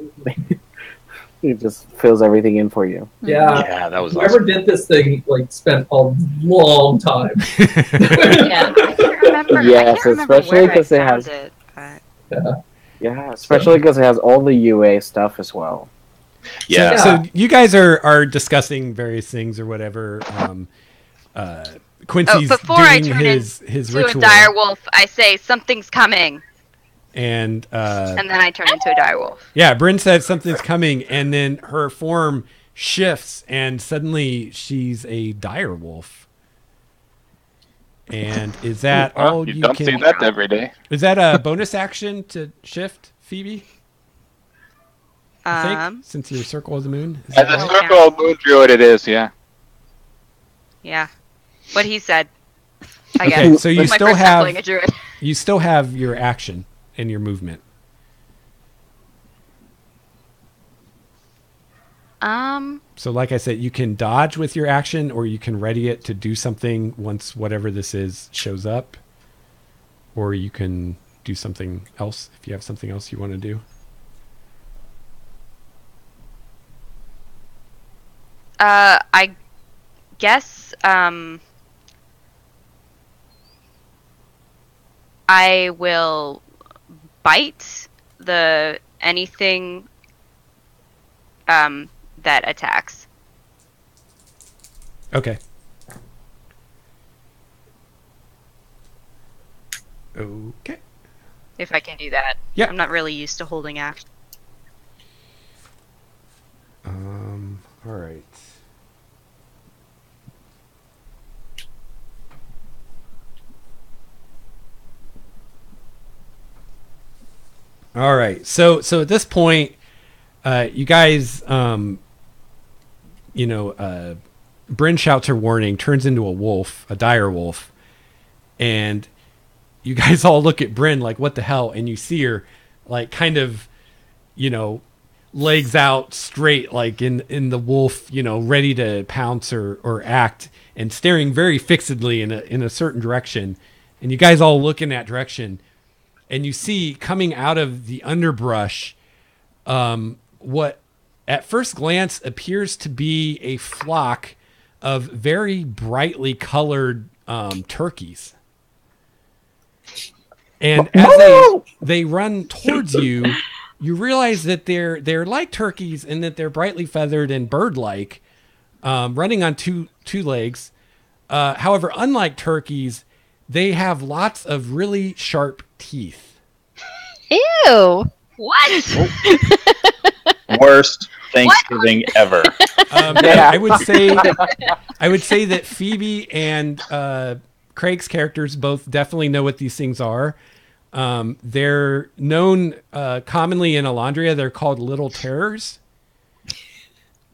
It just fills everything in for you. Yeah. Yeah, that was Whoever awesome. did this thing spent a long time. Yeah. I can't remember. Yes, especially where I 'cause it found has- it, but... Yeah. Yeah, especially because it has all the UA stuff as well. Yeah. So you guys are discussing various things or whatever. Quincy's before I doing turn his to ritual, a direwolf, I say something's coming, and and then I turn into a direwolf. yeah, Bryn said something's coming, and then her form shifts, and suddenly she's a direwolf. And is that Well, all you you don't can? see that every day. Is that a bonus action to shift, Phoebe? I think, since your circle of the moon. Is As that a right? Okay. circle of moon druid, it is, yeah. Yeah, what he said. I Okay, guess. so you This is my still first time have playing a druid. you still have your action and your movement. So like I said, you can dodge with your action or you can ready it to do something once whatever this is shows up. Or you can do something else if you have something else you want to do. I guess I will bite anything that attacks. Okay. Okay. If I can do that. Yeah. I'm not really used to holding action. All right. All right. So at this point, you guys, Bryn shouts her warning, turns into a wolf, a dire wolf, and you guys all look at Bryn like, what the hell? And you see her like kind of, legs out straight, like in the wolf, ready to pounce or act, and staring very fixedly in a certain direction. And you guys all look in that direction, and you see coming out of the underbrush, what at first glance appears to be a flock of very brightly colored turkeys. And as they run towards you, you realize that they're like turkeys in that they're brightly feathered and bird-like, running on two legs. However, unlike turkeys, they have lots of really sharp teeth. Ew. What? Worst Thanksgiving ever. Yeah. I would say that Phoebe and Craig's characters both definitely know what these things are. They're known commonly in Elandria. They're called little terrors,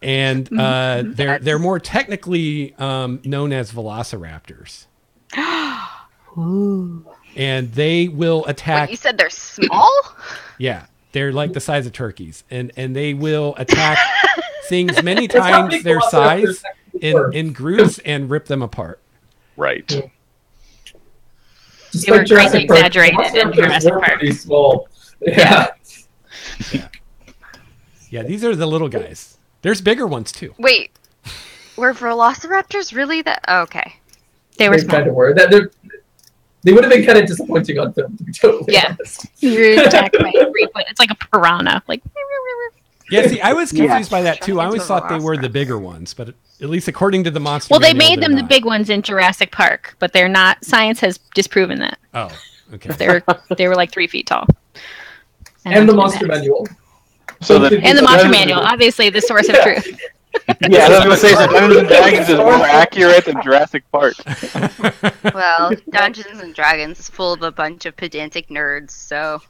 and they're more technically known as velociraptors. Ooh. And they will attack. Wait, you said they're small? Yeah, they're like the size of turkeys, and they will attack things many That's how times big their velociraptors size actually were. in groups and rip them apart. Right. Just They were Jurassic greatly Park. exaggerated in Velociraptors Jurassic were Park. pretty small. Yeah. Yeah, these are the little guys. There's bigger ones too. Wait, were velociraptors really that? Oh, okay. They were They small. kind of were. They would have been kind of disappointing on film, to be totally Yeah. honest. You're attacked by a 3-foot. It's like a piranha. Like. Yeah, see, I was confused by that too. I Turn always into thought they were the velociraptors. bigger ones, but at least according to the monster. Well, they manual, made they're them the not. big ones in Jurassic Park, but they're not. Science has disproven that. Oh, okay. They were like 3 feet tall. And the on monster impacts. manual. So the And the monster manual, obviously the source of truth. Yeah, I was gonna say so Dungeons and Dragons is more accurate than Jurassic Park. Well, Dungeons and Dragons is full of a bunch of pedantic nerds, so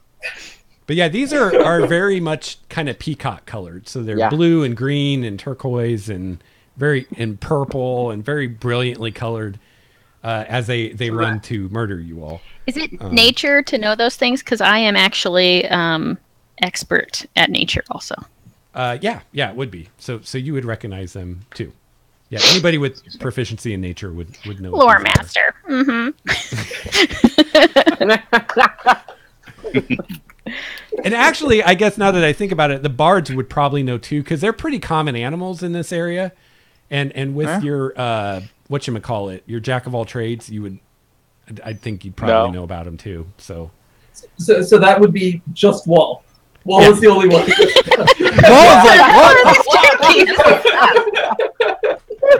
But yeah, these are very much kind of peacock colored. So they're Yeah. blue and green and turquoise and purple and very brilliantly colored as they run to murder you all. Is it nature to know those things? Because I am actually expert at nature also. Yeah, it would be. So you would recognize them too. Yeah, anybody with proficiency in nature would know. what Lore these are. master. Mm-hmm. And actually, I guess now that I think about it, the bards would probably know too, because they're pretty common animals in this area. And with your whatchamacallit, your jack of all trades, I think you'd probably know about them too. So that would be just Wall. Wall Yeah. is the only one. what?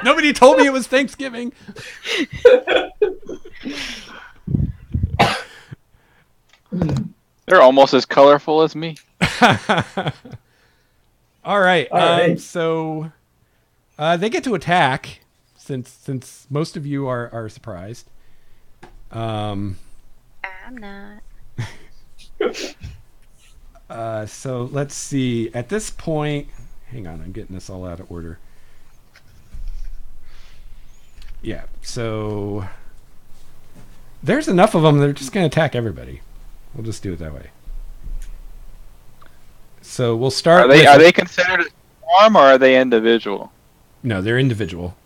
Nobody told me it was Thanksgiving. They're almost as colorful as me. All right. All right. So they get to attack since most of you are surprised. I'm not. So let's see. At this point, hang on, I'm getting this all out of order. Yeah. So there's enough of them. They're just going to attack everybody. We'll just do it that way. So we'll start. Are they considered a swarm or are they individual? No, they're individual.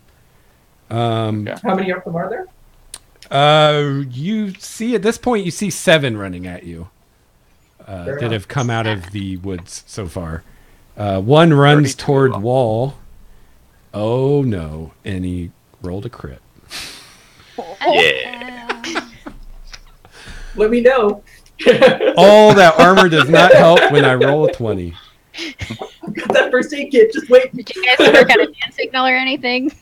Okay. How many of them are there? You see at this point, you see 7 running at you that have come out of the woods so far. One runs 32. toward Wall. Oh no! And he rolled a crit. Yeah. Let me know. All that armor does not help when I roll a 20. Got that first aid kit. Just wait. Did you guys ever get a hand signal or anything?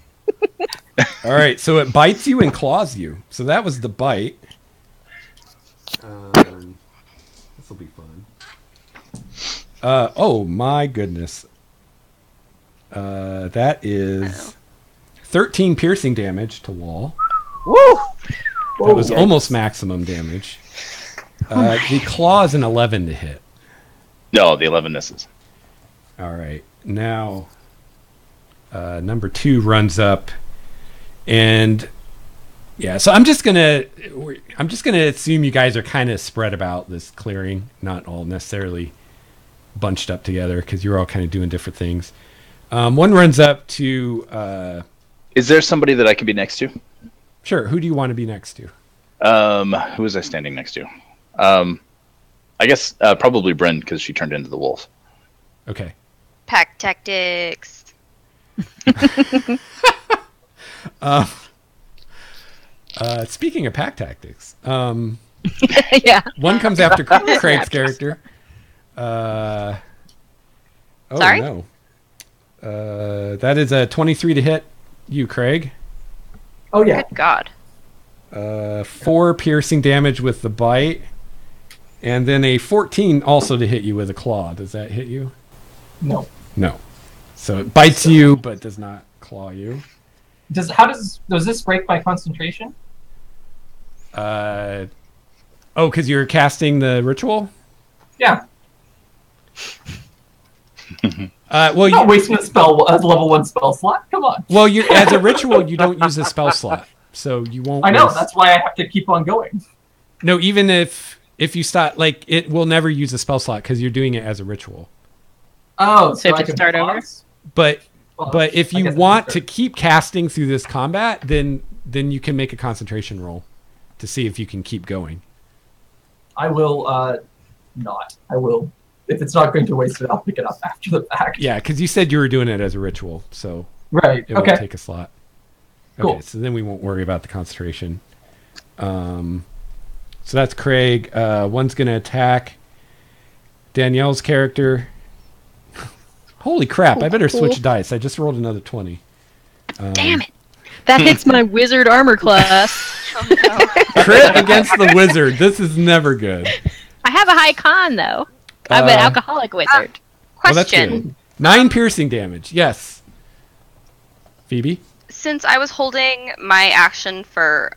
All right, so it bites you and claws you. So that was the bite. This will be fun. Oh my goodness. That is 13 piercing damage to Wall. Woo! That was Yikes. almost maximum damage. The claw is an 11 to hit. No, the 11 misses. All right, now number 2 runs up, and yeah. So I'm just gonna assume you guys are kind of spread about this clearing, not all necessarily bunched up together because you're all kind of doing different things. One runs up to. Is there somebody that I can be next to? Sure. Who do you want to be next to? Who was I standing next to? I guess probably Bryn because she turned into the wolf. Okay. Pack tactics. Speaking of pack tactics, Yeah. One comes after Craig's character. Oh Sorry? no. That is a 23 to hit you, Craig. Oh yeah. Good God. 4 piercing damage with the bite, and then a 14 also to hit you with a claw. Does that hit you? No. No. So it bites you, but does not claw you. Does this break my concentration? Because you're casting the ritual? Yeah. Well, I'm not wasting a level 1 spell slot. Come on. well, you as a ritual, you don't use a spell slot, so you won't. I know. waste- That's why I have to keep on going. No, even if you start, like, it will never use a spell slot because you're doing it as a ritual. Oh, So I to can start over? pause? But Well, if I you guess I want can to start. keep casting through this combat, then you can make a concentration roll to see if you can keep going. I will not. I will. If it's not going to waste it, I'll pick it up after the fact. Yeah, because you said you were doing it as a ritual, so Right. it won't Okay. take a slot. Cool. Okay, so then we won't worry about the concentration. So that's Craig. One's going to attack Danielle's character. Holy crap, I better switch dice. I just rolled another 20. Damn it. That hits my wizard armor class. Oh, no. Crit against the wizard. This is never good. I have a high con, though. I'm an alcoholic wizard. Well, that's Question. good. 9 piercing damage. Yes. Phoebe? Since I was holding my action for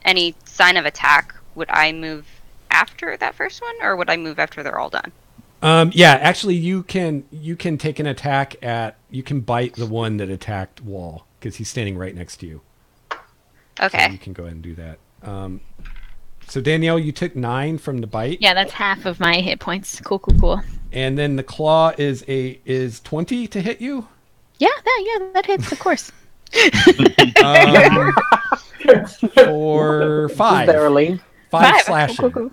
any sign of attack, would I move after that first one, or would I move after they're all done? Yeah, actually, you can take an attack at. You can bite the one that attacked Wall because he's standing right next to you. Okay. So you can go ahead and do that. So Danielle, you took 9 from the bite. Yeah, that's half of my hit points. Cool. And then the claw is 20 to hit you. Yeah, that hits, of course. For 5. Barely. 5 slashing. Cool.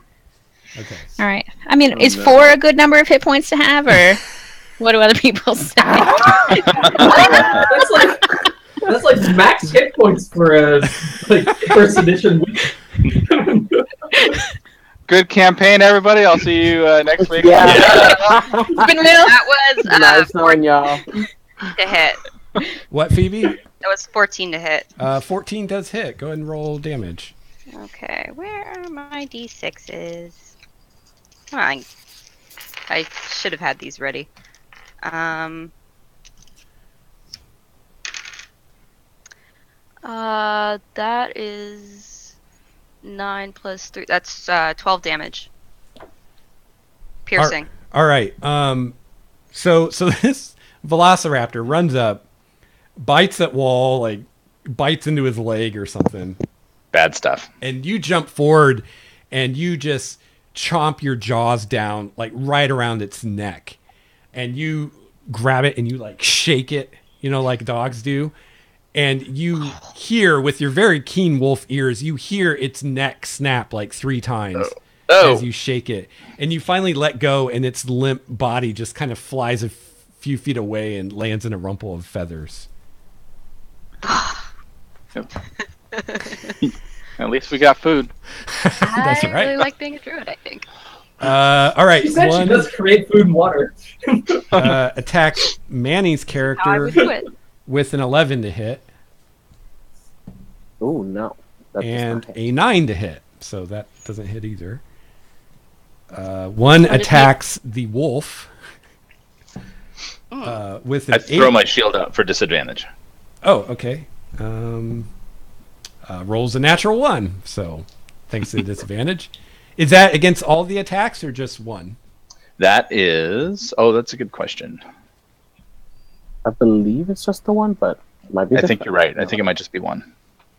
Okay. All right. I mean, is 4 a good number of hit points to have, or what do other people say? That's like max hit points for a first edition. Good campaign, everybody. I'll see you next week. Yeah. Been real. That was Nice knowing y'all. 14 to hit. What, Phoebe? That was 14 to hit. 14 does hit. Go ahead and roll damage. Okay, where are my d6s? I should have had these ready. That is 9 plus 3. That's 12 damage. Piercing. All right. So this Velociraptor runs up, bites at Wall, like bites into his leg or something, Bad stuff. and you jump forward, and you just chomp your jaws down like right around its neck, and you grab it and you like shake it, like dogs do, and you hear with your very keen wolf ears, you hear its neck snap like 3 times. Oh. As you shake it, and you finally let go, and its limp body just kind of flies a few feet away and lands in a rumple of feathers. At least we got food. That's I right. really like being a druid, I think. All right, She said she one does create food and water. attacks Manny's How I character would do it. with an 11 to hit Oh no. That does and not hit. a 9 to hit, so that doesn't hit either. One attacks the wolf with an I 8. throw my shield out for disadvantage. Oh, okay. Rolls a natural 1, so thanks to the disadvantage. Is that against all the attacks or just one? That is. Oh, that's a good question. I believe it's just the one, but it might be. I think different. you're right. I think it might just be one.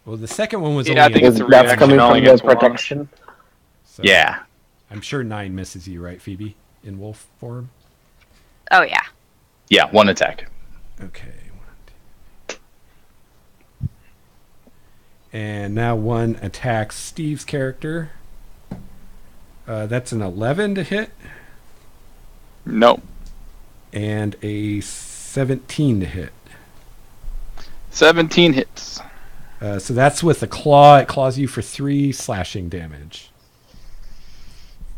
Well, the second one was Yeah, I only think Because it's a that's reaction coming only from the against one. protection. so Yeah. I'm sure 9 misses you, right, Phoebe, in wolf form? Oh, yeah. Yeah, one attack. Okay. 1, 2. And now one attacks Steve's character. That's an 11 to hit Nope. and a 17 to hit. 17 hits. So that's with the claw. It claws you for 3 slashing damage.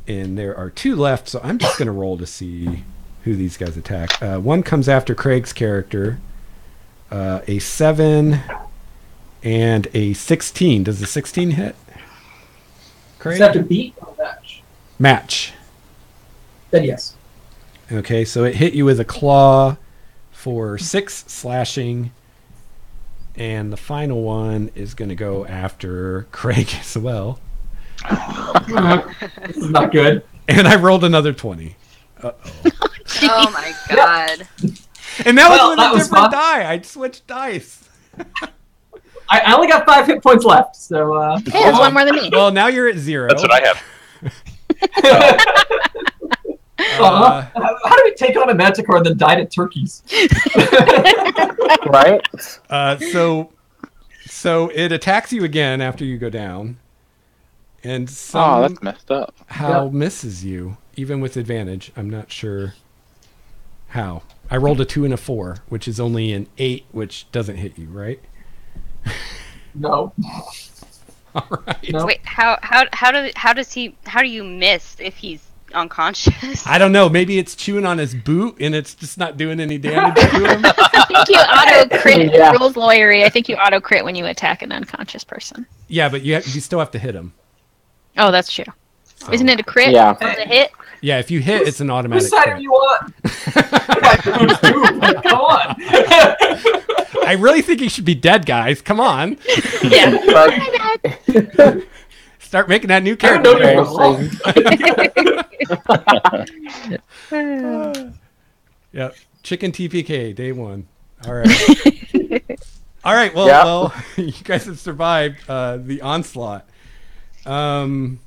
And there are 2 left, so I'm just going to roll to see who these guys attack. One comes after Craig's character. A 7 and a 16. Does the 16 hit? Craig? Does that have to beat or match? Match. Then yes. Okay, so it hit you with a claw for 6 slashing. And the final one is going to go after Craig as well. This is not good. And I rolled another 20. Uh-oh. Oh my god. And that Well, was with that a was different fun. die. I switched dice. I only got 5 hit points left, so Hey, that's one more than me. Well, now you're at 0. That's what I have. how do we take on a Manticore and then die to turkeys? Right? So it attacks you again after you go down. And Oh, that's messed up. somehow misses you, even with advantage. I'm not sure how. I rolled a 2 and a 4, which is only an 8, which doesn't hit you, right? No. All right. No. Wait, how do you miss if he's unconscious? I don't know. Maybe it's chewing on his boot and it's just not doing any damage to him. I think you auto crit. Yeah. Rules lawyery. I think you auto crit when you attack an unconscious person. Yeah, but you still have to hit him. Oh, that's true. So- Isn't it a crit? Yeah. From the hit? Yeah, if you hit, it's an Whose automatic side crit. are you on? Come on. I really think he should be dead, guys. Come on. Yeah. But, Start making that new I don't know character. you're wrong. Yep. Chicken TPK, day 1. All right. All right. Well, Yeah. well, you guys have survived the onslaught. So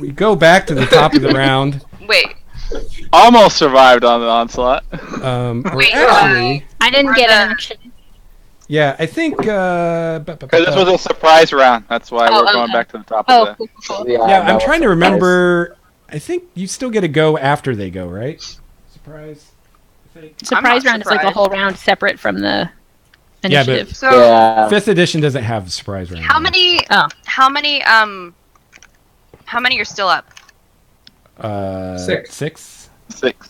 we go back to the top of the round. Wait, Almost survived on the onslaught. Or Wait, actually, I didn't get an action. yeah, I think. Because this was a surprise round. That's why we're going back to the top Oh, of the. cool. Yeah, that I'm was trying to surprise. remember. I think you still get a go after they go, right? Surprise. I think. Surprise not round is like a surprised. whole round separate from the Yeah, but- initiative. so Yeah. 5th edition doesn't have a surprise round. how many? Oh. How many are still up? 6. 6. 6.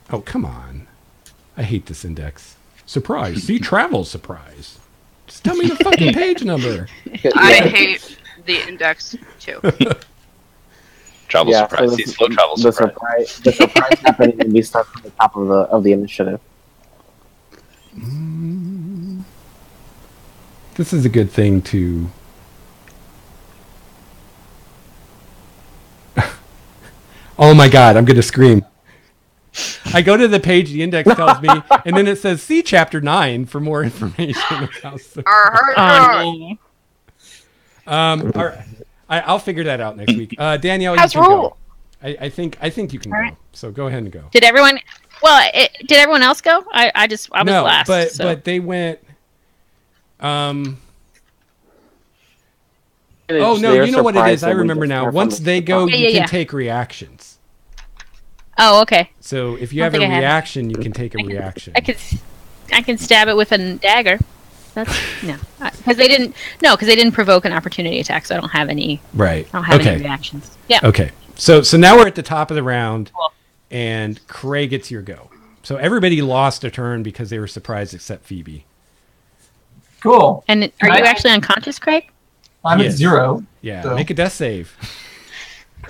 Oh, come on. I hate this index. Surprise. See, travel surprise. Just tell me the fucking page number. I hate the index too. Travel Yeah, surprise. so See, slow travel the surprise. the surprise happening when we start from the top of the initiative. This is a good thing to... Oh my god, I'm going to scream. I go to the page the index tells me, and then it says, see chapter 9 for more information about... Oh, no. All right. I'll figure that out next week. Danielle, How's you can roll? go. I think you can All go. right. So go ahead and go. Did everyone? Well, did everyone else go? I was No, last. but they went. Oh no, They're you know what it surprised is. I that we remember just now. start from Once the they go, top. you Yeah. can take reactions. Oh, okay. So if you I have a think I have it. reaction, you can take a reaction. I can stab it with a dagger. That's no, because they didn't provoke an opportunity attack, so I don't have any. Right. I don't have any Okay. reactions. Yeah. Okay. So now we're at the top of the round, Cool. and Craig gets your go. So everybody lost a turn because they were surprised, except Phoebe. Cool. And are you actually unconscious, Craig? I'm Yes. at 0. Yeah. So- Make a death save.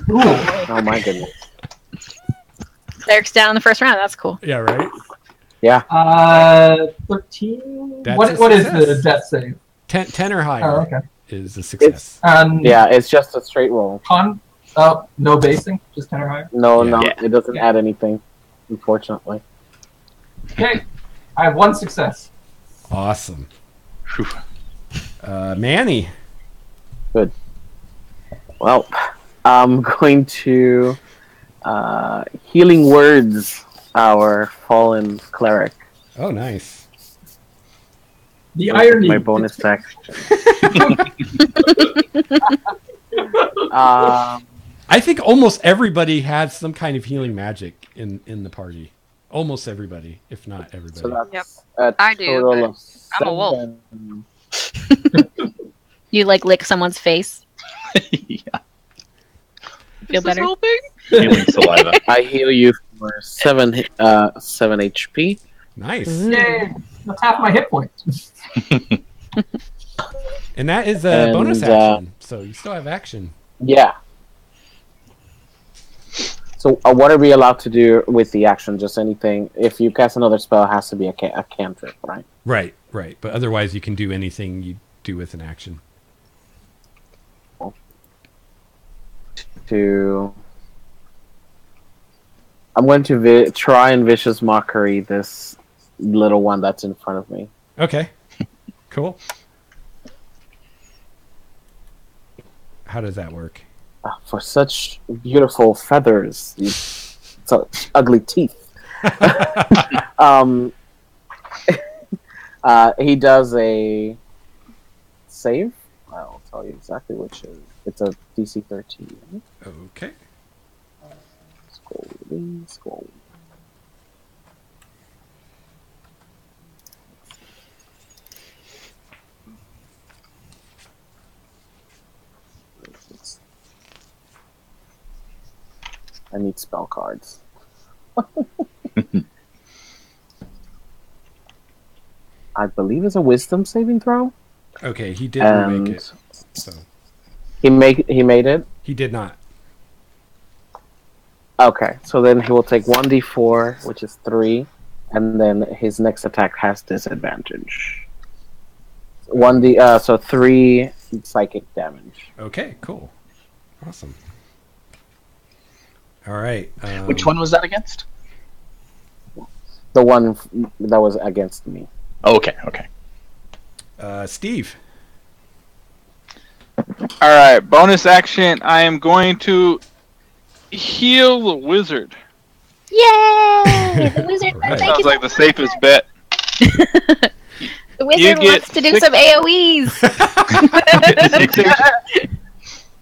Cool. Oh my goodness. Cleric's down in the first round. That's cool. Yeah. Right. 13. That's What a is success. the death save? 10 or higher Oh, okay. is a success. Yeah, it's just a straight roll. No basing, just 10 or higher. No, Yeah. it doesn't add anything, unfortunately. Okay, I have 1 success. Awesome. Manny. Well, I'm going to healing words our fallen cleric. Oh, nice. The irony. My bonus action. I think almost everybody has some kind of healing magic in the party. almost everybody, if not everybody. So that's I do, total but of I'm a wolf. 7. You like lick someone's face. Yeah. Feel better. Healing saliva. I heal you for 7 HP. Nice. Yay! That's half my hit points. And that is a bonus And, action, so you still have action. Yeah. So what are we allowed to do with the action? Just anything. If you cast another spell, it has to be a cantrip, right? Right. But otherwise, you can do anything you do with an action. I'm going to try and vicious mockery this little one that's in front of me. Okay. Cool. How does that work? For such beautiful feathers, such ugly teeth. He does a save. I'll tell you exactly which is. It's a DC 13. Okay. Scroll. I need spell cards. I believe it's a wisdom saving throw. Okay, he didn't make it. So he made it. he did not. Okay, so then he will take 1d4, which is 3, and then his next attack has disadvantage. 3 psychic damage. Okay, cool. Awesome. All right. Which one was that against? The one that was against me. Oh, okay. Steve. All right, bonus action. I am going to heal the wizard. Yay! The wizard. Alright. Thank Sounds you. like the safest bet. The wizard get wants to do some AOE's.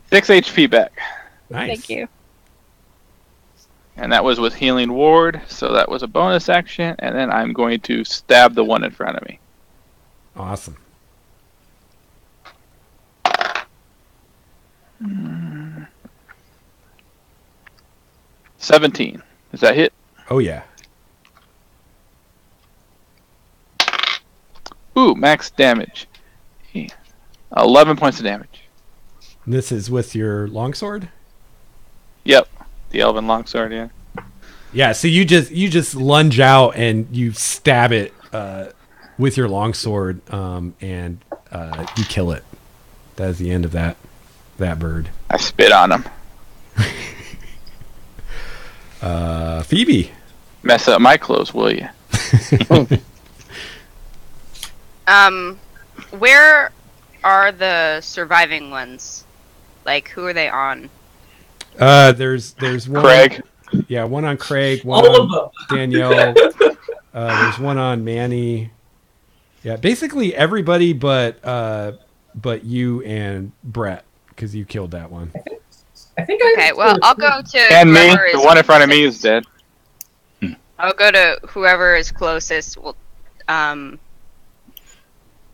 6 HP back. Nice. Thank you. And that was with healing ward, so that was a bonus action. And then I'm going to stab the one in front of me. Awesome. 17. Does that hit? Oh yeah. Ooh, max damage. 11 points of damage. This is with your longsword? Yep. The elven longsword, yeah. Yeah, so you just lunge out and you stab it with your longsword, and you kill it. That is the end of that bird. I spit on him. Phoebe. Mess up my clothes, will you? Where are the surviving ones? Like, who are they on? There's one. Craig. Yeah, one on Craig, one All on of them. Danielle. There's one on Manny. Yeah, basically everybody but you and Brett, because you killed that one. I think I. Okay, well, I'll go to And me. whoever The is one in front of me is dead. I'll go to whoever is closest. Well,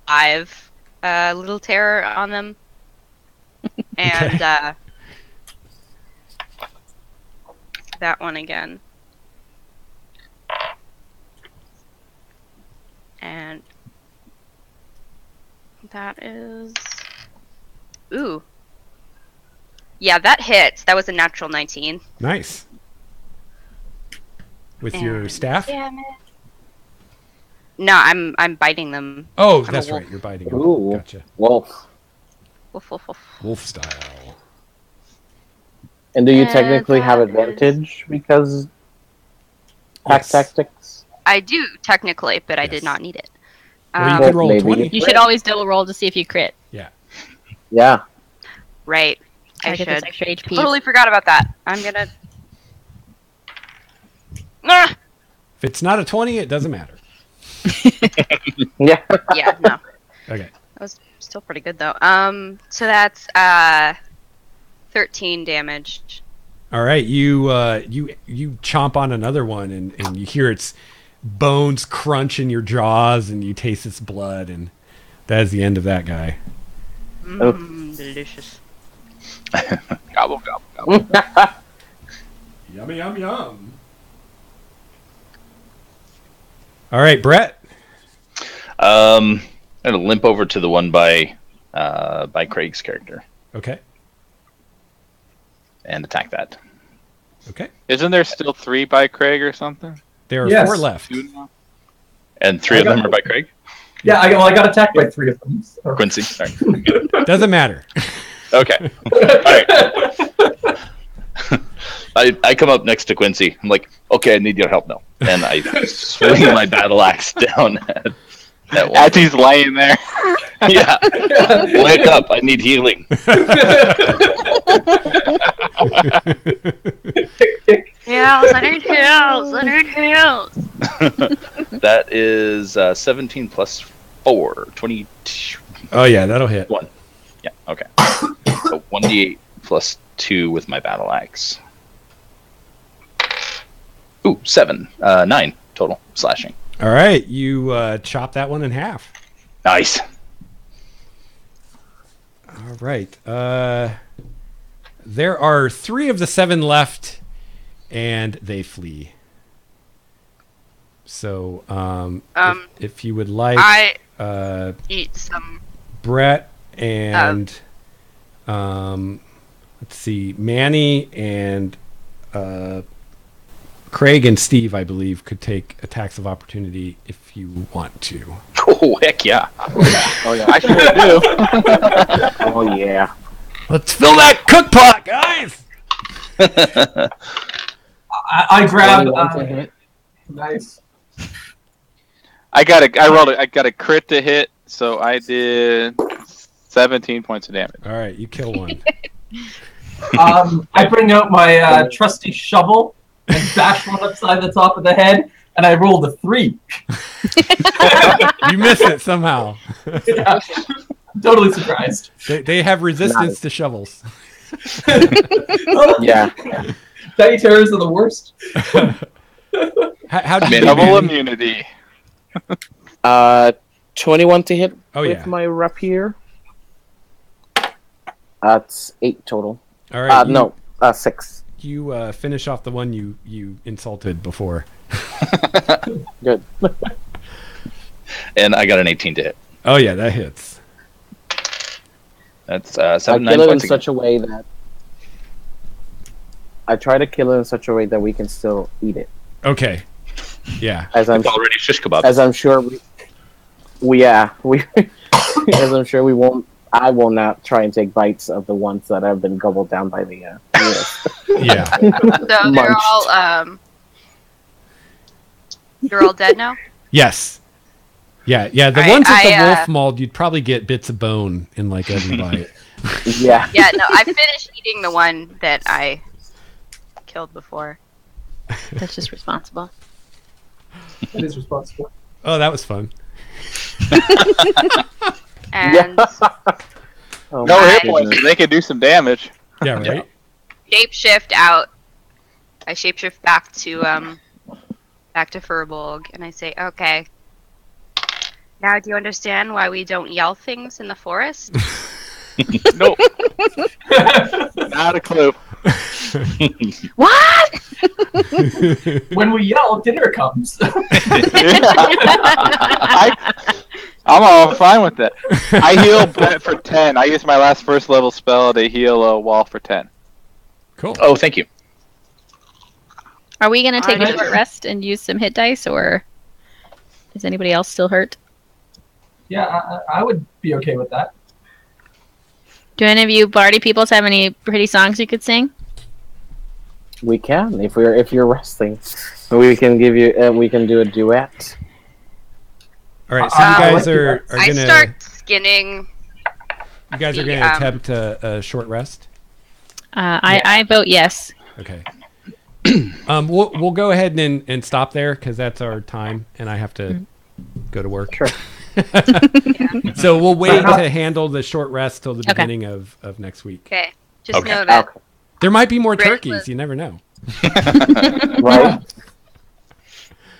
I've little terror on them, and that one again, and that is yeah, that hits. That was a natural 19. Nice. With your And staff? damn it. No, I'm biting them. Oh, I'm a that's wolf. right. You're biting them. Ooh. Gotcha. Wolf. Woof, woof, woof. Wolf style. And do you And technically have that advantage because pack Yes. tactics? I do technically, but I Yes. did not need it. Well, you Um, could roll a maybe 20. You should always double roll to see if you crit. Yeah. Right. I Get this should. extra HP. Totally forgot about that. I'm gonna. Ah! If it's not a 20, it doesn't matter. Yeah. Yeah, no. Okay. That was still pretty good though. So that's 13 damage. All right, you chomp on another one, and you hear its bones crunch in your jaws, and you taste its blood, and that is the end of that guy. Delicious. Gobble, gobble, gobble. Yummy, yum, yum. All right, Brett. I'm gonna limp over to the one by Craig's character Okay. and attack that. Okay. Isn't there still 3 by Craig or something? There are Yes. 4 left. And 3 of them are by Craig. Yeah, I got attacked by 3 of them. So. Quincy. Sorry. Doesn't matter. Okay. All right. I come up next to Quincy. I'm like, okay, I need your help now. And I swing my battle axe down at one. As he's laying there. Yeah. Wake up. I need healing. Heals, I need heals, I need heals. That is 17 plus 4. 22. Oh, yeah, that'll hit. 1. Yeah, okay. So 1d8 plus 2 with my battle axe. Ooh, 7. 9 total slashing. All right, you chop that one in half. Nice. All right. There are 3 of the 7 left, and they flee. So, if you would like, I eat some. Brett and let's see, Manny and Craig and Steve, I believe, could take attacks of opportunity if you want to. Oh, heck yeah. Oh yeah. I sure do. Oh yeah. Let's fill that cook pot, guys! I grab. 21 to hit. Nice. I got a crit to hit, so I did 17 points of damage. All right, you kill one. I bring out my trusty shovel and bash one upside the top of the head, and I rolled a 3. You miss it somehow. Yeah. Totally surprised. They have resistance to shovels. Yeah. Petty terrors are the worst. How did you do, Double Manny? immunity. 21 to hit Oh, with yeah. my rapier. That's 8 total. All right, No, 6. You finish off the one you insulted before. Good. And I got an 18 to hit. Oh yeah, that hits. That's I 7, 9 kill it in points again. such a way that I try to kill it in such a way that we can still eat it. Okay. Yeah. As I'm It's already shish kebab. as I'm sure we as I'm sure we won't. I will not try and take bites of the ones that have been gobbled down by the Yeah. So they're Munched. all you're all dead now? Yes. Yeah. The Alright, ones with the I, wolf mauled, you'd probably get bits of bone in like every bite. Yeah. Yeah, no, I finished eating the one that I killed before. That's just responsible. It is responsible. Oh, that was fun. And Oh, No my hit points, goodness. so they could do some damage. Yeah, right? shapeshift out. I shapeshift back to Furbolg, and I say, "Okay, now do you understand why we don't yell things in the forest?" Nope. Not a clue. What? When we yell, dinner comes. I'm all fine with it. I heal Brett for 10. I use my last first level spell to heal a wall for 10. Cool. Oh, thank you. Are we going to take a Alright. short rest and use some hit dice, or is anybody else still hurt? Yeah, I would be okay with that. Do any of you bardy peoples have any pretty songs you could sing? We can if you're resting. We can give you. We can do a duet. All right, so I you like guys are I gonna start skinning. you guys are the, gonna attempt a short rest. I vote yes. Okay. We'll go ahead and stop there because that's our time, and I have to go to work. Sure. So we'll wait to handle the short rest till the beginning of next week. Okay, just Okay. know that Okay. There might be more Brent turkeys. was- You never know. Right?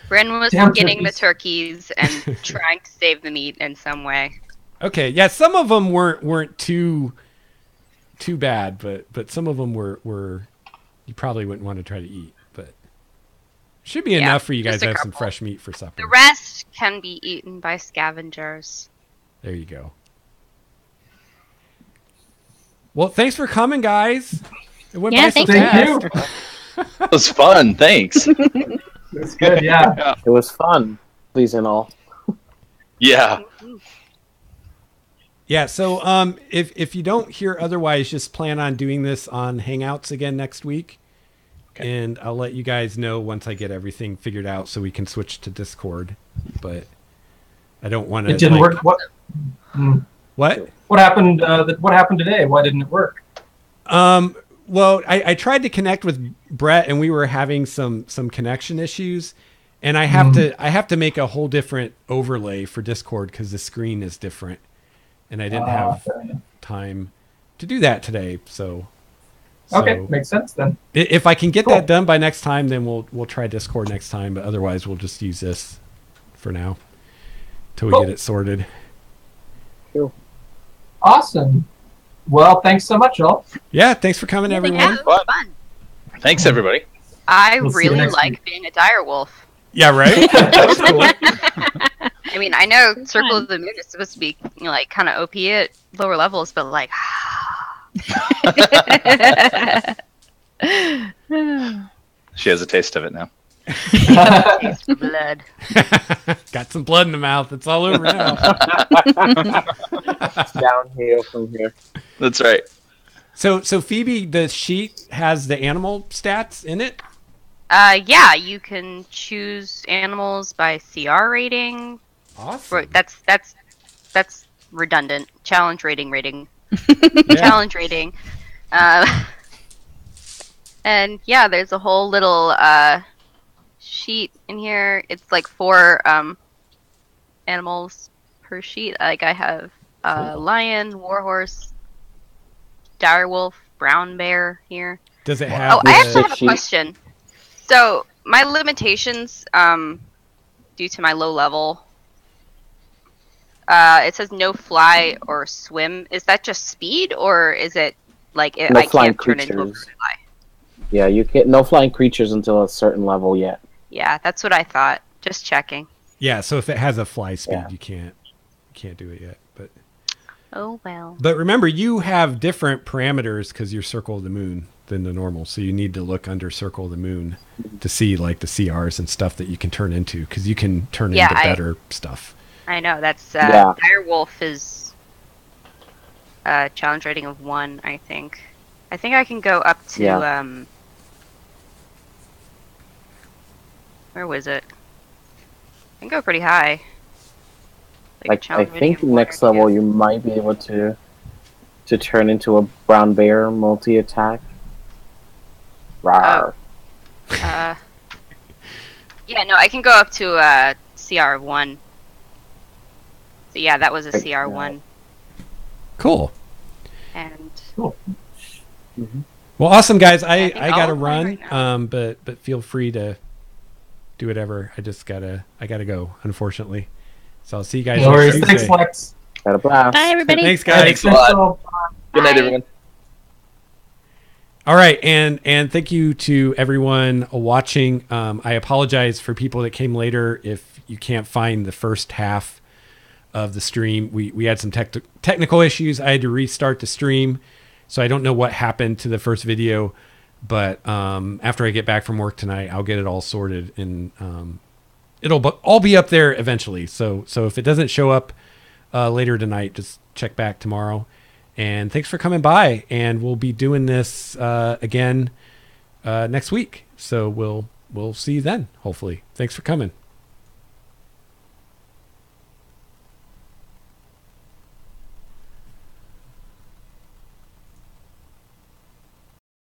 Bren was Damn skinning the turkeys. turkeys and trying to save the meat in some way. Okay, yeah, some of them weren't too bad, but some of them were you probably wouldn't want to try to eat, but should be Yeah, enough for you guys just to a have some couple. fresh meat for supper. The rest can be eaten by scavengers. There you go. Well, thanks for coming, guys. It went Yeah, by so thank Thank fast. you. It was fun. Thanks. It's good, yeah. It was fun, please and all. Yeah. Yeah, so if you don't hear otherwise, just plan on doing this on Hangouts again next week. Okay. And I'll let you guys know once I get everything figured out so we can switch to Discord. But I don't want to. It didn't work. What? What? What happened? What happened today? Why didn't it work? Well, I tried to connect with Brett, and we were having some connection issues, and I have to make a whole different overlay for Discord because the screen is different, and I didn't have fair enough. time to do that today. So Okay, makes sense then. if I can get Cool. that done by next time, then we'll try Discord next time. But otherwise, we'll just use this for now till we Cool. get it sorted. Awesome. Well, thanks so much, all. Yeah, thanks for coming, everyone. Yeah, it was fun. Thanks, everybody. I We'll see you really next like week. being a direwolf. Yeah, right. That's cool. I mean, I know Circle of the Moon is supposed to be, you know, like kind of OP at lower levels, but like, She has a taste of it now. taste for blood. Got some blood in the mouth. It's all over now. It's downhill from here. That's right. So Phoebe, the sheet has the animal stats in it. Yeah, you can choose animals by CR rating. Awesome. That's redundant. Challenge rating. Yeah. Challenge rating. And yeah, there's a whole little sheet in here. It's like 4 animals per sheet. Like I have lion, warhorse, direwolf, brown bear here. Does it have? Oh, I actually have a sheet. question. So my limitations, due to my low level, it says no fly or swim. Is that just speed, or is it like No I flying can't turn into a creatures. butterfly? Yeah, you can't. No flying creatures until a certain level yet. Yeah, that's what I thought. Just checking. Yeah. So if it has a fly speed, Yeah. you can't do it yet. Oh well. But remember, you have different parameters because you're Circle of the Moon than the normal. So you need to look under Circle of the Moon to see like the CRs and stuff that you can turn into because you can turn Yeah, into I- better stuff. I know that's Yeah. direwolf is challenge rating of 1. I think I can go up to Yeah. Where was it? I can go pretty high. Like I challenge rating think of 1 next or 2. level you might be able to turn into a brown bear multi-attack. Rawr. Yeah, no, I can go up to CR of 1. So yeah, that was a CR 1, Cool. and Well, awesome guys. I think gotta all of mine run. right now. But feel free to do whatever. I gotta go. Unfortunately. So I'll see you guys. No next worries. Tuesday. Thanks, Flex. Got a blast. Bye, everybody. Thanks, guys. Thanks a lot. all. Good night, Bye. everyone. All right, and thank you to everyone watching. I apologize for people that came later if you can't find the first half of the stream. We had some technical issues. I had to restart the stream, so I don't know what happened to the first video. But after I get back from work tonight, I'll get it all sorted, and it'll all be up there eventually. So if it doesn't show up later tonight, just check back tomorrow. And thanks for coming by. And we'll be doing this again next week. So we'll see you then, hopefully. Thanks for coming.